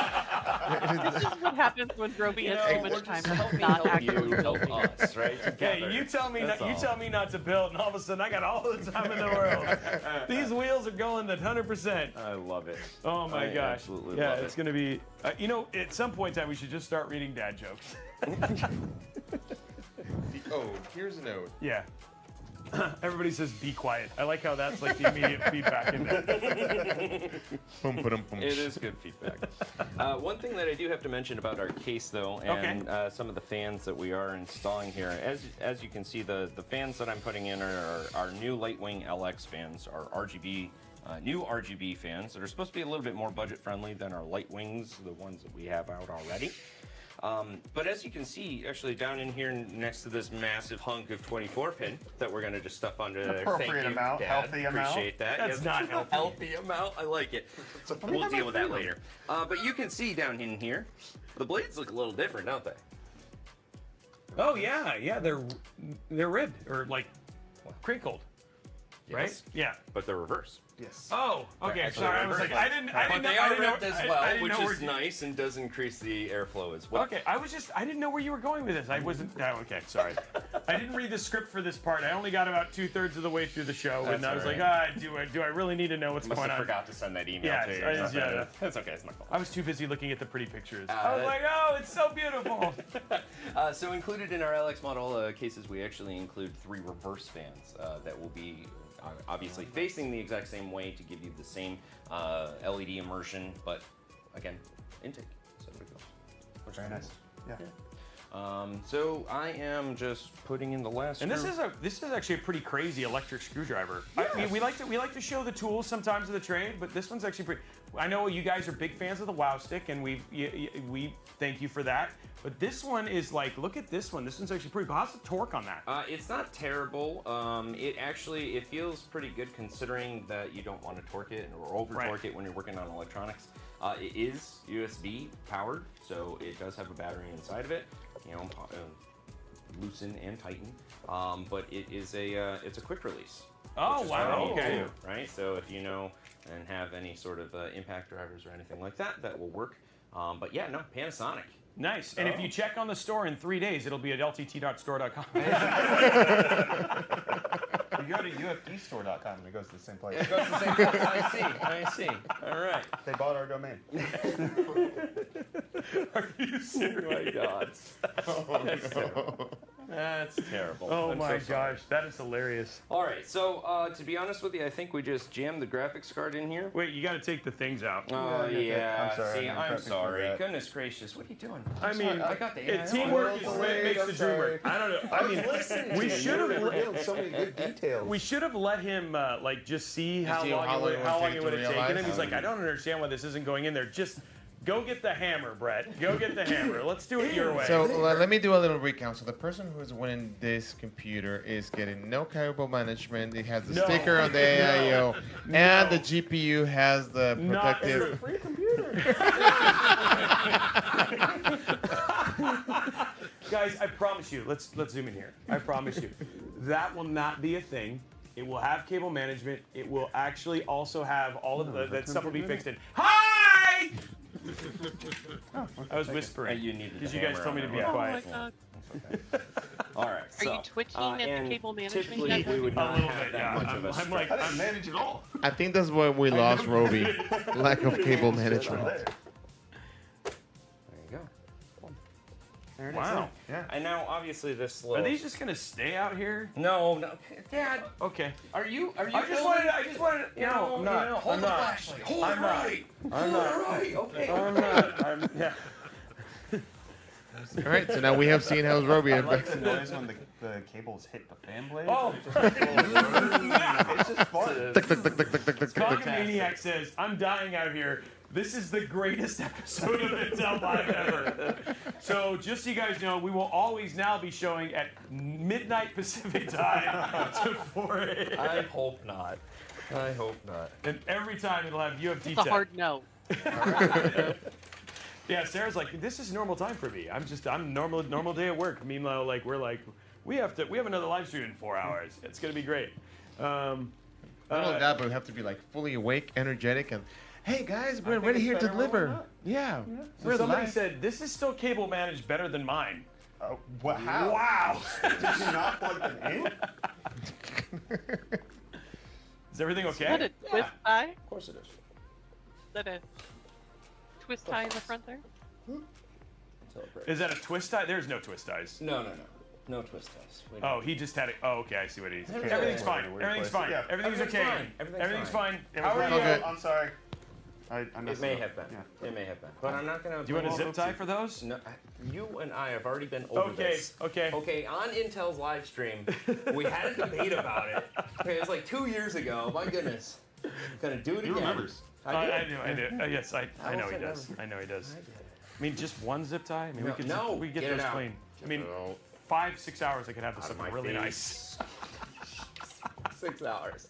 This is what happens when Robey has too much time Help to me, not help actually you, help us, right? Hey, Together. you tell me That's not, you all. tell me not to build, and all of a sudden I got all the time in the world. These wheels are going at 100%. I love it. Oh my I gosh. absolutely Yeah, love it's it. gonna be. You know, at some point in time, we should just start reading dad jokes. Oh, here's a note. Yeah. Everybody says be quiet. I like how that's like the immediate feedback in there. It is good feedback. One thing that I do have to mention about our case, though, and some of the fans that we are installing here, as you can see, the fans that I'm putting in are our new Lightwing LX fans, our RGB, new RGB fans that are supposed to be a little bit more budget friendly than our Lightwings, the ones that we have out already. But as you can see, actually down in here next to this massive hunk of 24 pin that we're gonna just stuff under there. Appropriate Thank you, amount, Dad. healthy amount. Appreciate that. That's Yes, not healthy. Healthy amount. I like it. We'll deal with that later. But you can see down in here, the blades look a little different, don't they? Oh yeah, they're ribbed or like crinkled, right? Yes. Yeah. But they're reverse. Yes. Oh, okay. actually Sorry, I was like, reverse. I didn't But know. they I are didn't know- ribbed as I well, didn't which know is where- nice and does increase the airflow as well. Okay, I didn't know where you were going with this. I wasn't. Oh, okay, sorry. I didn't read the script for this part. I only got about 2/3 of the way through the show, and I was That's like, do I really need to know what's Must going have on? forgot to send that email Yeah, to you. I just- yeah. That's okay. It's my fault. I was too busy looking at the pretty pictures. I Uh, was like, oh, it's so beautiful. So included in our LX model cases, we actually include 3 reverse fans that will be obviously facing the exact same way to give you the same LED immersion, but again, intake. So there we go. Very nice. Yeah. So I am just putting in the last. And this screw. is actually a pretty crazy electric screwdriver. I mean, we like to show the tools sometimes of the trade, but this one's actually pretty. I know you guys are big fans of the Wow Stick, and we thank you for that. But this one is like, look at this one. This one's actually pretty. How's the torque on that? It's not terrible. It feels pretty good considering that you don't want to torque it or over torque it when you're working on electronics. It is USB powered, so it does have a battery inside of it. You know, loosen and tighten. But it is it's a quick release. Oh, which is wow, what I need okay. too, right? So if you know and have any sort of impact drivers or anything like that, that will work. But yeah, no, Panasonic. Nice. And if you check on the store in 3 days, it'll be at ltt.store.com. You go to ufdstore.com and it goes to the same place. It goes to the same place. I see. All right. They bought our domain. Are you serious? Oh my God. That's terrible. That's terrible. Oh I'm my so sorry. gosh, that is hilarious. All right, so to be honest with you, I think we just jammed the graphics card in here. Wait, you got to take the things out. Oh yeah, I'm sorry, See, I'm I'm prepping for sorry. that. Goodness gracious, what are you doing? I mean, I got the AIO. teamwork is I'm what makes the dream work. I don't know. I mean, we should have. revealed so many good details. We should have let him like just see how see long how it long would it have would take to taken him. realize. He's like, I don't understand why this isn't going in there. Just go get the hammer, Brett. Go get the hammer. Let's do it your way. So let me do a little recount. So the person who's winning this computer is getting no cable management. It has the No. sticker on the AIO, and the GPU has the Not protective. free computer. Guys, I promise you. Let's zoom in here. I promise you, that will not be a thing. It will have cable management. It will actually also have all of that stuff will be fixed in. Hi! I was whispering You needed because the you guys hammer told me on to that be one. Oh my quiet. God. All right. Are so, you twitching at the and cable management typically yet? we would A not little have bit, that yeah. much of a I'm like, I didn't manage it all. I think that's where we lost Robey. Lack of cable management. There you go. There it is. Wow. Yeah. And now, obviously, this Are little. these just gonna stay out here? No, Dad. Okay. Are you? I just wanted. No, I'm not. Hold I'm the not. flashlight. Hold I'm it not. right. I'm Hold not. it right. Okay. I'm not. I'm. Yeah. All right, so now we have seen how Robey. I like the noise when the cables hit the fan blade. Oh. It's just fun. Comic Maniac says, "I'm dying out here. This is the greatest episode of Intel Live ever." So just so you guys know, we will always now be showing at midnight Pacific time to 4 a.m. I hope not. I hope not. And every time it'll have UFD It's a tech. hard no. Yeah, Sarah's like, this is normal time for me. I'm normal day at work. Meanwhile, like we have another live stream in 4 hours. It's gonna be great. Not only that, but we have to be like fully awake, energetic, and hey guys, we're ready it's here to better when we're deliver. not. Yeah. So somebody said this is still cable managed better than mine. Oh, wow. Wow. Did you not plug them in? Is everything Is that a okay? twist tie? Of course it is. Is that a twist tie in the front there? Celebrate. Is that a twist tie? There's no twist ties. No. No twist ties. We Oh, he just had it. Oh, okay, I see what he's. Okay. Everything's Yeah. fine. Weird Everything's place. fine. Yeah. Everything's Everything's okay. fine. Everything's Everything's fine. fine. It How was are right. you? Okay. I'm sorry. I It messed may up. have been. Yeah. It may have been. But I'm not gonna. Do you want a zip tie for those? No, you and I have already been over Okay. this. Okay. Okay, on Intel's live stream, we had a debate about it. Okay, it was like 2 years ago. My goodness. Gonna do it He again. remembers. I do. Yes, I I know will he say does. never. I know he does. I did. I mean, just one zip tie. I mean, No, we could no, we could get get it those out. clean. I mean, No. 5-6 hours I could have this Out of something my really face. nice. 6 hours.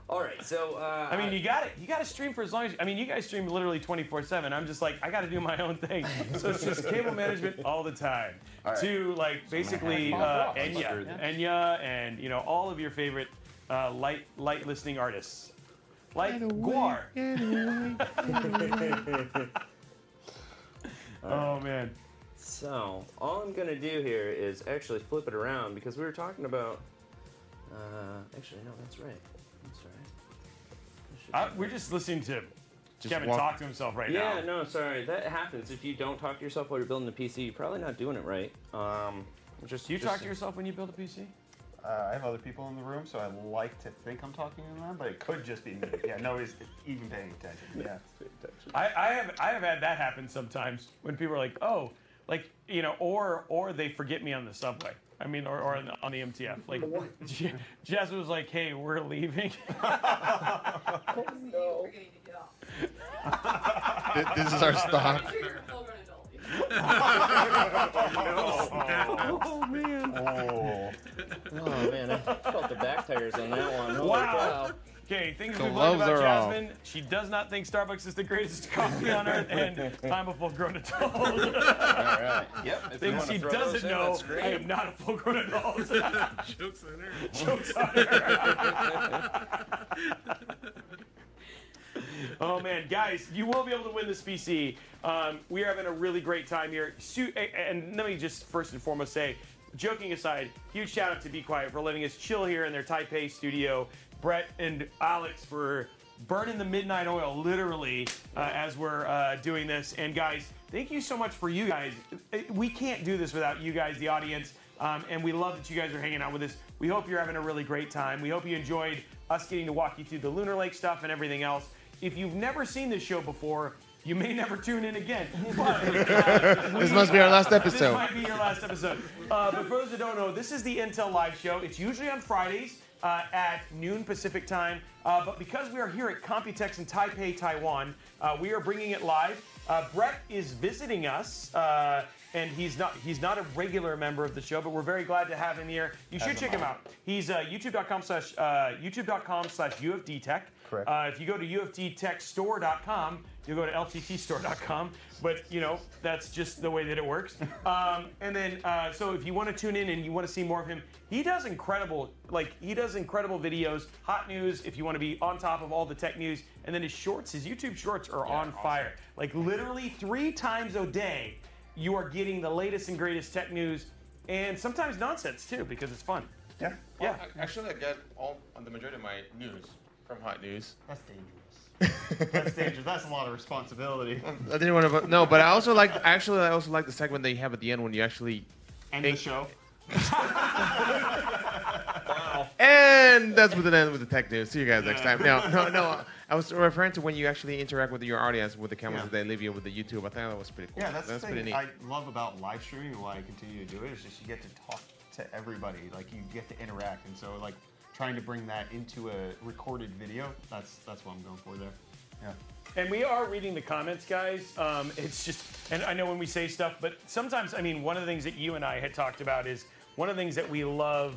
All right, so I mean, you got to stream for as long as. I mean, you guys stream literally 24/7. I'm just like, I got to do my own thing. So it's just cable management all the time. All right. To like basically Enya, and all of your favorite light listening artists, like Guar. Oh man. So all I'm gonna do here is actually flip it around because we were talking about. Actually, no, that's right. That's right. We're just listening to Just Kevin walk- talk to himself right now. Yeah, no, sorry. That happens if you don't talk to yourself while you're building a PC. You're probably not doing it right. Do you talk to yourself when you build a PC? I have other people in the room, so I like to think I'm talking to them, but it could just be me. Yeah, nobody's even paying attention. Yeah. I have had that happen sometimes when people are like, oh, like or they forget me on the subway. I mean, or on the MTF. Like, Jasmine was like, "Hey, we're leaving." No. This is our stop. Oh man. Oh. Oh man, I felt the back tires on that one. Holy Wow. cow. Okay, things The we've learned loves about are off. Jasmine. She does not think Starbucks is the greatest coffee on earth, and I'm a full-grown adult. All right. Yep. If you Things wanna she throw doesn't those in, know, that's great. I am not a full-grown adult. Joke's on her. Jokes on her. Oh man, guys, you will be able to win this PC. We are having a really great time here. And let me just first and foremost say, joking aside, huge shout out to Be Quiet for letting us chill here in their Taipei studio. Brett and Alex for burning the midnight oil, literally, as we're doing this. And guys, thank you so much for you guys. We can't do this without you guys, the audience. And we love that you guys are hanging out with us. We hope you're having a really great time. We hope you enjoyed us getting to walk you through the Lunar Lake stuff and everything else. If you've never seen this show before, you may never tune in again. But, This must be our last This episode. might be your last episode. But for those that don't know, this is the Intel Live show. It's usually on Fridays at noon Pacific time. But because we are here at Computex in Taipei, Taiwan, we are bringing it live. Brett is visiting us, and he's not a regular member of the show, but we're very glad to have him here. You should check him out. He's youtube.com/ufdtech. Correct. If you go to ufdtechstore.com, you'll go to lttstore.com. But that's just the way that it works. And then, so if you want to tune in and you want to see more of him, he does incredible videos, hot news. If you want to be on top of all the tech news, and then his YouTube shorts are on fire. Like literally 3 times a day, you are getting the latest and greatest tech news, and sometimes nonsense too, because it's fun. Yeah. Yeah. Actually, I get the majority of my news from Hot News. That's dangerous. That's dangerous. That's a lot of responsibility. I didn't want to. No, but I also like. Actually, I also like the segment that you have at the end when you actually. End the show. And that's with the end with the tech news. See you guys next time. No. I was referring to when you actually interact with your audience with the cameras that they leave you with the YouTube. I think that was pretty cool. Yeah, that's the pretty thing neat. I love about live streaming and why I continue to do it is just you get to talk to everybody. Like you get to interact, and so like trying to bring that into a recorded video, that's what I'm going for there. Yeah. And we are reading the comments, guys. It's just, and I know when we say stuff, but sometimes, I mean, one of the things that you and I had talked about is one of the things that we love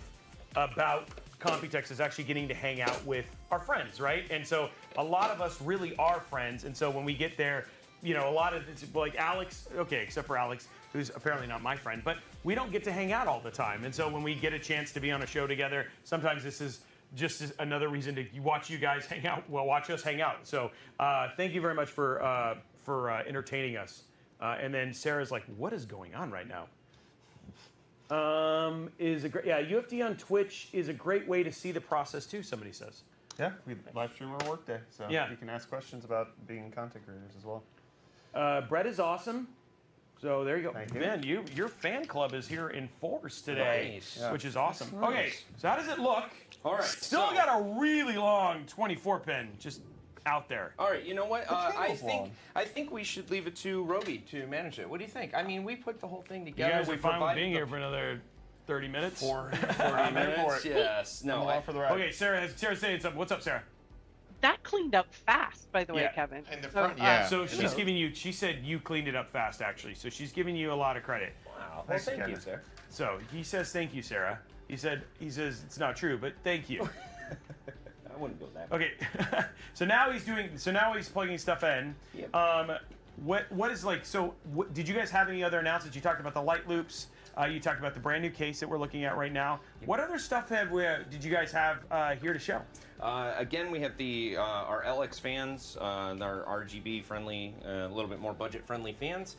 about Computex is actually getting to hang out with our friends, right? And so a lot of us really are friends. And so when we get there, you know, a lot of it's like Alex, okay, except for Alex, who's apparently not my friend, but we don't get to hang out all the time. And so when we get a chance to be on a show together, sometimes this is just another reason to watch you guys hang out. Well, watch us hang out. So thank you very much for entertaining us. And then Sarah's like, what is going on right now? UFD on Twitch is a great way to see the process too, somebody says. Yeah, we live stream our workday, so Yeah. you can ask questions about being content creators as well. Brett is awesome. So there you go. Thank you. Man, your fan club is here in force today, Nice. which is awesome. That's Okay, nice. so how does it look? All right. Still so- got a really long 24 pin just out there. All right, you know what? I cable's long. think we should leave it to Robey to manage it. What do you think? I mean, we put the whole thing You together. guys we are fine with provided being the here for another 30 minutes? 40 I'm here for minutes. it. Yes. I'm No. along for the ride. Okay, Sarah saying something. What's up, Sarah? That cleaned up fast, by the way, Yeah. Kevin. In the So, front, yeah. So she's giving you, she said you cleaned it up fast, actually. So she's giving you a lot of credit. Wow. Well, Thanks, thank you, Kevin. sir. So he says, thank you, Sarah. He says it's not true, but thank you. I wouldn't go that. Okay, so now he's plugging stuff in. Yep. What is like? So did you guys have any other announcements? You talked about the light loops. You talked about the brand new case that we're looking at right now. What other stuff did you guys have here to show? Again, we have our LX fans, our RGB friendly, a little bit more budget friendly fans.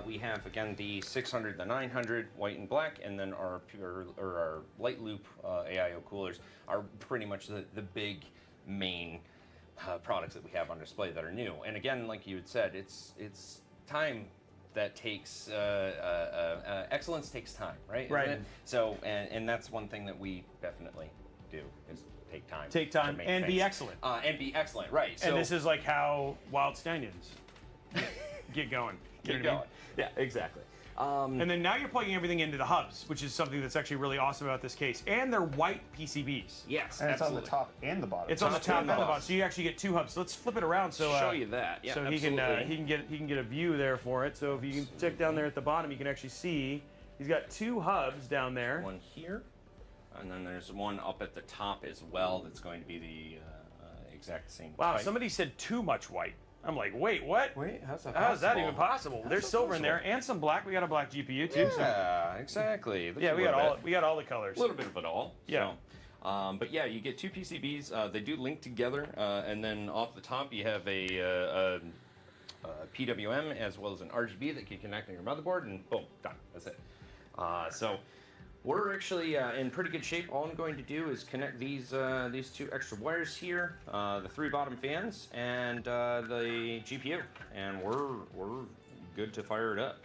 We have again the 600, the 900, white and black, and then our light loop AIO coolers are pretty much the big main products that we have on display that are new. And again, like you had said, it's time that takes excellence takes time, right? Right. Isn't it? So and that's one thing that we definitely do is take time. Take to time make and be things. excellent. And be excellent, right? And this is like how Wild Stallions get going. You Keep know what I mean? going. Yeah, exactly. And then now you're plugging everything into the hubs, which is something that's actually really awesome about this case. And they're white PCBs. Yes, And it's absolutely. on the top and the bottom. It's on the top and the bottom. bottom, so you actually get two hubs. So let's flip it around so Show you that. Yeah, so he absolutely. can get a view there for it. So if you can check down there at the bottom, you can actually see he's got two hubs down there. One here, and then there's one up at the top as well. That's going to be the exact same. Wow, type. somebody said too much white. I'm like, wait, what? Wait, how's that? How is that possible? even possible? There's that silver in there possible? and some black. We got a black GPU too. So Yeah, exactly. There's yeah, a we little got all the colors. a little bit of it all. Yeah. So, but yeah, you get two PCBs. They do link together, and then off the top you have a PWM as well as an RGB that you connect on your motherboard, and boom, done. That's it. So we're actually in pretty good shape. All I'm going to do is connect these two extra wires here, the three bottom fans, and the GPU, and we're good to fire it up.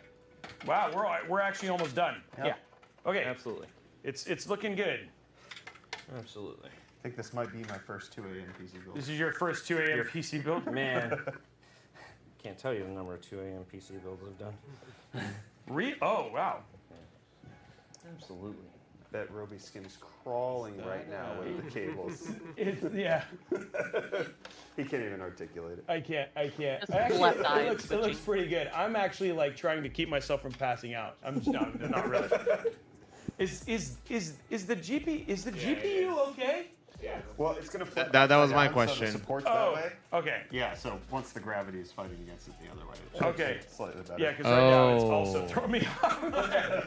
Wow, we're actually almost done. Yeah, Okay. absolutely, It's looking good. absolutely. I think this might be my first 2 a.m. PC build. This is your first 2 a.m. PC build? Man, can't tell you the number of 2 a.m. PC builds I've done. Oh, wow. Absolutely. Bet Robey's skin is crawling right now with the cables. Yeah, He can't even articulate it. I can't. Just Actually, left eye it looks twitching. pretty good. I'm actually like trying to keep myself from passing out. I'm just not really. Is the GPU okay? Well, it's gonna flip That was upside my down, question. So the support's Oh, that way. okay. Yeah. So once the gravity is fighting against it the other way, it should Okay. be slightly better. Yeah, because right now it's Oh. also throwing me off.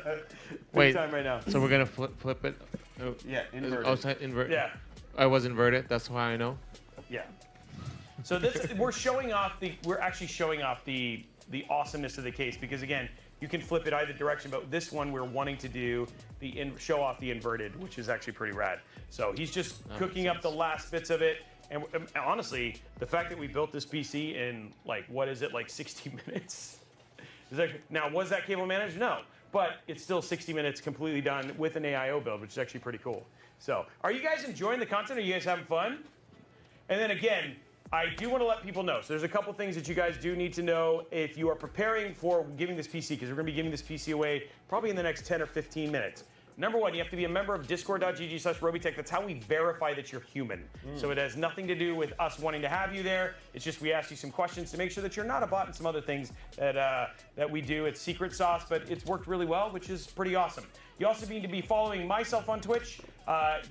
Big Wait. time right now. So we're gonna flip it. Oh, Yeah. Inverted. oh, so invert. Yeah. I was inverted. That's why I know. Yeah. So we're actually showing off the awesomeness of the case because again, you can flip it either direction, but this one we're wanting to do show off the inverted, which is actually pretty rad. So he's just cooking up the last bits of it, And honestly, the fact that we built this PC in like, what is it, like 60 minutes? It's like, now, was that cable managed? No. But it's still 60 minutes completely done with an AIO build, which is actually pretty cool. So, are you guys enjoying the content? Are you guys having fun? And then again, I do want to let people know. So there's a couple things that you guys do need to know if you are preparing for giving this PC, because we're going to be giving this PC away probably in the next 10 or 15 minutes. Number one, you have to be a member of discord.gg/Robeytech. That's how we verify that you're human. So it has nothing to do with us wanting to have you there. It's just we ask you some questions to make sure that you're not a bot and some other things that we do. It's secret sauce, but it's worked really well, which is pretty awesome. You also need to be following myself on Twitch.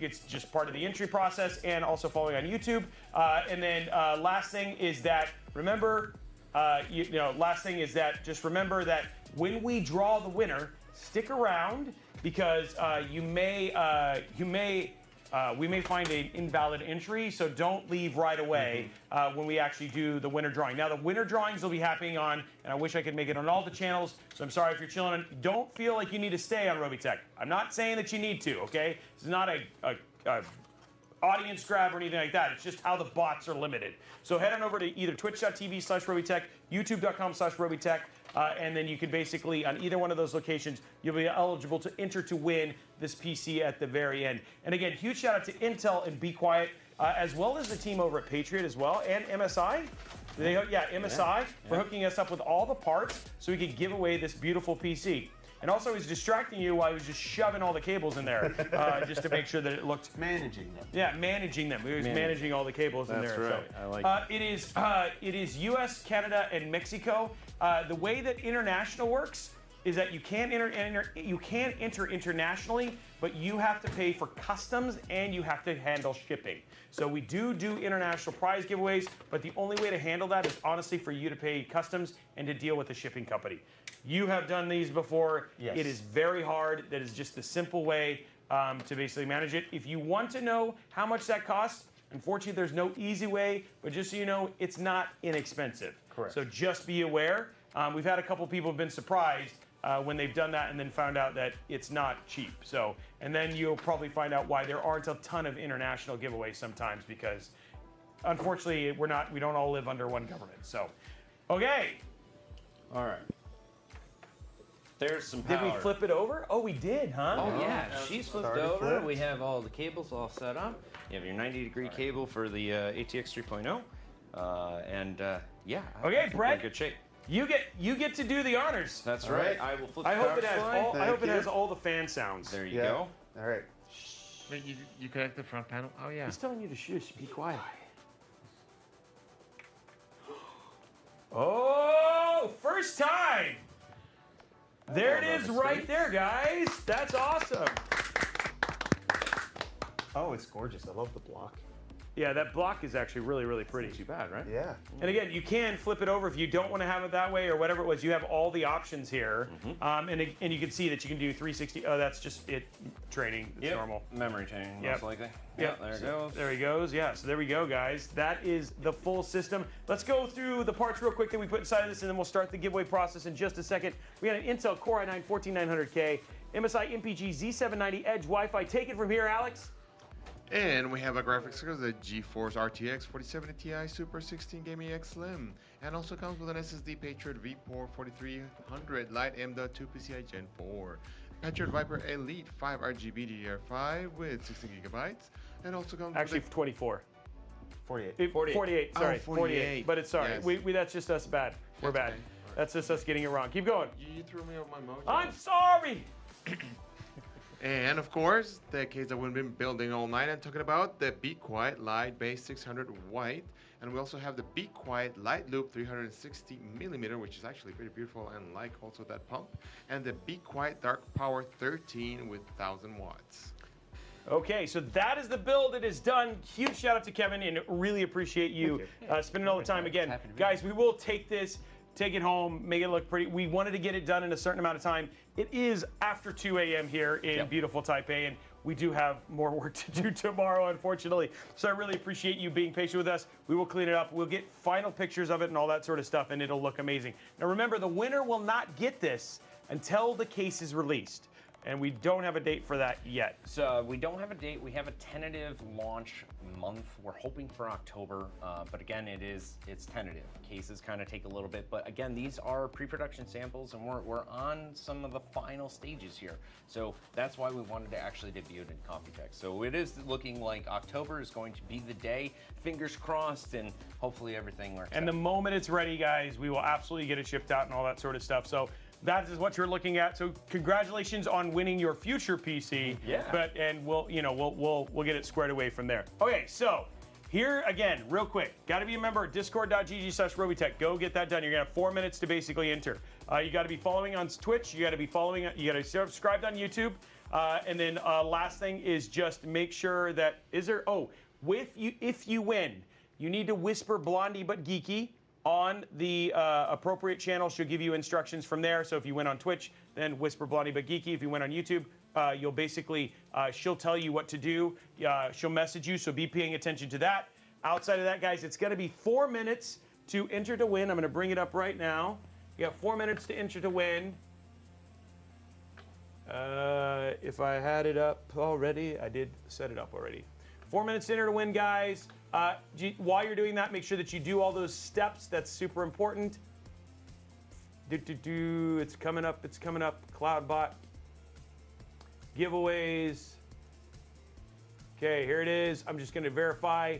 It's just part of the entry process, and also following on YouTube. And then last thing is that remember, last thing is that just remember that when we draw the winner, stick around, because we may find an invalid entry, so don't leave right away when we actually do the winner drawing. Now, the winner drawings will be happening on, and I wish I could make it on all the channels, so I'm sorry if you're chilling. Don't feel like you need to stay on Robeytech. I'm not saying that you need to, okay? This is not a audience grab or anything like that. It's just how the bots are limited. So head on over to either twitch.tv/Robeytech, youtube.com/Robeytech, and then you can basically, on either one of those locations, you'll be eligible to enter to win this PC at the very end. And again, huge shout out to Intel and Be Quiet, as well as the team over at Patriot as well, and MSI. MSI for hooking us up with all the parts so we could give away this beautiful PC. And also, he's distracting you while he was just shoving all the cables in there, just to make sure that it looked... Managing them. Yeah, managing them. He was managing all the cables in there. That's right. So. I like it is U.S., Canada, and Mexico. The way that international works is that you can enter internationally, but you have to pay for customs and you have to handle shipping. So we do international prize giveaways, but the only way to handle that is honestly for you to pay customs and to deal with the shipping company. You have done these before. Yes. It is very hard. That is just the simple way to basically manage it. If you want to know how much that costs, unfortunately, there's no easy way, but just so you know, it's not inexpensive. Correct. So just be aware. We've had a couple people have been surprised when they've done that and then found out that it's not cheap. So, and then you'll probably find out why there aren't a ton of international giveaways sometimes, because unfortunately we don't all live under one government. So, okay. All right. There's some power. Did we flip it over? Oh, we did, huh? Oh, yeah. She's flipped Started over. flipped. We have all the cables all set up. You have your 90-degree cable for the ATX 3.0. Yeah. Okay, I think we're Brett. in good shape. You get to do the honors. That's All right. right. I will flip I the hope power it has supply. all. I hope it Thank has you. all the fan sounds. There you go. All right. Wait, you connect the front panel? Oh, yeah. He's telling you to shush. Be quiet. Oh, first time. There it is, right there, guys. That's awesome. Oh, it's gorgeous. I love the block. Yeah, that block is actually really, really pretty. Not too bad, right? Yeah. And again, you can flip it over if you don't want to have it that way or whatever it was. You have all the options here, and you can see that you can do 360. Oh, that's just it training. It's Yep. normal. Memory chain, Yep. most likely. Yep. There it goes. There he goes. Yeah, so there we go, guys. That is the full system. Let's go through the parts real quick that we put inside of this, and then we'll start the giveaway process in just a second. We got an Intel Core i9 14900K, MSI MPG Z790 Edge Wi-Fi. Take it from here, Alex. And we have a graphics card, the GeForce RTX 4070 Ti Super 16 Gaming X Slim. And also comes with an SSD Patriot V4 4300 Lite M.2 PCI Gen 4. Patriot Viper Elite 5 RGB DDR5 with 16 gigabytes. And also comes Actually, with 24. 48. 48. Sorry, Oh, 48. But it's sorry. Yes. We that's just us bad. We're That's bad. okay. All right. That's just us getting it wrong. Keep going. You threw me off my mojo. I'm sorry. And of course, the case that we've been building all night and talking about, the Be Quiet Light Base 600 White. And we also have the Be Quiet Light Loop 360mm, which is actually pretty beautiful and like also that pump. And the Be Quiet Dark Power 13 with 1000 watts. Okay, so that is the build. It is done. Huge shout out to Kevin, and really appreciate you spending all the time. Again, guys, we will take this, take it home, make it look pretty. We wanted to get it done in a certain amount of time. It is after 2 a.m. here in beautiful Taipei, and we do have more work to do tomorrow, unfortunately. So I really appreciate you being patient with us. We will clean it up. We'll get final pictures of it and all that sort of stuff, and it'll look amazing. Now remember, the winner will not get this until the case is released. And we don't have a date for that yet. So we don't have a date. We have a tentative launch month. We're hoping for October, but again, it's tentative. Cases kind of take a little bit, but again, these are pre-production samples, and we're on some of the final stages here. So that's why we wanted to actually debut it in Computex. So it is looking like October is going to be the day. Fingers crossed, and hopefully everything works And out. the moment it's ready, guys, we will absolutely get it shipped out and all that sort of stuff. So that is what you're looking at. So congratulations on winning your future PC. Yeah. And we'll get it squared away from there. Okay, so here again, real quick, got to be a member of discord.gg/Robeytech. Go get that done. You're gonna have 4 minutes to basically enter. You got to be following on Twitch. You got to be subscribed on YouTube. And then last thing is just make sure that if you win, you need to whisper Blondie but Geeky on the appropriate channel. She'll give you instructions from there. So if you went on Twitch, then whisper Blondie but Geeky. If you went on YouTube, you'll basically, she'll tell you what to do. She'll message you, so be paying attention to that. Outside of that, guys, it's going to be 4 minutes to enter to win. I'm going to bring it up right now. You have 4 minutes to enter to win. If I had it up already, I did set it up already. 4 minutes to enter to win, guys. While you're doing that, make sure that you do all those steps. That's super important. It's coming up. It's coming up. CloudBot. Giveaways. Okay, here it is. I'm just going to verify.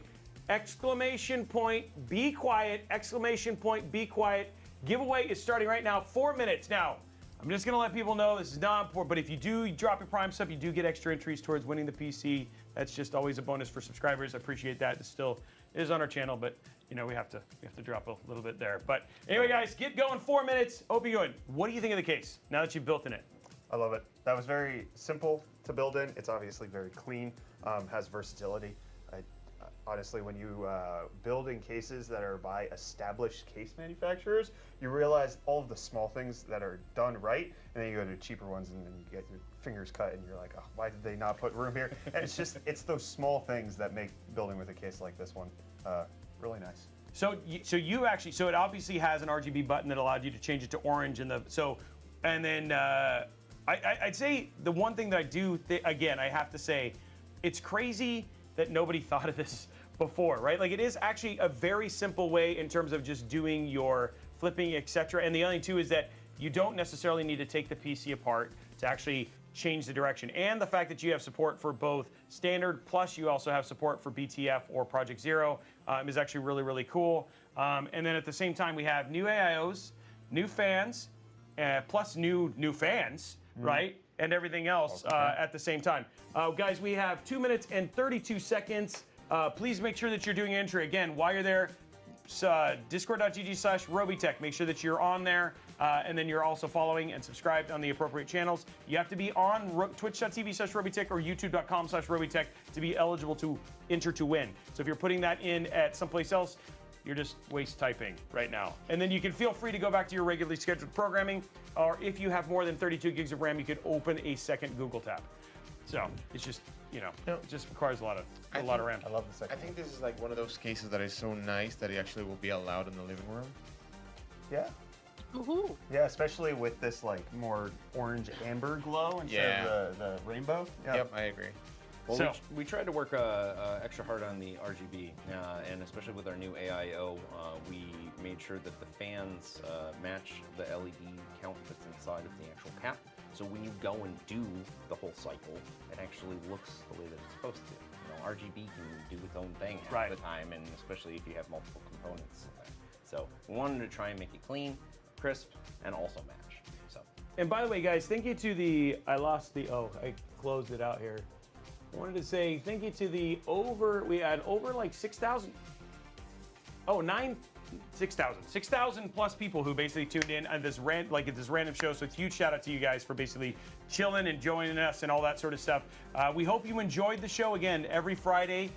Exclamation point, be quiet. Exclamation point, be quiet. Giveaway is starting right now. 4 minutes. Now, I'm just going to let people know this is not important, but if you do drop your Prime sub, you do get extra entries towards winning the PC. That's just always a bonus for subscribers. I appreciate that. It is on our channel, but you know we have to drop a little bit there. But anyway, guys, get going. 4 minutes. Hope you're good. What do you think of the case now that you've built in it? I love it. That was very simple to build in. It's obviously very clean, has versatility. Honestly, when you build in cases that are by established case manufacturers, you realize all of the small things that are done right, and then you go to cheaper ones and then you get your fingers cut and you're like, oh, why did they not put room here? And it's those small things that make building with a case like this one really nice. So it obviously has an RGB button that allowed you to change it to orange, and then I'd say the one thing that I do again, I have to say, it's crazy that nobody thought of this before, right? Like, it is actually a very simple way in terms of just doing your flipping, etc. And the other thing too is that you don't necessarily need to take the PC apart to actually change the direction. And the fact that you have support for both standard, plus you also have support for BTF or Project Zero is actually really, really cool. And then at the same time, we have new AIOs, new fans, plus new fans, right? And everything else at the same time. Guys, we have 2 minutes and 32 seconds. Please make sure that you're doing entry. Again, while you're there, discord.gg/Robeytech. Make sure that you're on there, and then you're also following and subscribed on the appropriate channels. You have to be on twitch.tv/Robeytech or youtube.com/Robeytech to be eligible to enter to win. So if you're putting that in at someplace else, you're just waste typing right now. And then you can feel free to go back to your regularly scheduled programming, or if you have more than 32 gigs of RAM, you could open a second Google tab. So it's just, it just requires a lot of RAM. I love the second I think this is like one of those cases that is so nice that it actually will be allowed in the living room. Yeah. Woohoo. Yeah, especially with this like more orange amber glow instead of the rainbow. Yeah. Yep, I agree. Well, So- we tried to work extra hard on the RGB, and especially with our new AIO, we made sure that the fans match the LED count that's inside of the actual cap. So when you go and do the whole cycle, it actually looks the way that it's supposed to. RGB can do its own thing half the time, and especially if you have multiple components in there. So we wanted to try and make it clean, crisp, and also match. So. And by the way, guys, thank you to I closed it out here. I wanted to say thank you to we had over like 6,000. 6,000 plus people who basically tuned in on this random show. So it's a huge shout out to you guys for basically chilling and joining us and all that sort of stuff. We hope you enjoyed the show. Again, every Friday,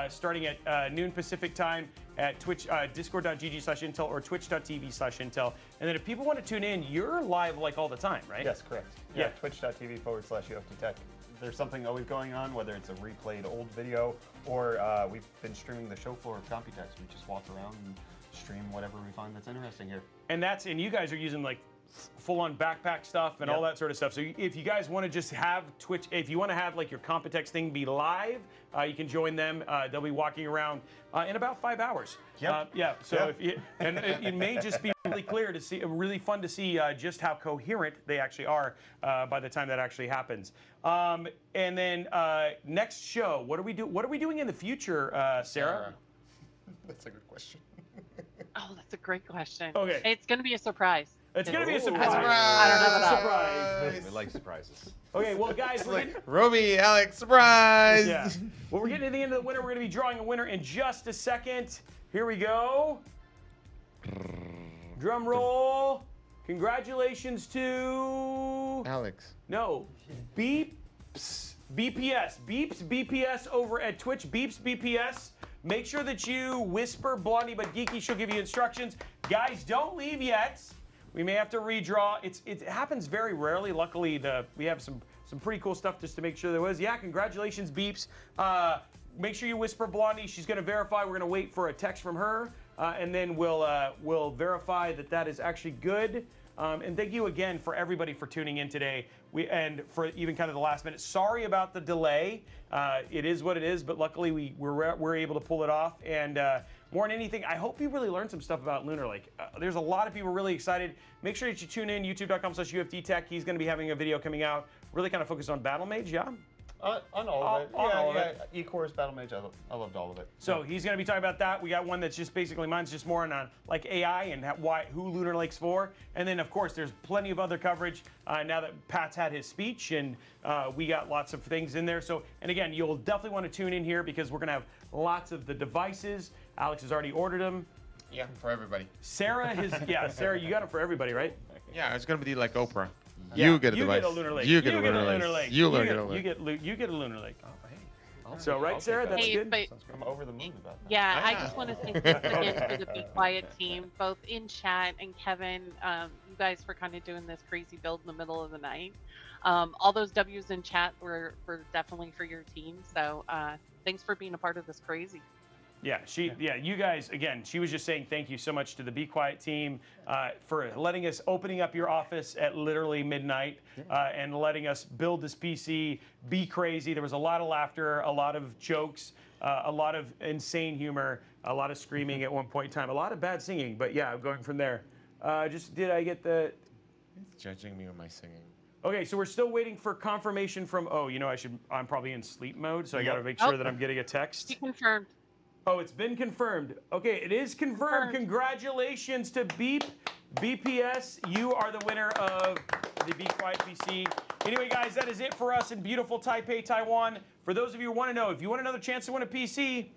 starting at noon Pacific time at Twitch, discord.gg/Intel or twitch.tv/Intel. And then if people want to tune in, you're live like all the time, right? Yes, correct. Yeah. twitch.tv/UFTech. There's something always going on, whether it's a replayed old video or we've been streaming the show floor of Computex. We just walk around and stream whatever we find that's interesting here. And you guys are using like full-on backpack stuff and all that sort of stuff. So if you guys want to just have Twitch, if you want to have like your Computex thing be live, you can join them. They'll be walking around in about 5 hours. Yep. Yeah. So if you, and it may just be really clear to see, really fun to see just how coherent they actually are by the time that actually happens. And then next show, what are we doing in the future, Sarah? That's a good question. Oh, that's a great question. Okay. It's going to be a surprise. It's going to be a surprise. I don't know It's a about surprise. We like surprises. Okay, well, guys, we're getting, Robey, Alex, surprise! yeah. Well, we're getting to the end of the winter. We're going to be drawing a winner in just a second. Here we go. Drum roll. Congratulations to Alex. no Beeps BPS Beeps BPS over at Twitch. Beeps BPS. Make sure that you whisper Blondie but Geeky. She'll give you instructions. Guys, don't leave yet. We may have to redraw. It happens very rarely. Luckily, we have some pretty cool stuff just to make sure there was. Yeah, congratulations, Beeps. Make sure you whisper Blondie. She's going to verify. We're going to wait for a text from her, and then we'll verify that is actually good. And thank you again for everybody for tuning in today. And for even kind of the last minute. Sorry about the delay. It is what it is, but luckily we're able to pull it off. And more than anything, I hope you really learned some stuff about Lunar Lake. There's a lot of people really excited. Make sure that you tune in, youtube.com/UFDtech. He's going to be having a video coming out, really kind of focused on Battle Mage, yeah? On all of it. On all of it. E-Core's Battle Mage, I loved all of it. So he's going to be talking about that. We got one that's just basically, mine's just more on like AI and who Lunar Lake's for. And then, of course, there's plenty of other coverage now that Pat's had his speech, and we got lots of things in there. So, and again, you'll definitely want to tune in here because we're going to have lots of the devices. Alex has already ordered them. Yeah, for everybody. Sarah Sarah, you got them for everybody, right? Yeah, it's gonna be like Oprah. Yeah, You get a device. Get a Lunar Lake. You get a Lunar Lake. You get a Lunar You get a Lunar Lake. Oh, hey. So right, Sarah, that's Hey, good. but I'm over the moon about that. yeah, I just want to say thanks again to the Be Quiet team, both in chat and Kevin. You guys for kind of doing this crazy build in the middle of the night. All those W's in chat were definitely for your team. So thanks for being a part of this crazy. Yeah, you guys, again, she was just saying thank you so much to the Be Quiet team for opening up your office at literally midnight and letting us build this PC, be crazy. There was a lot of laughter, a lot of jokes, a lot of insane humor, a lot of screaming at one point in time, a lot of bad singing, but yeah, going from there. Did I get the... He's judging me on my singing. Okay, so we're still waiting for confirmation from, I'm probably in sleep mode, so I gotta make sure that I'm getting a text. Be confirmed. Oh, it's been confirmed. Okay, it is confirmed. Congratulations to BPS. You are the winner of the Be Quiet PC. Anyway, guys, that is it for us in beautiful Taipei, Taiwan. For those of you who want to know, if you want another chance to win a PC,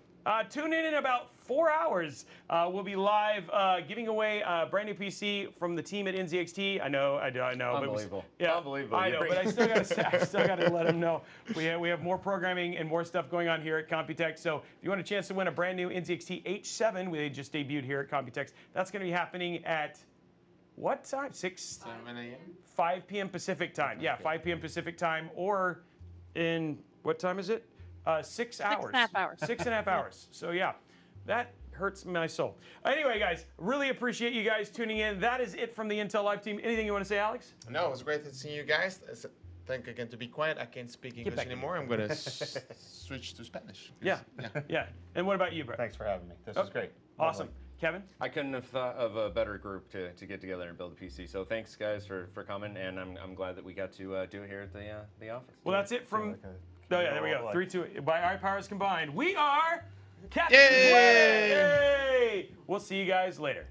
tune in about 4 hours. We'll be live giving away a brand new PC from the team at NZXT. I know. Unbelievable. Unbelievable. I know, but I still got to let them know. We have more programming and more stuff going on here at Computex. So if you want a chance to win a brand new NZXT H7, we just debuted here at Computex. That's going to be happening at what time? 7 a.m. 5 p.m. Pacific time. Yeah, 5 p.m. Pacific time, or in what time is it? 6 hours. 6.5 hours. 6.5 hours. So yeah, that hurts my soul. Anyway, guys, really appreciate you guys tuning in. That is it from the Intel Live team. Anything you want to say, Alex? No, it was great to see you guys. Thank you again to Be Quiet. I can't speak English anymore. I'm gonna switch to Spanish. Yeah. And what about you, Brett? Thanks for having me. This was great. Awesome. Kevin? I couldn't have thought of a better group to get together and build a PC. So thanks, guys, for coming, and I'm glad that we got to do it here at the office. Well, that's it from... Oh, yeah, there we go. 3, 2, by our powers combined, we are Captain Yay! Yay! We'll see you guys later.